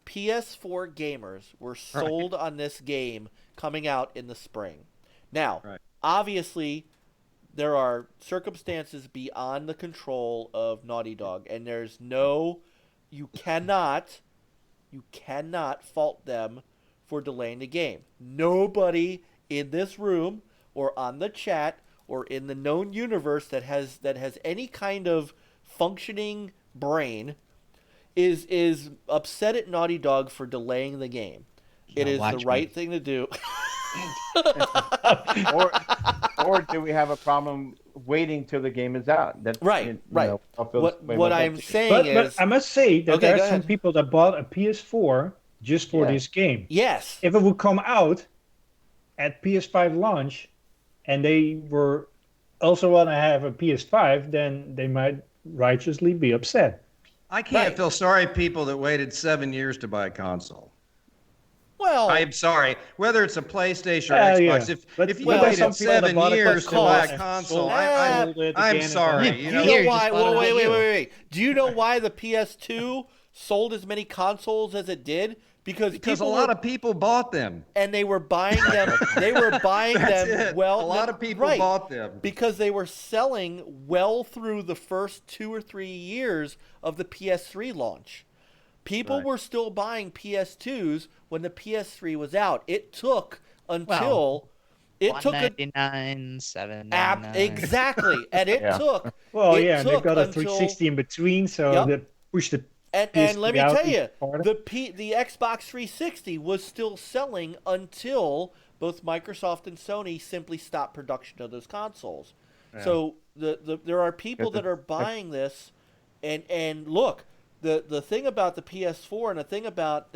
PS4 gamers were sold on this game coming out in the spring. Now, Right. obviously, there are circumstances beyond the control of Naughty Dog, and you cannot fault them for delaying the game. Nobody in this room or on the chat or in the known universe that has any kind of functioning brain is upset at Naughty Dog for delaying the game. It is the right thing to do. or do we have a problem waiting till the game is out? That, right. What I'm saying but is, I must say that Okay, there go are some ahead. people that bought a PS4 just for this game. yes, If it would come out at PS5 launch, and they were also want to have a PS5, then they might righteously be upset. I can't Right. feel sorry people that waited 7 years to buy a console. well, I'm sorry, whether it's a PlayStation or Yeah, Xbox. yeah. If, But if you there's waited some people that 7 bought it years for to buy a cost. console, Sold it I'm again sorry. and You do know, you know Here, why? just bought it on you. Wait. Do you know why the PS2 sold as many consoles as it did? Because a people lot were, of people bought them. and they were buying them. They were buying That's them it. well. A lot of people right, bought them. because they were selling well through the first 2 or 3 years of the PS3 launch. People Right. were still buying PS2s when the PS3 was out. It took until it took a $199, $799. exactly, and it Yeah. took. Well, it yeah, and they've took got a until- 360 in between, so Yep. that pushed the And let me PS3 out tell you, even farther. the Xbox 360 was still selling until both Microsoft and Sony simply stopped production of those consoles. So there are people that are buying this, and look, the thing about the PS4 and the thing about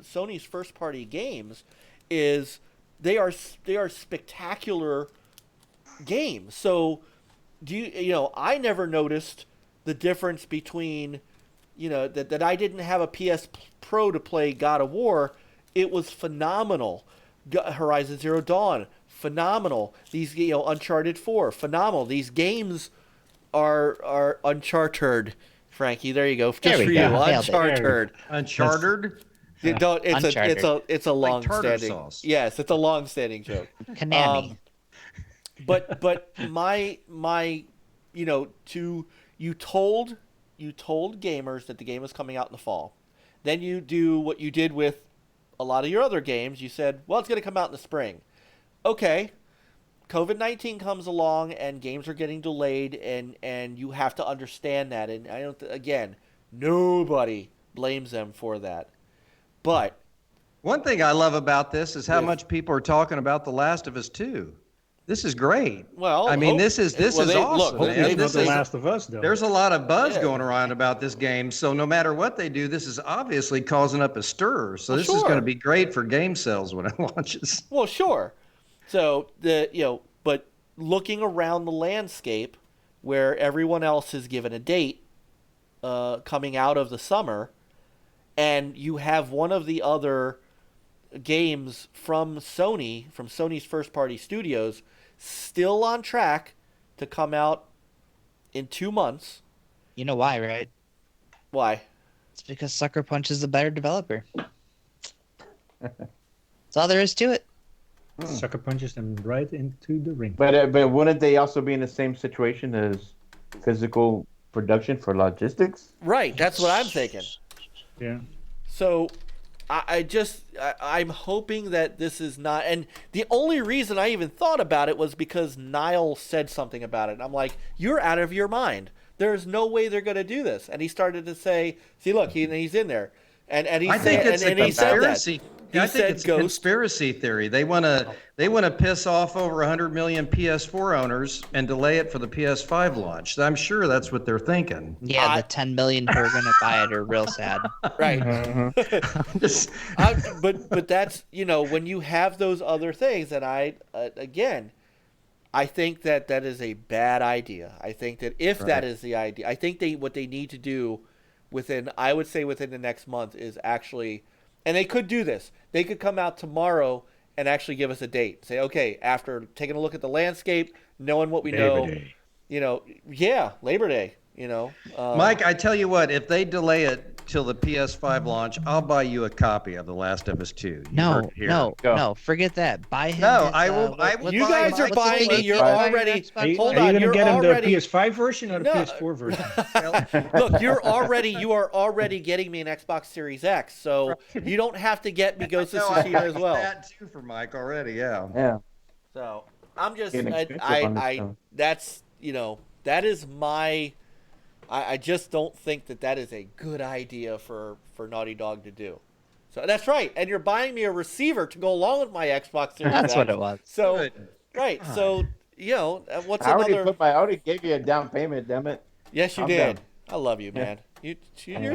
Sony's first party games is they are spectacular games. So I never noticed the difference between that I didn't have a PS Pro to play God of War. It was phenomenal. Horizon Zero Dawn, phenomenal. These Uncharted 4, phenomenal. These games are Uncharted. Frankie, there you go. Just There we for go. you, Nailed it. Uncharted. Uncharted? It's a long tartar standing. sauce. Yes, it's a long standing joke. Konami. But my you told gamers that the game was coming out in the fall. Then you do what you did with a lot of your other games. You said, well, it's going to come out in the spring. Okay. COVID-19 comes along and games are getting delayed, and you have to understand that. And I don't again, nobody blames them for that. But One thing I love about this is how Yes. much people are talking about The Last of Us 2. This is great. Well, I mean, hope- this is well, awesome. look, Hopefully man. it's not This The is- Last of Us, though. There's a lot of buzz Yeah. going around about this game. So no matter what they do, this is obviously causing up a stir. So Well, this is sure. going to be great for game sales when it launches. Well, sure. So but looking around the landscape where everyone else has given a date coming out of the summer, and you have one of the other games from Sony's first party studios, still on track to come out in 2 months. You know why, right? Why? It's because Sucker Punch is the better developer. That's all there is to it. Sucker punches them right into the ring. But wouldn't they also be in the same situation as physical production for logistics? Right. That's what I'm thinking. Yeah. So I'm hoping that this is not, and the only reason I even thought about it was because Niall said something about it. And I'm like, you're out of your mind. There's no way they're going to do this. And he started to say, see, look, he's in there. And he I think said, it's and a he said that. conspiracy. He I think said it's a Ghost. conspiracy theory. They want to piss off over 100 million PS4 owners and delay it for the PS5 launch. I'm sure that's what they're thinking. Yeah, the 10 million who are gonna buy it are real sad. Right. Just- But that's, when you have those other things, and I think that is a bad idea. I think that if that is the idea, I think what they need to do within the next month is actually, and they could do this. They could come out tomorrow and actually give us a date. Say, okay, after taking a look at the landscape, knowing what we know, Labor Day. Mike, I tell you what, if they delay it till the PS5 launch, I'll buy you a copy of The Last of Us 2. You No, heard it here. no, forget that. Buy him. No, his, I will- I will You buy guys are Mike's buying it. You're Xbox already. Are you, Hold are you on. gonna You're get him the already. PS5 version or the No. PS4 version? Look, you are already getting me an Xbox Series X, so you don't have to get me Ghost of No, I Tsushima got as well. that too for Mike already. Yeah. Yeah. So, I'm just inexpensive on this show. that's that is my. I just don't think that is a good idea for Naughty Dog to do. So that's right, and you're buying me a receiver to go along with my Xbox Series That's X. what it was. So Good. right, God. so what's I already another? I already gave you a down payment. Damn it. Yes, you I'm did. down. I love you, man. You're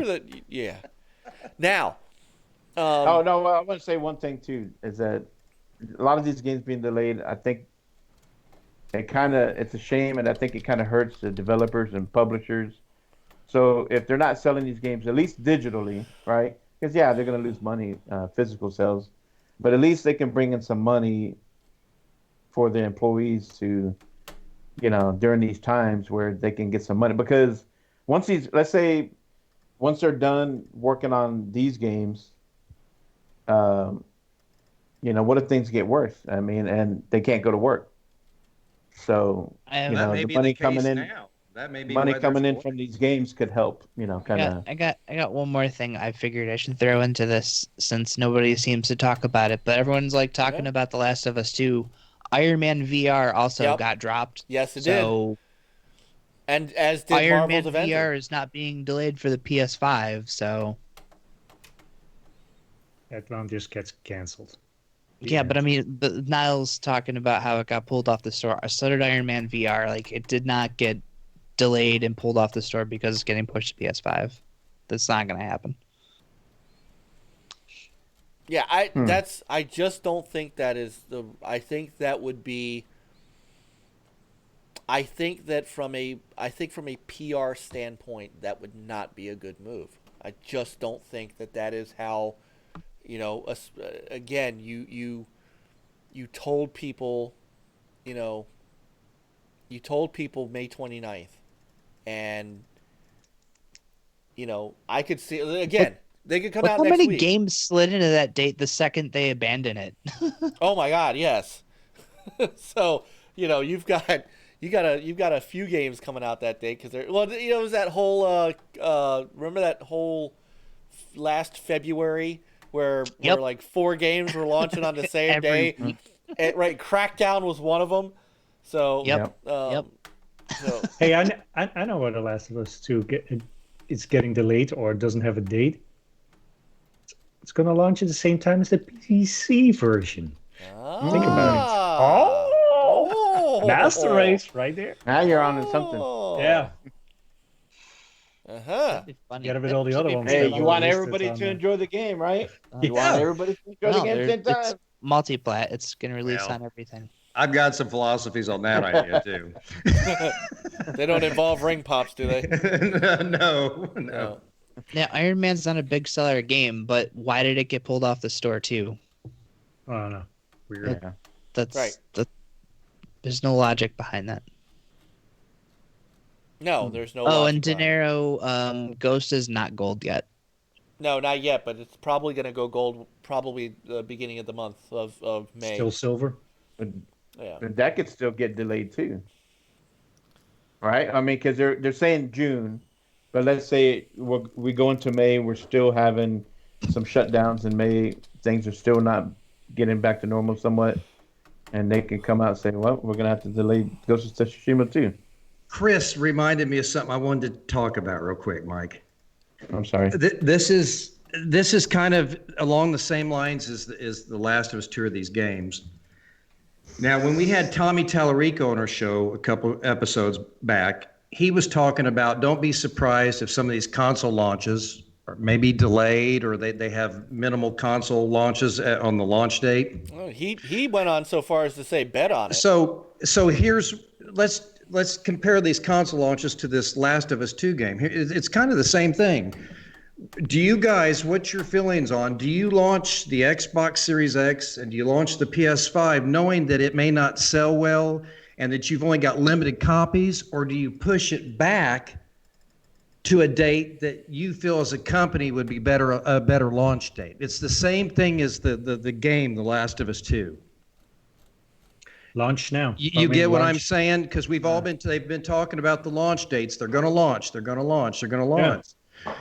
the yeah. Now, Oh no, well, I want to say one thing too is that a lot of these games being delayed. I think it's a shame, and I think it kind of hurts the developers and publishers. So if they're not selling these games, at least digitally, right? Because yeah, they're going to lose money, physical sales, but at least they can bring in some money for the employees to, during these times where they can get some money. Because let's say, once they're done working on these games, what if things get worse? I mean, and they can't go to work. So, I That may the be money the case coming in, now. That may be money why coming there's in from these games could help, kind of. I got one more thing I figured I should throw into this since nobody seems to talk about it, but everyone's like talking Okay. about The Last of Us 2. Iron Man VR also Yep. got dropped. yes, it So did, and as did Iron Marvel's Man Avenger. VR is not being delayed for the PS5, so That one just gets canceled. yeah, but I mean, but Niles talking about how it got pulled off the store. So did Iron Man VR. Like, it did not get delayed and pulled off the store because it's getting pushed to PS5. That's not going to happen. Yeah, I just don't think that is the. I think that would be. I think from a PR standpoint, that would not be a good move. I just don't think that is how, again, you told people, you told people May 29th, and, I could see, again, they could come Look out how next many week. games slid into that date the second they abandon it. Oh my God, yes. So, you've got a few games coming out that day because it was that whole remember that whole last February where like 4 games were launching on the same Every day. week. Right, Crackdown was one of them. So Yep. So Hey, I know what The Last of Us 2 it's getting delayed or doesn't have a date. It's going to launch at the same time as the PC version. Think about it. Oh, That's the race right there. Now you're on to something. Yeah. Uh-huh. Funny. Together with all the other ones. Hey, that you were want listed everybody on to there. enjoy the game, right? You Yeah. want everybody to enjoy the game at the same It's time. multi-plat. It's going to release Well. on everything. I've got some philosophies on that idea too. They don't involve ring pops, do they? No. No. Now, Iron Man's not a big seller game, but why did it get pulled off the store too? I don't know. Weird. Yeah. That's Right. There's no logic behind that. No, there's no. Oh, logic and behind it. Dinero, Ghost is not gold yet. No, not yet, but it's probably going to go gold probably the beginning of the month of May. Still silver. Yeah. But that could still get delayed too, right? I mean, because they're saying June, but let's say we go into May, we're still having some shutdowns in May. Things are still not getting back to normal somewhat, and they can come out and say, "Well, we're gonna have to delay Ghost of Tsushima too." Chris reminded me of something I wanted to talk about real quick, Mike. I'm sorry. This is kind of along the same lines as the Last of Us 2 of these games. Now, when we had Tommy Tallarico on our show a couple episodes back, he was talking about don't be surprised if some of these console launches are maybe delayed or they have minimal console launches on the launch date. Well, he went on so far as to say bet on it. So let's compare these console launches to this Last of Us 2 game. It's kind of the same thing. Do you guys, what's your feelings on? Do you launch the Xbox Series X and do you launch the PS5 knowing that it may not sell well and that you've only got limited copies, or do you push it back to a date that you feel as a company would be a better launch date? It's the same thing as the game, The Last of Us 2. Launch now. You get what I'm saying? Because they've been talking about the launch dates. They're going to launch. They're going to launch. They're going to launch. Yeah.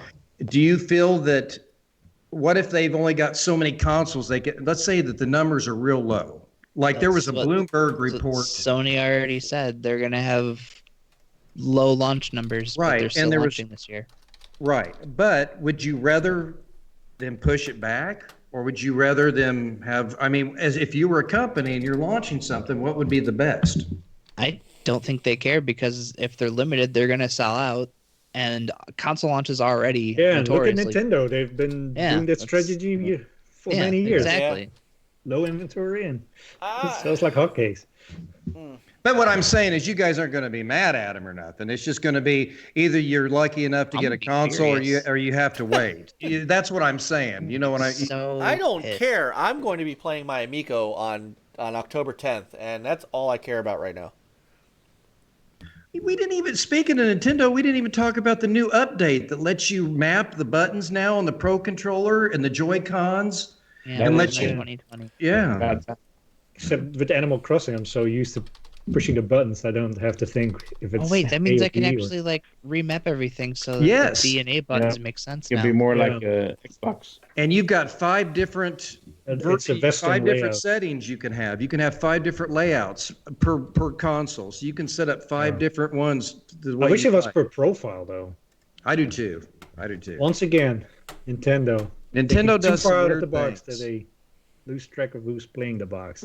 Do you feel what if they've only got so many consoles let's say that the numbers are real low. Like there was a That's what- Bloomberg that's what report. Sony already said they're gonna have low launch numbers, but Right, they're and still there was- launching this year. Right. But would you rather them push it back, or would you rather them have, I mean, as if you were a company and you're launching something, what would be the best? I don't think they care because if they're limited, they're gonna sell out. And console launches are already Yeah, and look at notoriously. Nintendo. They've been Yeah, doing that that's- strategy for Yeah, many years. exactly. Low inventory and it Ah. sells like hotcakes. But what I'm saying is you guys aren't going to be mad at them or nothing. It's just going to be either you're lucky enough to I'm get a gonna be console furious. or you have to wait. That's what I'm saying. You know what I So I don't pissed. care. I'm going to be playing my Amico on October 10th, and that's all I care about right now. We didn't even, speaking of Nintendo, we didn't even talk about the new update that lets you map the buttons now on the Pro controller and the Joy-Cons. Yeah, And it let was you- in 2020. Yeah. Bad time. Except with Animal Crossing, I'm so used to pushing the buttons, I don't have to think if it's. Oh wait, that means A or I can B or- actually like remap everything so that Yes. the B and A buttons Yeah. make sense It'd now. be more Yeah. like Xbox. And you've got five different It's a Western five different layout. settings you can have. You can have five different layouts per console. So you can set up five different ones. The way I wish you it was like. per profile though. I do too. I do too. Once again, Nintendo. Nintendo Too does some far out of weird the box things. that they lose track of who's playing the box.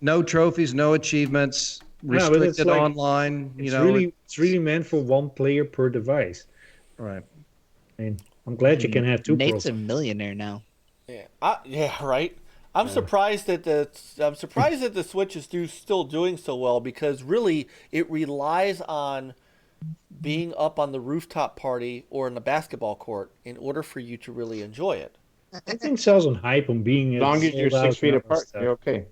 No trophies, no achievements, Yeah, but it's restricted like- online. It's really meant for one player per device. right. I mean, I'm glad you can have two Nate's profiles. a millionaire now. Yeah, right. I'm surprised that the Switch is still doing so well because really it relies on being up on the rooftop party or in the basketball court in order for you to really enjoy it. I think sells on hype on being As long as you're sold 6 out feet and all that apart, stuff. you're okay.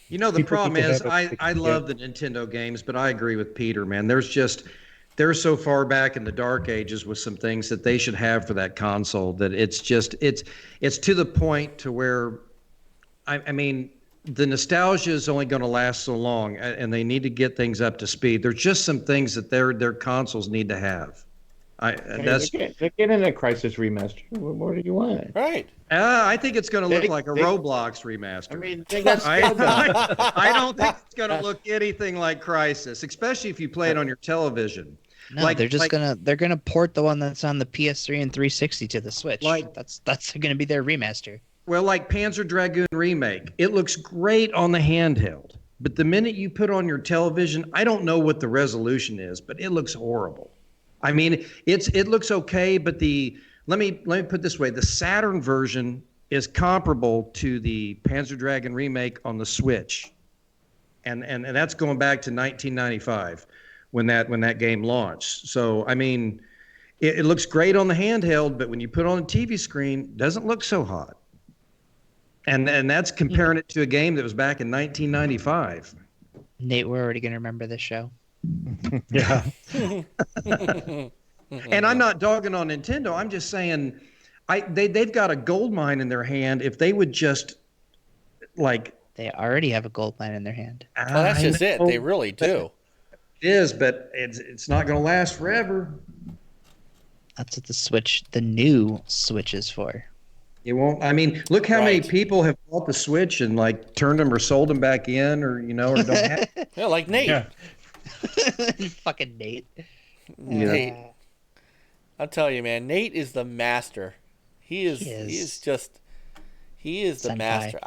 You know, the People problem can is have it, they I can love the Nintendo games, but I agree with Peter, man. They're so far back in the dark ages with some things that they should have for that console that it's to the point to where I mean the nostalgia is only going to last so long and they need to get things up to speed. There's just some things that their consoles need to have. That's They're getting a Crisis remaster. What more do you want? Right. I think it's going to look like a they- Roblox remaster. I mean, they got I scaled I don't think it's going to look anything like Crisis, especially if you play it on your television. No, Like- they're just like- they're gonna port the one that's on the PS3 and 360 to the Switch. Like- that's gonna be their remaster. Well, like Panzer Dragoon Remake, it looks great on the handheld. But the minute you put on your television, I don't know what the resolution is, but it looks horrible. I mean, it looks okay, but let me put it this way: the Saturn version is comparable to the Panzer Dragoon Remake on the Switch, and that's going back to 1995 when that game launched. So I mean, it looks great on the handheld, but when you put it on a TV screen, it doesn't look so hot. And that's comparing it to a game that was back in 1995. Nate, we're already gonna remember this show. Yeah. And I'm not dogging on Nintendo. I'm just saying, they've got a gold mine in their hand. If they would just like, They already have a gold mine in their hand. Well, that's just it. They really do. It is, but it's not going to last forever. That's what the new Switch is for. It won't. I mean, look how many Right. people have bought the Switch and like turned them or sold them back in, or or don't have. Yeah, like Nate. Yeah. Fucking Nate. Nate. I'll tell you, man. Nate is the master. He is the Senpai. master.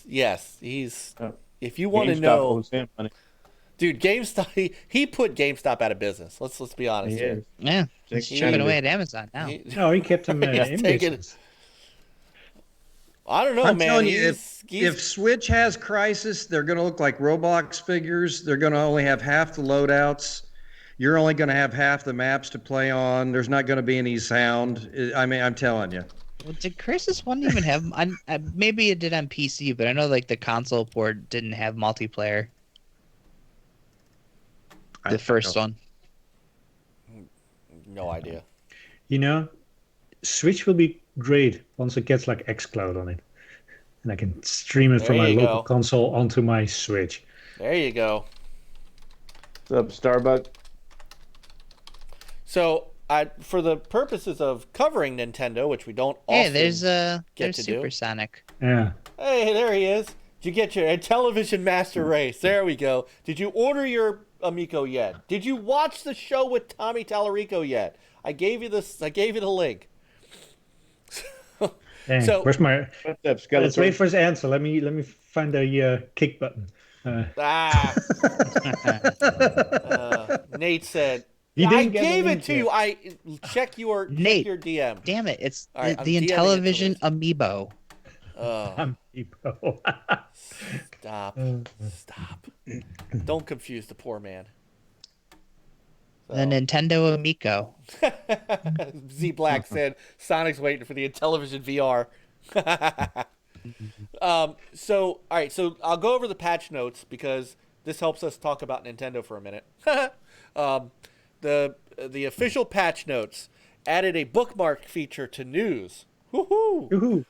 Yes, he's. Oh. If you want to GameStop know, owes him money. dude, GameStop. He put GameStop out of business. Let's be honest. He here. is. Yeah, He's he's chugging taking away at Amazon now. He- No, he kept him He's in taking- business. I don't know, I'm man. telling you, He's- if Switch has Crisis, they're going to look like Roblox figures. They're going to only have half the loadouts. You're only going to have half the maps to play on. There's not going to be any sound. I mean, I'm telling you. Well, did Crisis One even have? Maybe it did on PC, but I know like the console port didn't have multiplayer. I The don't first know. one. no idea. You know, Switch will be great once it gets like xCloud on it. And I can stream it from There my you local go. console onto my Switch. There you go. What's up, Starbucks? So, for the purposes of covering Nintendo, which we don't Hey, often there's get there's to do. Supersonic. Yeah. Hey, there he is. Did you get your Television Master Race? There we go. Did you order your Amico yet? Did you watch the show with Tommy Tallarico yet? I gave you this. I gave you the link. Dang, So- where's my? What's up, Let's wait Skeletor? for his answer. Let me find the kick button. Ah. Nate said, He I didn't get the gave it link to yet. you. I check your Nate. DM. Damn it! It's All right, I'm the DMing it to Intellivision Liz. amiibo. I'm Epo. Stop. Stop. Don't confuse the poor man. The Nintendo Amico. Z Black said Sonic's waiting for the Intellivision VR. So all right, so I'll go over the patch notes because this helps us talk about Nintendo for a minute. The official patch notes added a bookmark feature to news. Woohoo! Woohoo.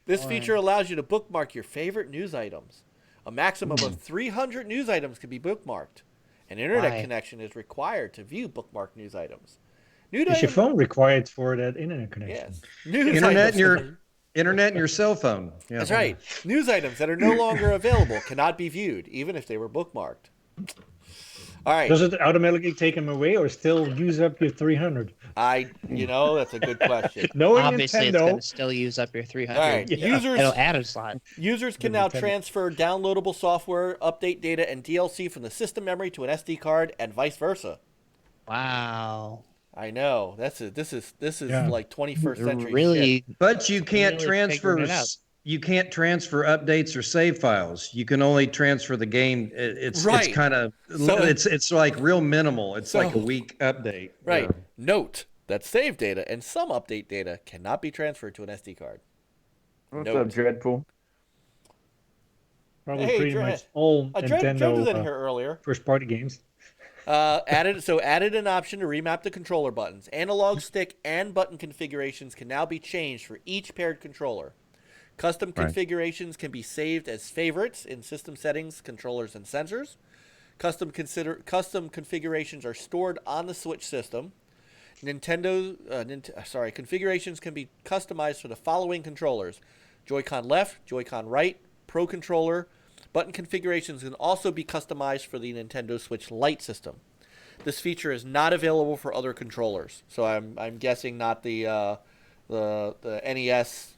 This feature allows you to bookmark your favorite news items. A maximum of 300 news items can be bookmarked. An internet Why? connection is required to view bookmarked news items. New Is your phone required for that internet connection? Yes. News Internet items and your internet and your cell phone. Yeah. That's right. News items that are no longer available cannot be viewed, even if they were bookmarked. All right. Does it automatically take them away or still use up your 300? That's a good question. Knowing Obviously, it's Nintendo, going to still use up your 300. All right. Yeah. It'll add a slot. Users can now Nintendo. transfer downloadable software, update data, and DLC from the system memory to an SD card, and vice versa. Wow. I know. This is Yeah. like 21st century Really? shit. But you can't Really transfer. figuring it out. You can't transfer updates or save files. You can only transfer the game. It's Right. kind of So- it's like real minimal. It's like a So- week update. Right. Yeah. Note that save data and some update data cannot be transferred to an SD card. What's Note. up, Dreadpool? probably Hey, pretty Dre- much all Dred was Nintendo in here earlier. first-party games. Added an option to remap the controller buttons. Analog stick and button configurations can now be changed for each paired controller. Custom configurations can be saved as favorites in system settings, controllers, and sensors. Custom configurations are stored on the Switch system. Configurations can be customized for the following controllers: Joy-Con left, Joy-Con right, Pro controller. Button configurations can also be customized for the Nintendo Switch Lite system. This feature is not available for other controllers, so I'm guessing not the NES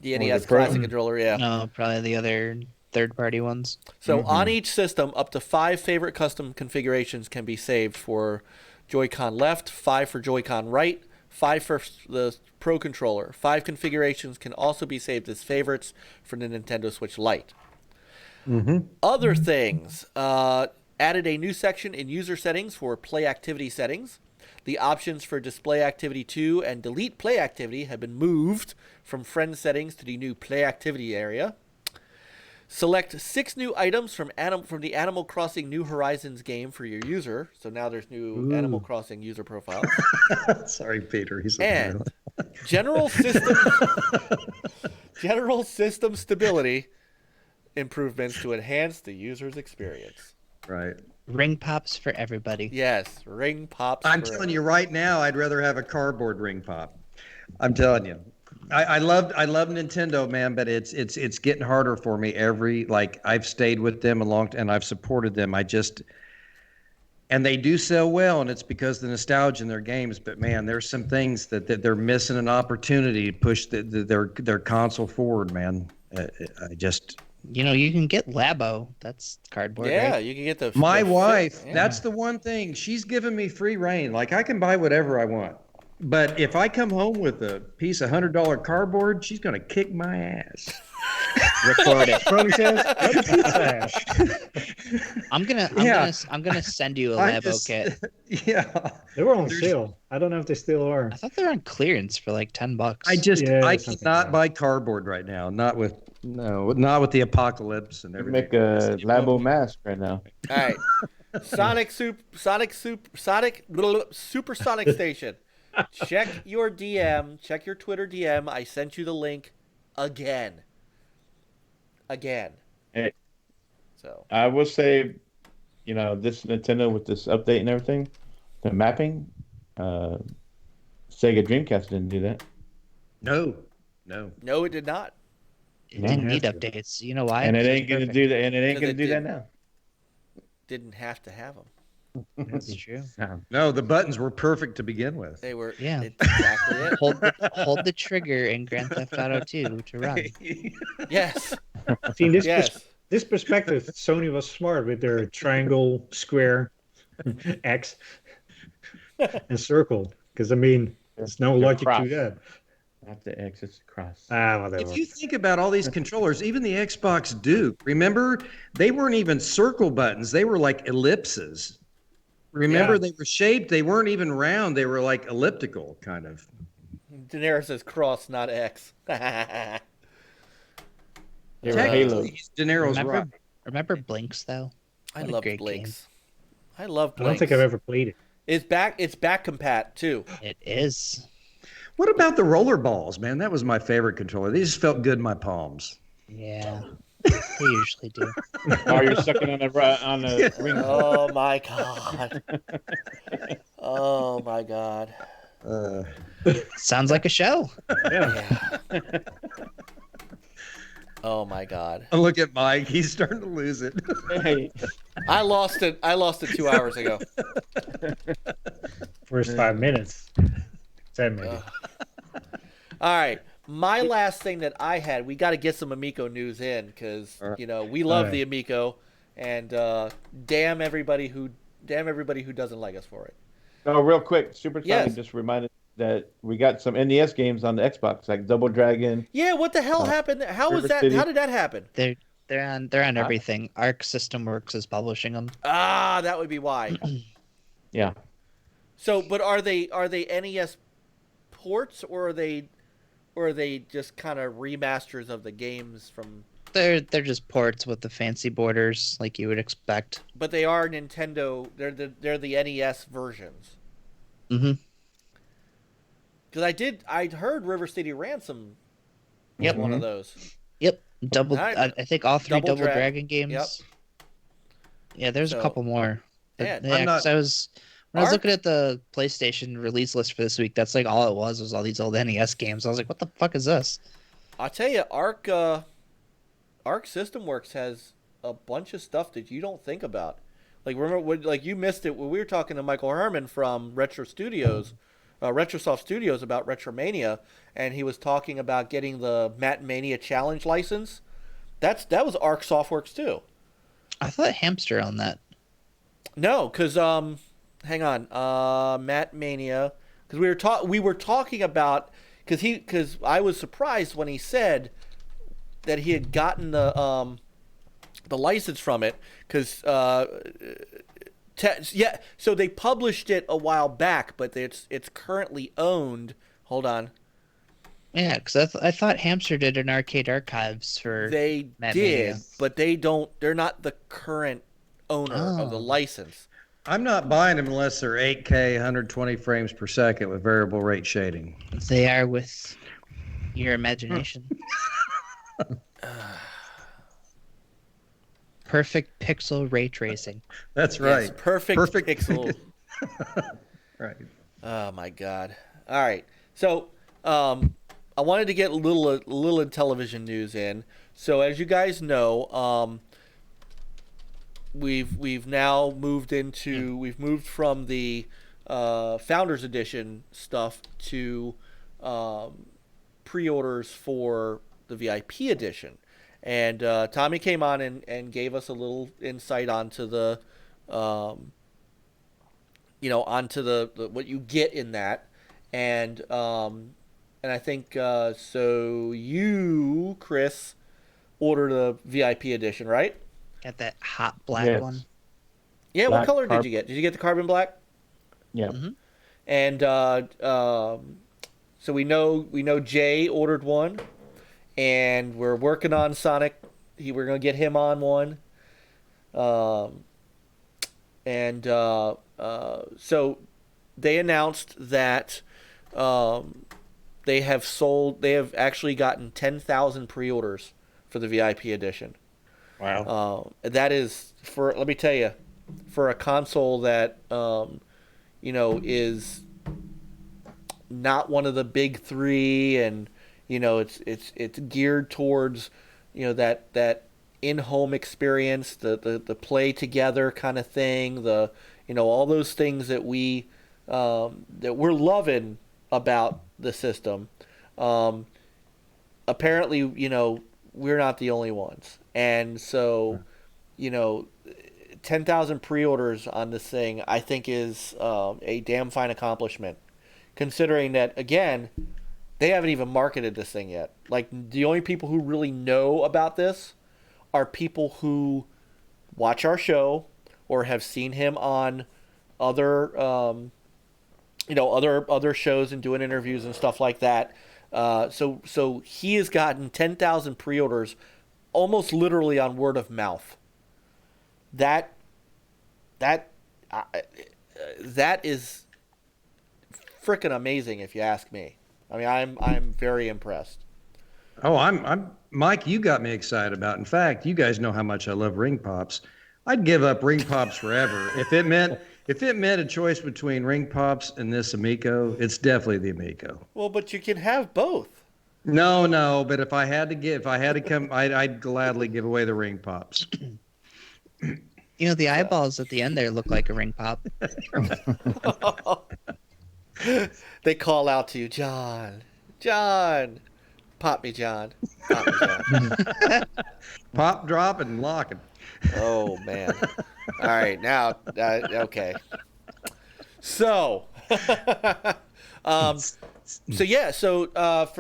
the NES Pro. Classic controller. Yeah. No, probably the other third-party ones. So on each system, up to 5 favorite custom configurations can be saved for Joy-Con left, 5 for Joy-Con right, 5 for the Pro controller. 5 configurations can also be saved as favorites for the Nintendo Switch Lite. Other things. Added a new section in user settings for play activity settings. The options for display activity 2 and delete play activity have been moved from friend settings to the new play activity area. Select 6 new items from the Animal Crossing New Horizons game for your user. So now there's new Animal Crossing user profiles. Sorry, Peter. He's And general system stability improvements to enhance the user's experience. right. Ring pops for everybody. Yes, ring pops. I'm for telling you right now, I'd rather have a cardboard ring pop. I'm telling you. I love Nintendo, man, but it's getting harder for me I've stayed with them and I've supported them. And they do sell well, and it's because of the nostalgia in their games. But man, there's some things that they're missing an opportunity to push their console forward, man. You can get Labo. That's cardboard. Yeah, Right? you can get the. My the wife, yeah. that's the one thing. She's giving me free reign. Like I can buy whatever I want. But if I come home with a piece of $100 cardboard, she's gonna kick my ass. Record it. Probably says, "What a pizza." I'm gonna send you a I Labo just- kit. Yeah. They were on sale. I don't know if they still are. I thought they were on clearance for like $10. I Yeah, I something cannot like buy cardboard right now. Not with the apocalypse and everything. Make a Labo mask right now. All right, Supersonic Station. Check your DM. Check your Twitter DM. I sent you the link again. Hey. So I will say, this Nintendo with this update and everything, the mapping, Sega Dreamcast didn't do that. No. no, it did not. It didn't need have to. updates. You know why? And it 'Cause ain't gonna perfect. do that. And it ain't 'Cause gonna it do that didn't. now. Didn't have to have them. That's true. No, the buttons were perfect to begin with. They were. Yeah. It's exactly it. Hold the trigger in Grand Theft Auto 2 to run. Yes. See, in this Yes. this perspective, Sony was smart with their triangle, square, X, and circle. Because I mean, there's no They're logic cross. to that. Not the X, it's cross. Whatever. If you think about all these controllers, even the Xbox Duke, remember, they weren't even circle buttons. They were like ellipses. Remember, Yeah. they were shaped. They weren't even round. They were like elliptical, kind of. Daenerys says cross, not X. They were Halo. De Niro's Remember, right. remember Blinks though? I What a love great Blinks. I love I don't Blinks. think I've ever played it. It's back. It's back compat too. It is. What about the roller balls, man? That was my favorite controller. These just felt good in my palms. Yeah. They usually do. Oh, you're sucking on the ring. Oh my god. Oh my god. Sounds like a show. Yeah. Yeah. Oh my god. Look at Mike. He's starting to lose it. Hey, I lost it 2 hours ago. First 5 minutes. 10 maybe. All right. My last thing that I had, we got to get some Amico news in because we love All the Amico, and damn everybody who doesn't like us for it. oh, real quick, Super Sonic Yes. just reminded that we got some NES games on the Xbox, like Double Dragon. Yeah, what the hell happened? How was River that? City. How did that happen? They're on everything. Arc System Works is publishing them. Ah, that would be why. Yeah. So, but are they NES ports or are they just kind of remasters of the games from? They're just ports with the fancy borders like you would expect. But they are Nintendo. They're the NES versions. Mm-hmm. Because I heard River City Ransom was Yep. one of those. Yep. Double. All right. I think all three Double Double Dra- Dragon games. Yep. Yeah, there's So- a couple more. But, Yeah, yeah, I'm not- 'cause when I was Arc- looking at the PlayStation release list for this week, that's like all it was all these old NES games. I was like, what the fuck is this? I'll tell you, Arc System Works has a bunch of stuff that you don't think about. Like remember, like you missed it when we were talking to Michael Herman from Retrosoft Studios about Retromania, and he was talking about getting the Matt Mania Challenge license. That was Arc Softworks too. I thought Hamster on that. No, because hang on, Matt Mania, because we were talking about because I was surprised when he said that he had gotten the license from it because so they published it a while back, but it's currently owned. Hold on, Yeah, because I thought Hamster did an Arcade Archives for. they Matt did, Mania. but they're not the current owner of the Oh. license. I'm not buying them unless they're 8K, 120 frames per second with variable rate shading. They are with your imagination. Perfect pixel ray tracing. That's Yes, right. perfect Perfect. pixel. Right. Oh my god! All right, so I wanted to get a little television news in. So as you guys know, we've now moved into we've moved from the Founders Edition stuff to pre-orders for the VIP edition, and Tommy came on and gave us a little insight onto the onto the what you get in that, and I think so you, Chris, ordered a VIP edition, right? Got that hot black Yes. one. Yeah, what Black color did carb- you get? Did you get the carbon black? Yeah. Mhm. And so we know Jay ordered one, and we're working on Sonic. We're gonna get him on one. So they announced that they have actually gotten 10,000 pre-orders for the VIP edition. Wow. That is let me tell you, for a console that is not one of the big three, and it's geared towards, that in-home experience, the play together kind of thing, all those things that we're loving about the system. Apparently, we're not the only ones. And so, 10,000 pre-orders on this thing, I think is a damn fine accomplishment, considering that, again, they haven't even marketed this thing yet. Like, the only people who really know about this are people who watch our show or have seen him on other, other shows and doing interviews and stuff like that. So he has gotten 10,000 pre-orders almost literally on word of mouth. That is freaking amazing, if you ask me. I mean, I'm very impressed. Oh, I'm Mike. You got me excited about. In fact, you guys know how much I love ring pops. I'd give up ring pops forever if it meant a choice between ring pops and this Amico. It's definitely the Amico. Well, but you can have both. No. But if I had to come, I'd gladly give away the ring pops. The eyeballs at the end there look like a ring pop. They call out to you, John, pop me, John. Pop me, John. Pop, drop, and locking. Oh man! All right, now, okay. So, for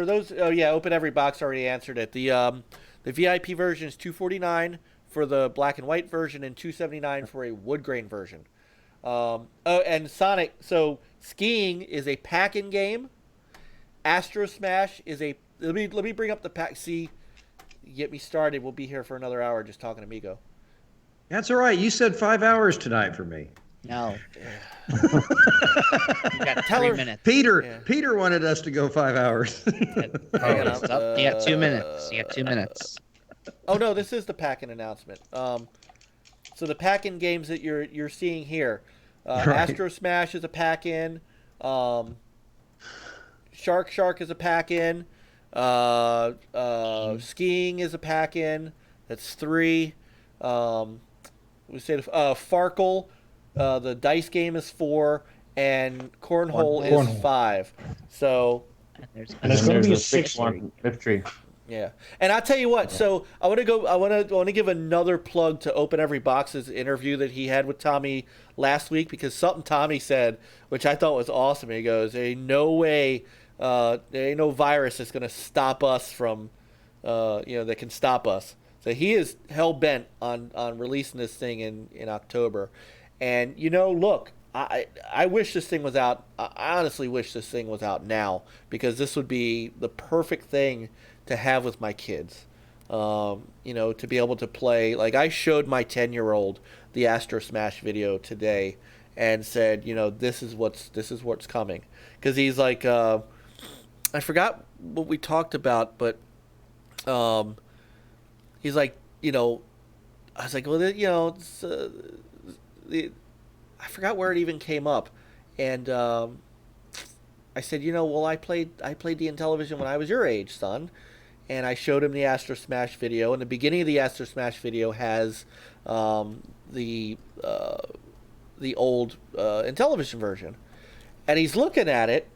those, Open Every Box already answered it. The VIP version is $249 for the black and white version and $279 for a wood grain version. And Sonic. So skiing is a pack-in game. Astro Smash is a. Let me bring up the pack. See, get me started. We'll be here for another hour just talking Amigo. That's all right. You said 5 hours tonight for me. No. You got 3 minutes. Peter wanted us to go 5 hours. You got 2 minutes. You got 2 minutes. Oh no, this is the pack-in announcement. So the pack-in games that you're seeing here, Right. Astro Smash is a pack-in. Shark is a pack-in. Skiing is a pack-in. That's 3. We say Farkle, the dice game is 4, and Cornhole is 5. So There's going to be a sixth 6th one, Fifth Tree. yeah, and I'll tell you what. So I want to give another plug to Open Every Box's interview that he had with Tommy last week, because something Tommy said, which I thought was awesome. He goes, "There ain't no way, there ain't no virus that's going to stop us from, that can stop us." So he is hell bent on releasing this thing in October, and look, I wish this thing was out. I honestly wish this thing was out now, because this would be the perfect thing to have with my kids. To be able to play. Like, I showed my 10-year-old the Astro Smash video today, and said, this is what's coming, because he's like, I forgot what we talked about, but he's like, I was like, well, it's, I forgot where it even came up, and I said, well, I played the Intellivision when I was your age, son, and I showed him the Astro Smash video, and the beginning of the Astro Smash video has the old Intellivision version, and he's looking at it,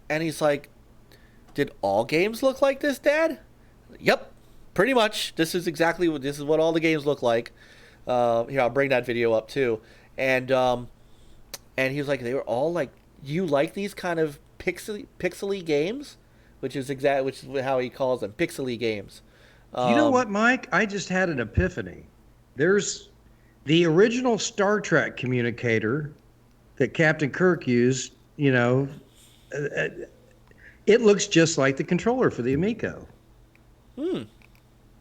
and he's like, "Did all games look like this, Dad?" Yep. Pretty much. This is what all the games look like. Here, I'll bring that video up too. And he was like, they were all like, "You like these kind of pixely games?" Which is how he calls them, pixely games. You know what, Mike? I just had an epiphany. There's the original Star Trek communicator that Captain Kirk used. It looks just like the controller for the Amico.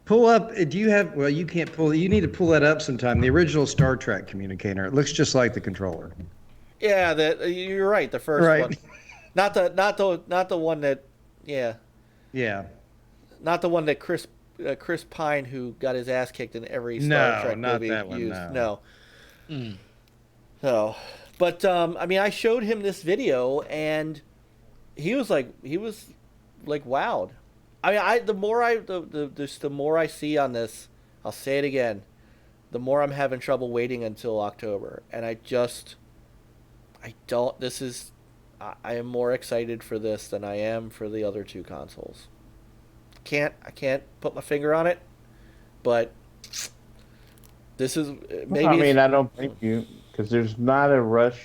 Pull up. Do you have? Well, you can't pull. You need to pull that up sometime. The original Star Trek communicator. It looks just like the controller. Yeah, you're right. The first one, not the one that. Yeah. Yeah. Not the one that Chris Pine, who got his ass kicked in every Star Trek movie, that one, used. no. So, but I showed him this video, and he was like wowed. I mean, the more I see on this, I'll say it again, the more I'm having trouble waiting until October, and I don't. I am more excited for this than I am for the other two consoles. I can't put my finger on it, but this is maybe. I mean, I don't blame you because there's not a rush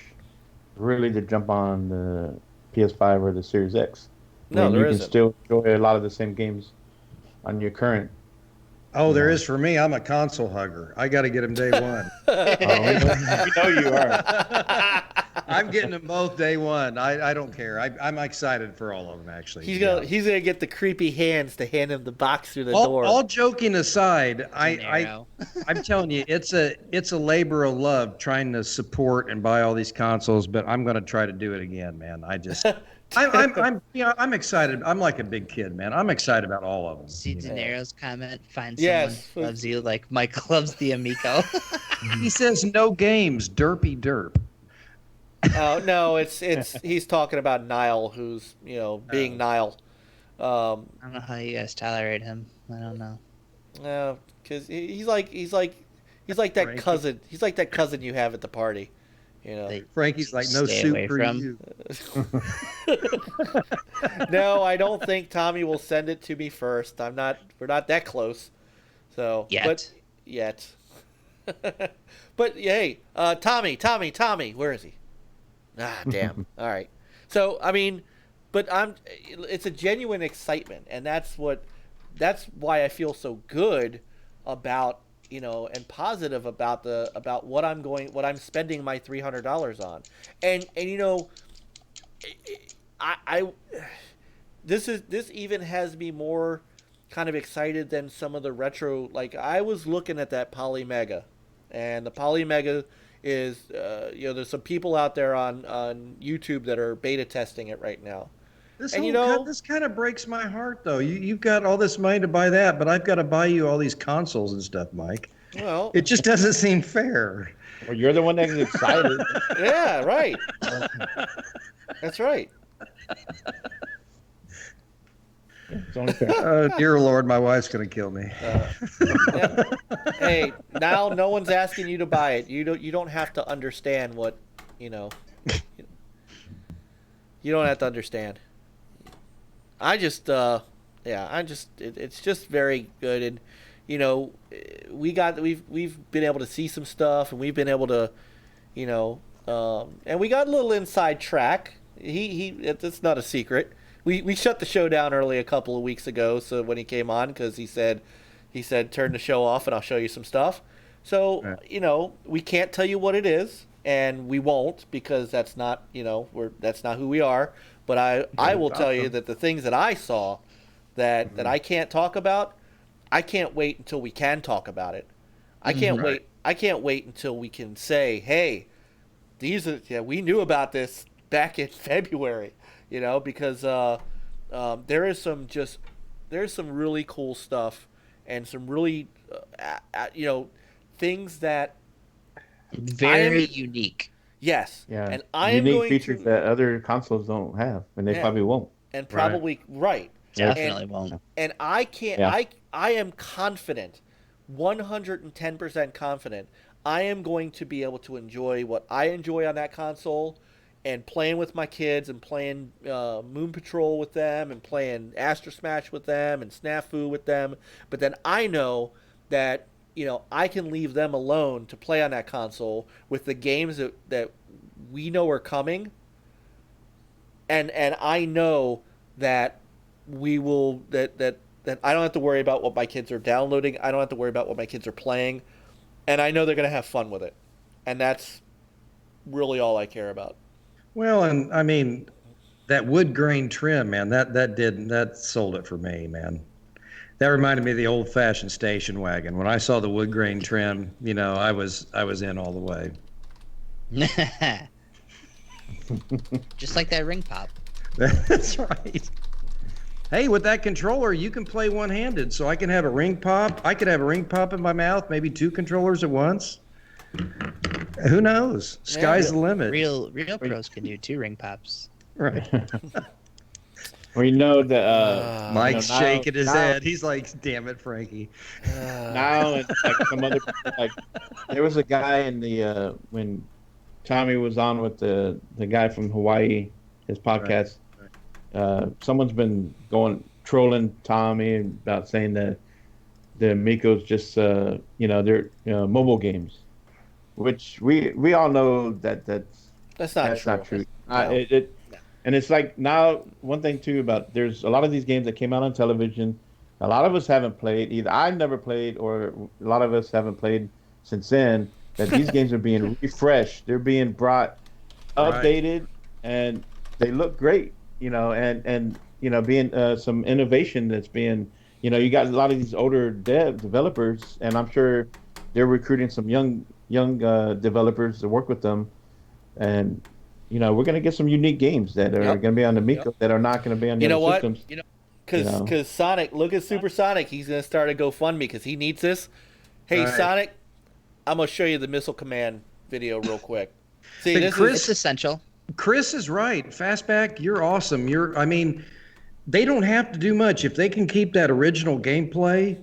really to jump on the PS5 or the Series X. No, there you isn't. can still enjoy a lot of the same games on your current. Oh, there is for me. I'm a console hugger. I got to get them day one. We know you are. I'm getting them both day one. I don't care. I'm excited for all of them, actually. He's gonna get the creepy hands to hand him the box through the door. All joking aside, I'm telling you, it's a labor of love trying to support and buy all these consoles, but I'm gonna try to do it again, man. I'm excited. I'm like a big kid, man. I'm excited about all of them. See De Niro's comment. Find Yes. someone who loves you like Mike loves the Amico. He says no games, derpy derp. Oh no, it's he's talking about Nile, who's being Nile. I don't know how you guys tolerate him. I don't know. No, because he's like that Frankie. cousin. He's like that cousin you have at the party. Frankie's like no Stay soup away for from. you. No, I don't think Tommy will send it to me first. We're not that close. So yet. But hey, Tommy, where is he? Ah, damn. All right. So I mean, but it's a genuine excitement, and that's why I feel so good about and positive about what I'm spending my $300 on, and this even has me more kind of excited than some of the retro. Like I was looking at that Polymega, and the Polymega is there's some people out there on YouTube that are beta testing it right now. This kind of breaks my heart, though. You've got all this money to buy that, but I've got to buy you all these consoles and stuff, Mike. Well, it just doesn't seem fair. Well, you're the one that's excited. Yeah, right. That's right. It's only fair. Oh, dear Lord, my wife's going to kill me. Yeah. Hey, now no one's asking you to buy it. You don't have to understand what you don't have to understand. It's just very good, and we've been able to see some stuff, and we've been able to, and we got a little inside track. It's not a secret. We shut the show down early a couple of weeks ago. So when he came on, because he said turn the show off and I'll show you some stuff. So we can't tell you what it is, and we won't, because that's not that's not who we are. But I will tell you that the things that I saw that I can't talk about, I can't wait until we can talk about it. I can't wait. I can't wait until we can say, hey, we knew about this back in February. Because there's some really cool stuff, and some really things that very unique. Yes. Yeah. And I am unique going features that other consoles don't have, and they probably won't. And probably right. Definitely won't. And I can't. Yeah. I am confident, 110% confident. I am going to be able to enjoy what I enjoy on that console, and playing with my kids, and playing Moon Patrol with them, and playing Astro Smash with them, and Snafu with them. But then I know that I can leave them alone to play on that console with the games that we know are coming. And I know that we will that I don't have to worry about what my kids are downloading. I don't have to worry about what my kids are playing, and I know they're going to have fun with it. And that's really all I care about. Well, and I mean, that wood grain trim, man, that sold it for me, man. That reminded me of the old-fashioned station wagon. When I saw the wood grain trim, I was in all the way. Just like that ring pop. That's right. Hey, with that controller, you can play one-handed, so I can have a ring pop. I could have a ring pop in my mouth, maybe two controllers at once. Who knows? Sky's the limit. Real pros can do two ring pops. Right. We know that Mike's now, shaking his now, head. He's like, "Damn it, Frankie." now, and like some other like there was a guy in the when Tommy was on with the guy from Hawaii, his podcast. Someone's been going trolling Tommy about saying that the Amico's just they're mobile games, which we all know That's not true. not true. No. And it's like now one thing too about there's a lot of these games that came out on television. A lot of us haven't played either. I've never played, or a lot of us haven't played since then. That these games are being refreshed. They're being brought updated, and they look great. And being some innovation that's being. You got a lot of these older developers, and I'm sure they're recruiting some young developers to work with them, and we're going to get some unique games that are going to be on the Miko that are not going to be on the other systems. Because Sonic, look at Super Sonic. He's going to start a GoFundMe because he needs this. Hey, Sonic, I'm going to show you the Missile Command video real quick. See, It's essential. Chris is right. Fastback, you're awesome. They don't have to do much. If they can keep that original gameplay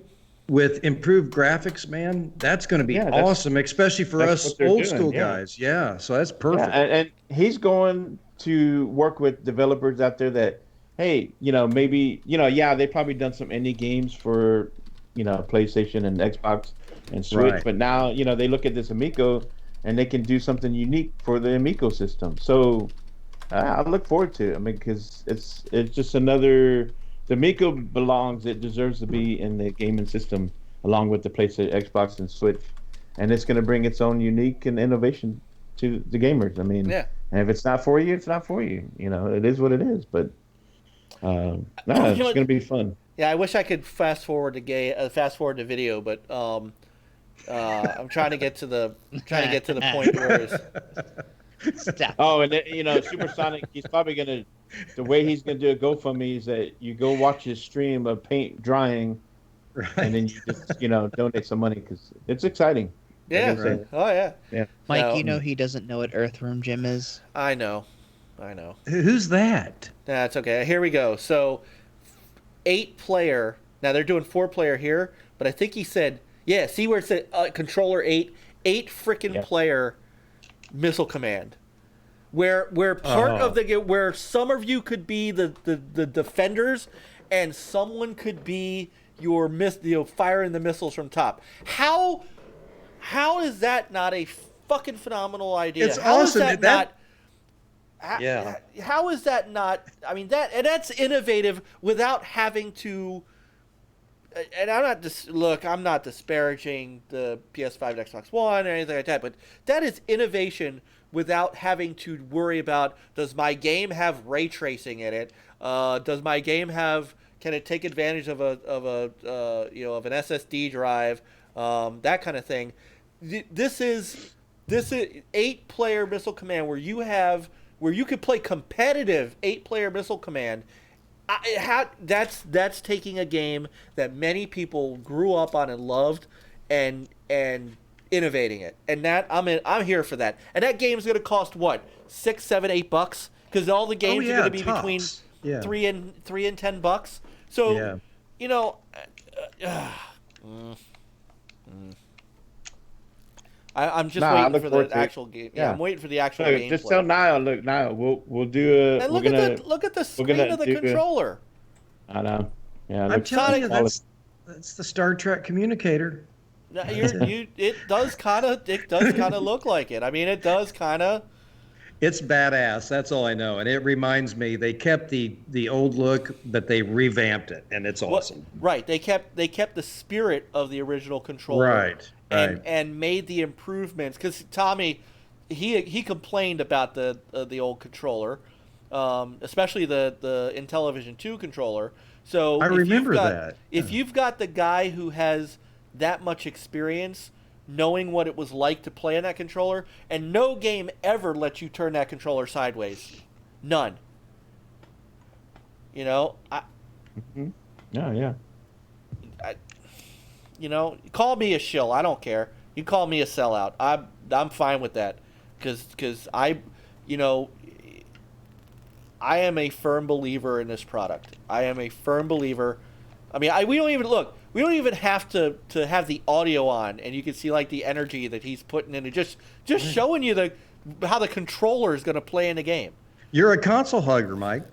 with improved graphics, man, that's going to be awesome, especially for us old school guys. Yeah, so that's perfect. Yeah, and he's going to work with developers out there that, hey, maybe, they probably done some indie games for, PlayStation and Xbox and Switch, but now, they look at this Amico and they can do something unique for the Amico system. So I look forward to it. I mean, because it's just another. The Amico it deserves to be in the gaming system along with the PlayStation, Xbox, and Switch, and it's going to bring its own unique and innovation to the gamers. I mean, and if it's not for you, it's not for you. It is what it is. But it's going to be fun. Yeah, I wish I could fast forward the video, but I'm trying to get to the point where it's. Stop. Oh, and then, Super Sonic, he's probably the way he's gonna do a GoFundMe is that you go watch his stream of paint drying, and then you just donate some money because it's exciting. Yeah. Oh yeah. Yeah. Mike, he doesn't know what Earthworm Jim is. I know. Who's that? That's okay. Here we go. So, 8-player. Now they're doing 4-player here, but I think he said, see where it said controller 8 freaking player Missile Command. Where part of where some of you could be the defenders, and someone could be your firing the missiles from top. How is that not a fucking phenomenal idea? It's awesome. How is that not? I mean that's innovative without having to. And I'm not disparaging the PS5 and Xbox One or anything like that, but that is innovation without having to worry about, does my game have ray tracing in it? Does my game can it take advantage of an SSD drive? That kind of thing. This is 8-player Missile Command where you could play competitive 8-player Missile Command. That's taking a game that many people grew up on and loved, and innovating it. And that I'm here for that. And that game's going to cost what, $6, $7, $8? Because all the games are going to be between $3 and $10. So I'm just waiting for the actual game. Yeah, I'm waiting for the actual game. Just tell Niall, look, Niall, we'll do a. And look at the screen of the controller. I know. Yeah, I'm telling you, that's the Star Trek communicator. It does kind of look like it. I mean, it does kind of. It's badass. That's all I know, and it reminds me they kept the old look, but they revamped it, and it's awesome. Right. They kept the spirit of the original controller. Right. And made the improvements, because Tommy, he complained about the old controller, especially the Intellivision 2 controller. So I remember that. If you've got the guy who has that much experience, knowing what it was like to play on that controller, and no game ever lets you turn that controller sideways, none. Mm-hmm. Yeah. Call me a shill. I don't care. You call me a sellout. I'm fine with that, because I am a firm believer in this product. I am a firm believer. I mean, we don't even look. We don't even have to have the audio on, and you can see like the energy that he's putting into just showing you how the controller is going to play in the game. You're a console hugger, Mike.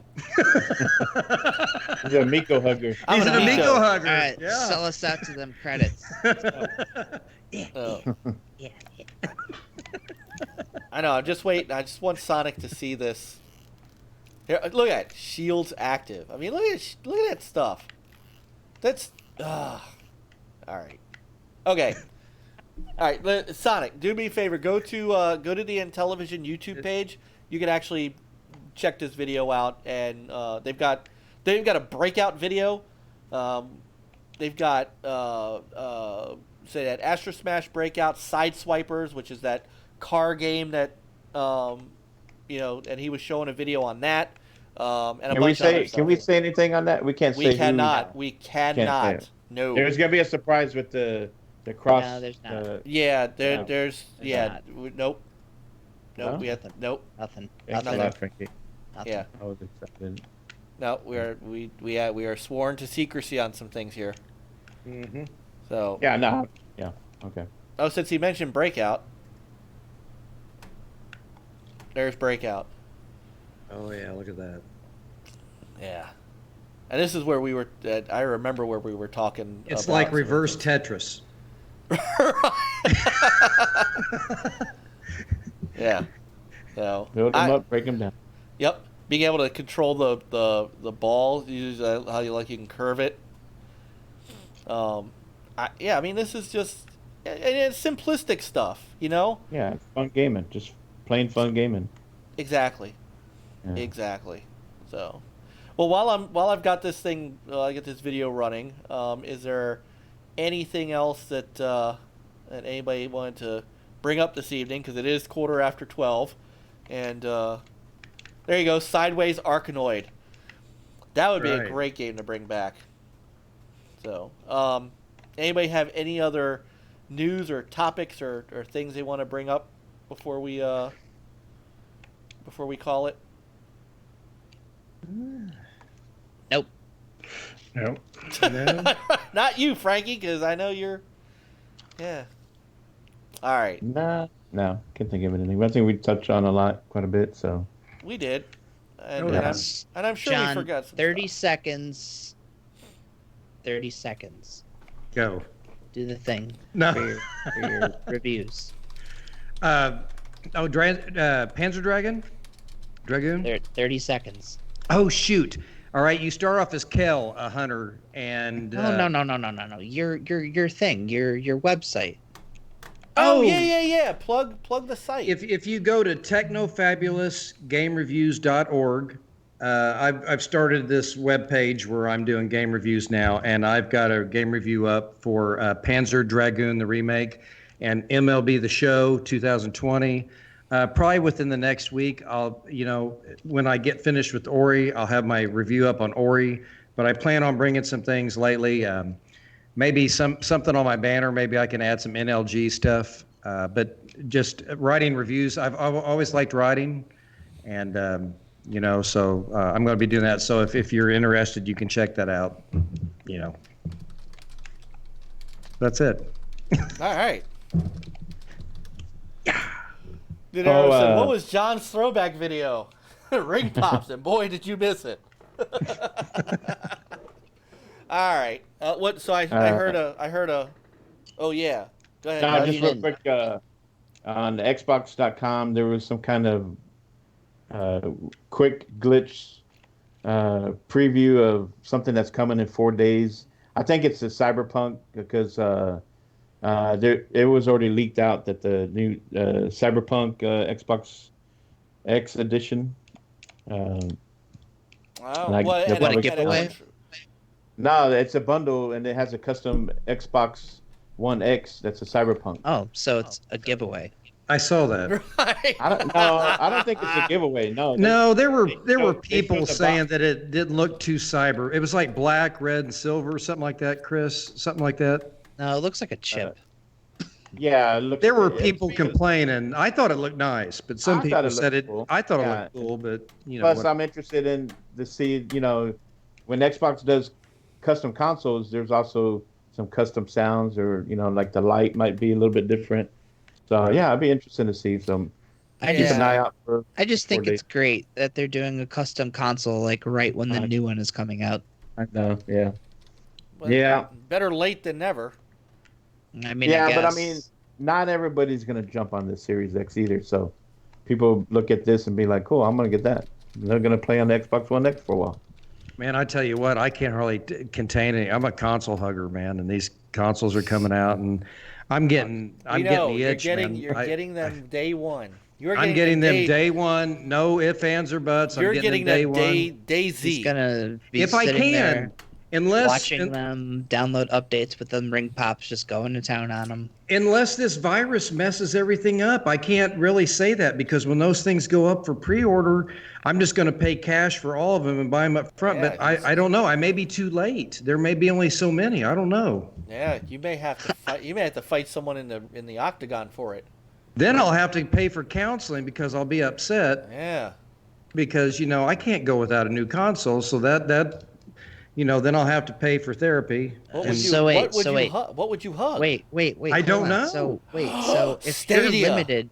He's a Miko hugger. He's an Amico hugger. All right, Yeah. sell us out to them credits. Oh. Yeah. I know. I'm just waiting. I just want Sonic to see this. Here, look at it. Shields active. I mean, look at that stuff. That's all right. Okay. All right, Sonic. Do me a favor. Go to the Intellivision YouTube page. You can actually check this video out, and they've got a breakout video. They've got say that Astro Smash breakout, Sideswipers, which is that car game that and he was showing a video on that. And a bunch of other stuff. Can we say anything on that? We can't say. We cannot. We cannot. No. There's gonna be a surprise with the cross. No, there's not. There's nope. Nope. No? We have nope. Nothing. Thanks a Nothing. lot, Frankie. Nothing. Yeah. I was excited. No, we are sworn to secrecy on some things here. Mm-hmm. So Yeah. No. Yeah. Okay. oh, since he mentioned breakout, there's breakout. Oh yeah, look at that. Yeah, and this is where we were. I remember where we were talking. It's about like some- reverse Tetris. Yeah. So Build them up, break them down. Yep, being able to control the ball, use how you can curve it. I mean, this is just it's simplistic stuff, you know. Yeah, it's fun gaming. Just plain fun gaming. Exactly. Yeah. Exactly. So, well, while I've got this thing, I get this video running. Is there anything else that anybody wanted to bring up this evening? Because it is 12:15, and there you go, Sideways Arkanoid. That would be a Right. great game to bring back. So, anybody have any other news or topics or things they want to bring up before we call it? Nope. No. No. Not you, Frankie, because I know you're. Yeah. All right, No, can't think of anything. But I think we touched on quite a bit. So we did, and, Oh, and, I'm, yes. and I'm sure John, we forgot some 30 stuff. seconds. 30 seconds. Go. Do the thing No. for your reviews. Panzer Dragoon? There, 30 seconds. Oh, shoot. All right, you start off as Kel, a hunter, and... No. Your thing, your website. Oh Oh. yeah. Plug the site. If you go to technofabulousgamereviews.org, I've started this webpage where I'm doing game reviews now, and I've got a game review up for Panzer Dragoon, the remake, and MLB The Show 2020. Probably within the next week, when I get finished with Ori, I'll have my review up on Ori. But I plan on bringing some things lately. Maybe something on my banner. Maybe I can add some NLG stuff. But just writing reviews. I've always liked writing, and so I'm going to be doing that. So if you're interested, you can check that out. That's it. All right. Did everyone say, what was John's throwback video? Ring pops, and boy, did you miss it. All right. What? So I heard a. Oh yeah. Go ahead. no, Josh. just real quick. On Xbox.com, there was some kind of quick glitch preview of something that's coming in 4 days. I think it's a Cyberpunk because it was already leaked out that the new Cyberpunk Xbox X edition. Oh, like, well, they're and probably I- giveaway? No, it's a bundle and it has a custom Xbox One X that's a Cyberpunk. Oh, so it's a giveaway. I saw that. Right. I don't think it's a giveaway. No. No, there were they people showed the saying box. that it didn't look too cyber. It was like black, red, and silver, something like that. Chris, something like that. No, it looks like a chip. Yeah, look, There were people complaining. I thought it looked nice, but some I thought people it said looked it. cool. I thought it Yeah. looked cool, but Plus, I'm interested in to see, when Xbox does custom consoles, there's also some custom sounds, or like the light might be a little bit different. So yeah, I'd be interested to see some. I Keep just an eye out for. I just think for it's great that they're doing a custom console like right when the Right. new one is coming out. I know, yeah. But Yeah. better late than never. I mean, Yeah, I but I guess. mean, not everybody's gonna jump on the Series X either. So people look at this and be like, "Cool, I'm gonna get that." They're gonna play on the Xbox One X for a while. Man, I tell you what, I can't hardly contain any. I'm a console hugger, man, and these consoles are coming out, and I'm getting the itch, man. You're getting them day one. I'm getting them day one. No ifs, ands, or buts. You're I'm getting getting them day them one. day Z. He's gonna be If I sitting there can, watching them download updates with them ring pops, just going to town on them. Unless this virus messes everything up. I can't really say that, because when those things go up for pre-order, I'm just going to pay cash for all of them and buy them up front. Yeah, But I don't know. I may be too late. There may be only so many. I don't know. Yeah, you may have to fight. You may have to fight someone in the octagon for it. Then I'll have to pay for counseling because I'll be upset. Yeah. Because I can't go without a new console. So that then I'll have to pay for therapy. What And- What would you hug? Wait. I don't hold on. know. So if Stadia. you're limited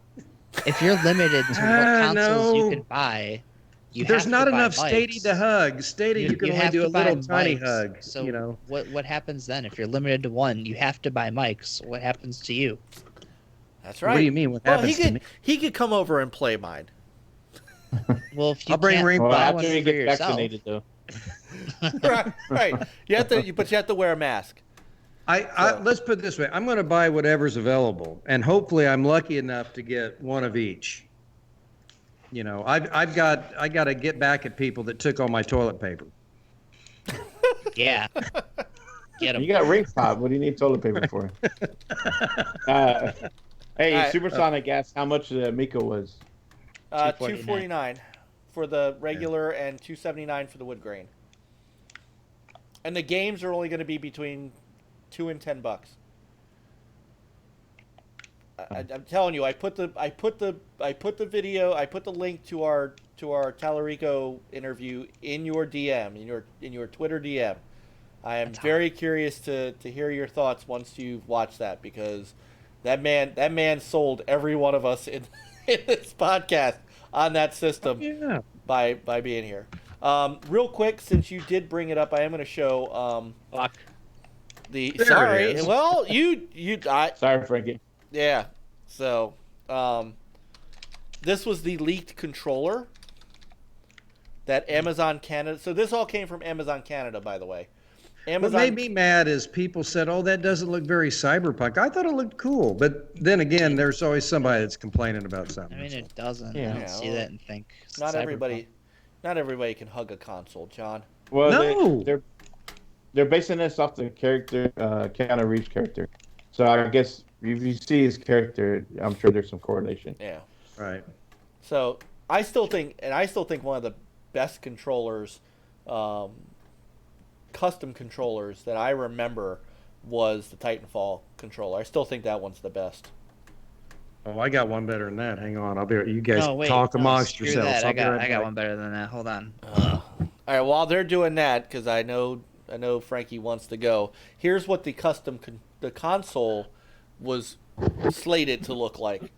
to what consoles you no. can buy, There's have not to buy enough Stadia mics. to hug. Stadia, you can only have do to a buy little tiny mics. hug. So what happens then if you're limited to one? You have to buy mics. What happens to you? That's right. What do you mean? What Well, happens he to could me? he could come over and play mine. Well, if you I'll bring can't ring Well, buy after one you for get yourself, vaccinated, though. right. But you have to wear a mask. Let's put it this way. I'm going to buy whatever's available, and hopefully I'm lucky enough to get one of each. I got to get back at people that took all my toilet paper. yeah, get them. You got ring pop. What do you need toilet paper for? Hey, right. Supersonic asked how much the Miko was. $249 for the regular and $279 for the wood grain. And the games are only going to be between $2 and $10. I'm telling you, I put the video, I put the link to our Talarico interview in your DM, in your Twitter DM. I am very curious to hear your thoughts once you've watched that, because that man sold every one of us in this podcast on that system by being here. Real quick, since you did bring it up, I am going to show the. There Sorry, it is. well, Sorry, Frankie. yeah. So, this was the leaked controller that Amazon Canada. So this all came from Amazon Canada, by the way. What made me mad is people said, "Oh, that doesn't look very cyberpunk." I thought it looked cool, but then again, there's always somebody that's complaining about something. I mean, it doesn't. Yeah. I don't see that and think. it's Not cyberpunk. everybody can hug a console, John. Well, No. they're basing this off the character, Keanu Reeves character. So I guess if you see his character, I'm sure there's some correlation. Yeah. Right. So I still think one of the best controllers, custom controllers that I remember was the Titanfall controller. I still think that one's the best. Oh, I got one better than that. Hang on, I'll be. You guys No, wait, talk no, amongst screw yourselves. that. I'll I be got right back. one better than that. Hold on. All right, while they're doing that, because I know Frankie wants to go. Here's what the console was slated to look like.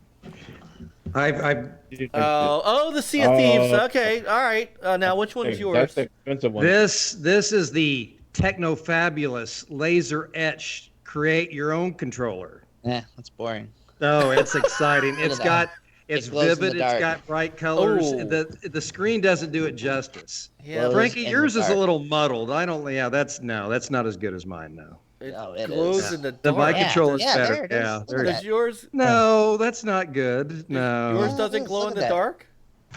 I've The Sea of Thieves. Okay, all right. Now, which one's yours? That's the expensive one. this is the Techno Fabulous laser etched create your own controller. That's boring. Oh, it's exciting. Look It's at got that. it's It glows in the vivid. It's dark. got bright colors. Oh. The screen doesn't do it justice. Yeah, Glows Frankie, in yours the is a dark. little muddled. I don't. Yeah, that's not as good as mine. No, it No, it glows is. in the the dark. my Yeah, controller's yeah, better. there it is. Yeah, Look there at it Does is. yours? No, that's not good. No, Yours doesn't Look glow in at the that. dark.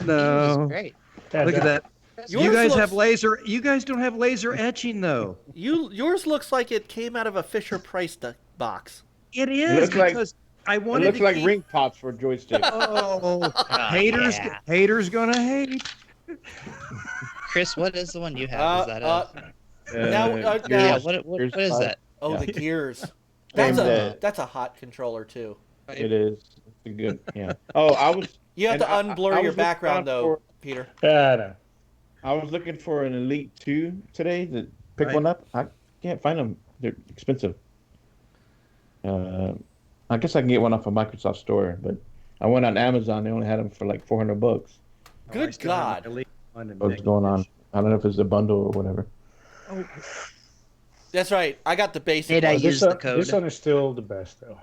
no. Great. Look at that. Yours You guys looks- have laser. You guys don't have laser etching though. Yours looks like it came out of a Fisher Price box. It is looks like- because I It wanted looks to like keep- ring pops for joystick. Oh, haters! yeah. Haters gonna hate. Chris, what is the one you have? Is that Now, yeah, now what is Gears that? oh, Yeah. the gears. That's Aimed a at- that's a hot controller too. It is. It's a good. Yeah. Oh, I was. You have and to I unblur was your looking background around though, Peter. Yeah, I know. I was looking for an Elite 2 today to pick Right. one up. I can't find them. They're expensive. I guess I can get one off of Microsoft Store, but I went on Amazon. They only had them for like $400. Oh, I Good still have my God. Elite one in What's mint going on? condition. I don't know if it's a bundle or whatever. That's right. I got the basic Nate, I one. use the code. This one is still the best, though.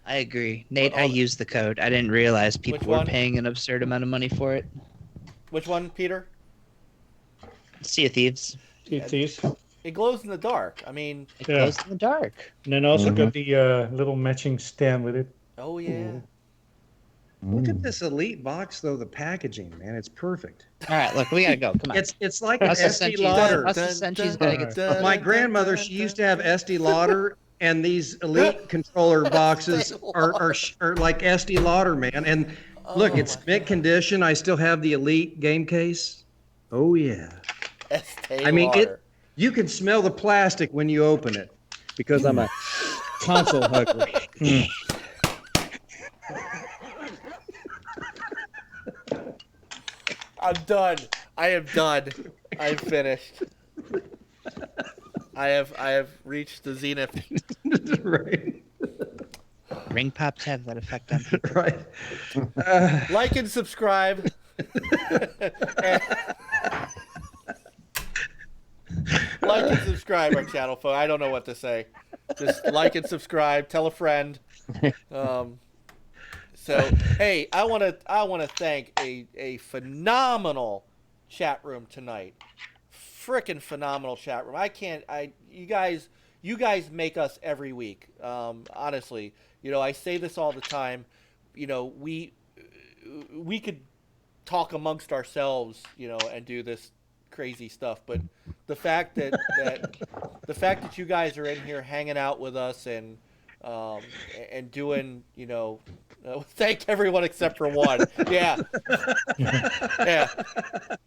I agree. Nate, I Hold on. used the code. I didn't realize people Which were one? paying an absurd amount of money for it. Which one, Peter? Sea of Thieves. TTs. It glows in the dark. I mean, It Yeah. glows in the dark. And then also Mhm. got the little matching stand with it. oh yeah. Look at this Elite box, though. The packaging, man, it's perfect. All right, look, we gotta go. Come on. It's like an Us SD Senchis- Lauder. us Senchis gotta get the My grandmother, she used to have SD Lauder, and these Elite controller boxes are like SD Lauder, man. And look, Oh, it's my mint condition. I still have the Elite game case. Oh yeah. Estee I mean, Lauder. you can smell the plastic when you open it because I'm a console hugger. I'm done. I am done. I'm finished. I have reached the zenith. Right. ring pops have that effect on people. Right. Like and subscribe. Like and subscribe our channel, folks. I don't know what to say. Just like and subscribe. Tell a friend. So hey, I want to thank a phenomenal chat room tonight. Frickin' phenomenal chat room. You guys make us every week. Honestly, I say this all the time. We could talk amongst ourselves, and do this crazy stuff, but the fact that you guys are in here hanging out with us and doing, thank everyone except for one. Yeah. Yeah.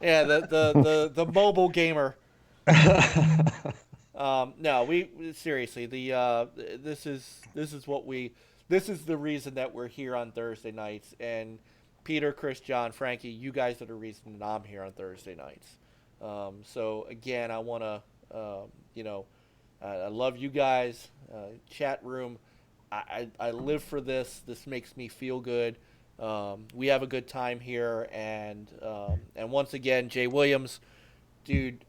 Yeah, the mobile gamer. No, we seriously, this is the reason that we're here on Thursday nights, and Peter, Chris, John, Frankie, you guys are the reason that I'm here on Thursday nights. So again, I want to, I love you guys. Chat room, I live for this. This makes me feel good. We have a good time here, and once again, Jay Williams, dude,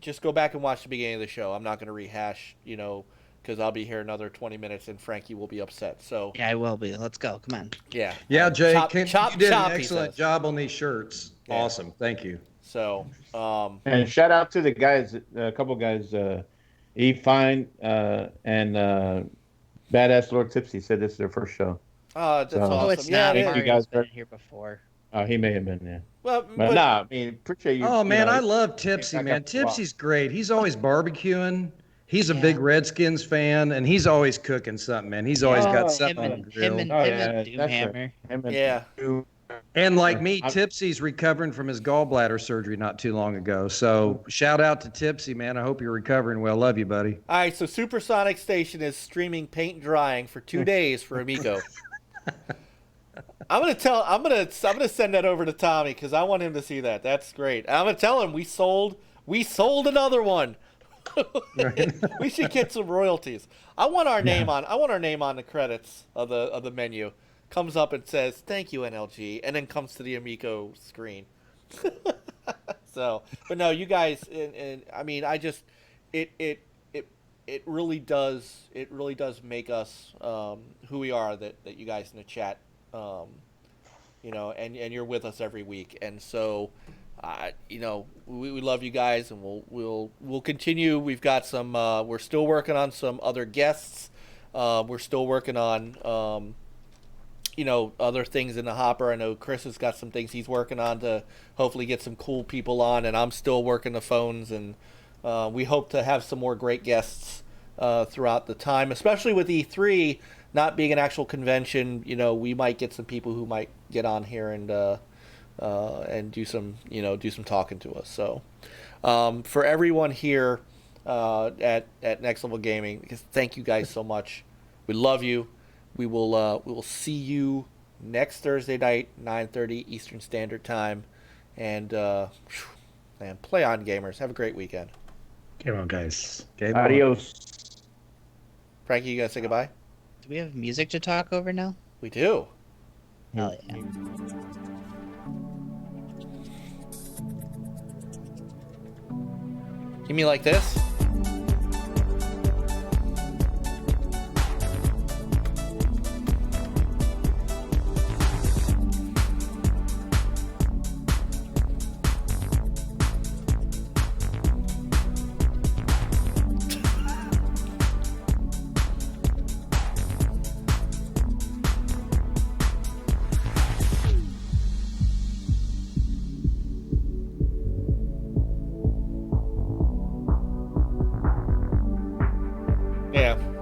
just go back and watch the beginning of the show. I'm not going to rehash, because I'll be here another 20 minutes, and Frankie will be upset. So Yeah, I will be. Let's go. Come on. yeah, Yeah, Jay, chop, you did he an excellent says. job on these shirts. Yeah. Awesome. Thank you. So And shout out to the guys, a couple guys, E Fine and Badass Lord Tipsy said this is their first show. that's So- awesome. Oh, it's yeah, not. it is. Thank you Mario's guys been for- here before. Oh, he may have been, yeah. Well, But nah, I mean, appreciate you. Oh, man, you know, I love Tipsy, back man. up the block. Tipsy's great. He's always barbecuing. He's a Yeah. big Redskins fan, and he's always cooking something, man. He's always got Oh, something Him on the and grill. him and, Oh, him yeah, and that's right. Doomhammer. Him and Yeah. And like me, I'm- Tipsy's recovering from his gallbladder surgery not too long ago. So shout out to Tipsy, man. I hope you're recovering well. Love you, buddy. All right, so Supersonic Station is streaming paint and drying for 2 days for Amico. I'm gonna send that over to Tommy because I want him to see that. That's great. I'm gonna tell him we sold another one. We should get some royalties. I want our name on the credits of the menu. Comes up and says thank you NLG, and then comes to the Amico screen. So, but no, you guys, and I mean, it really does make us who we are, that you guys in the chat, and you're with us every week, and so we love you guys, and we'll continue. We've got some we're still working on some other guests. We're still working on other things in the hopper. I know Chris has got some things he's working on to hopefully get some cool people on, and I'm still working the phones, and we hope to have some more great guests throughout the time, especially with E3 not being an actual convention. We might get some people who might get on here and do some talking to us. So for everyone here at Next Level Gaming, thank you guys so much. We love you. We will see you next Thursday night, 9:30 Eastern Standard Time. And man, play on, gamers. Have a great weekend. Come on, guys. Game on. Adios. Frankie, you gonna say goodbye? Do we have music to talk over now? We do. Hell yeah. You mean like this? Yeah.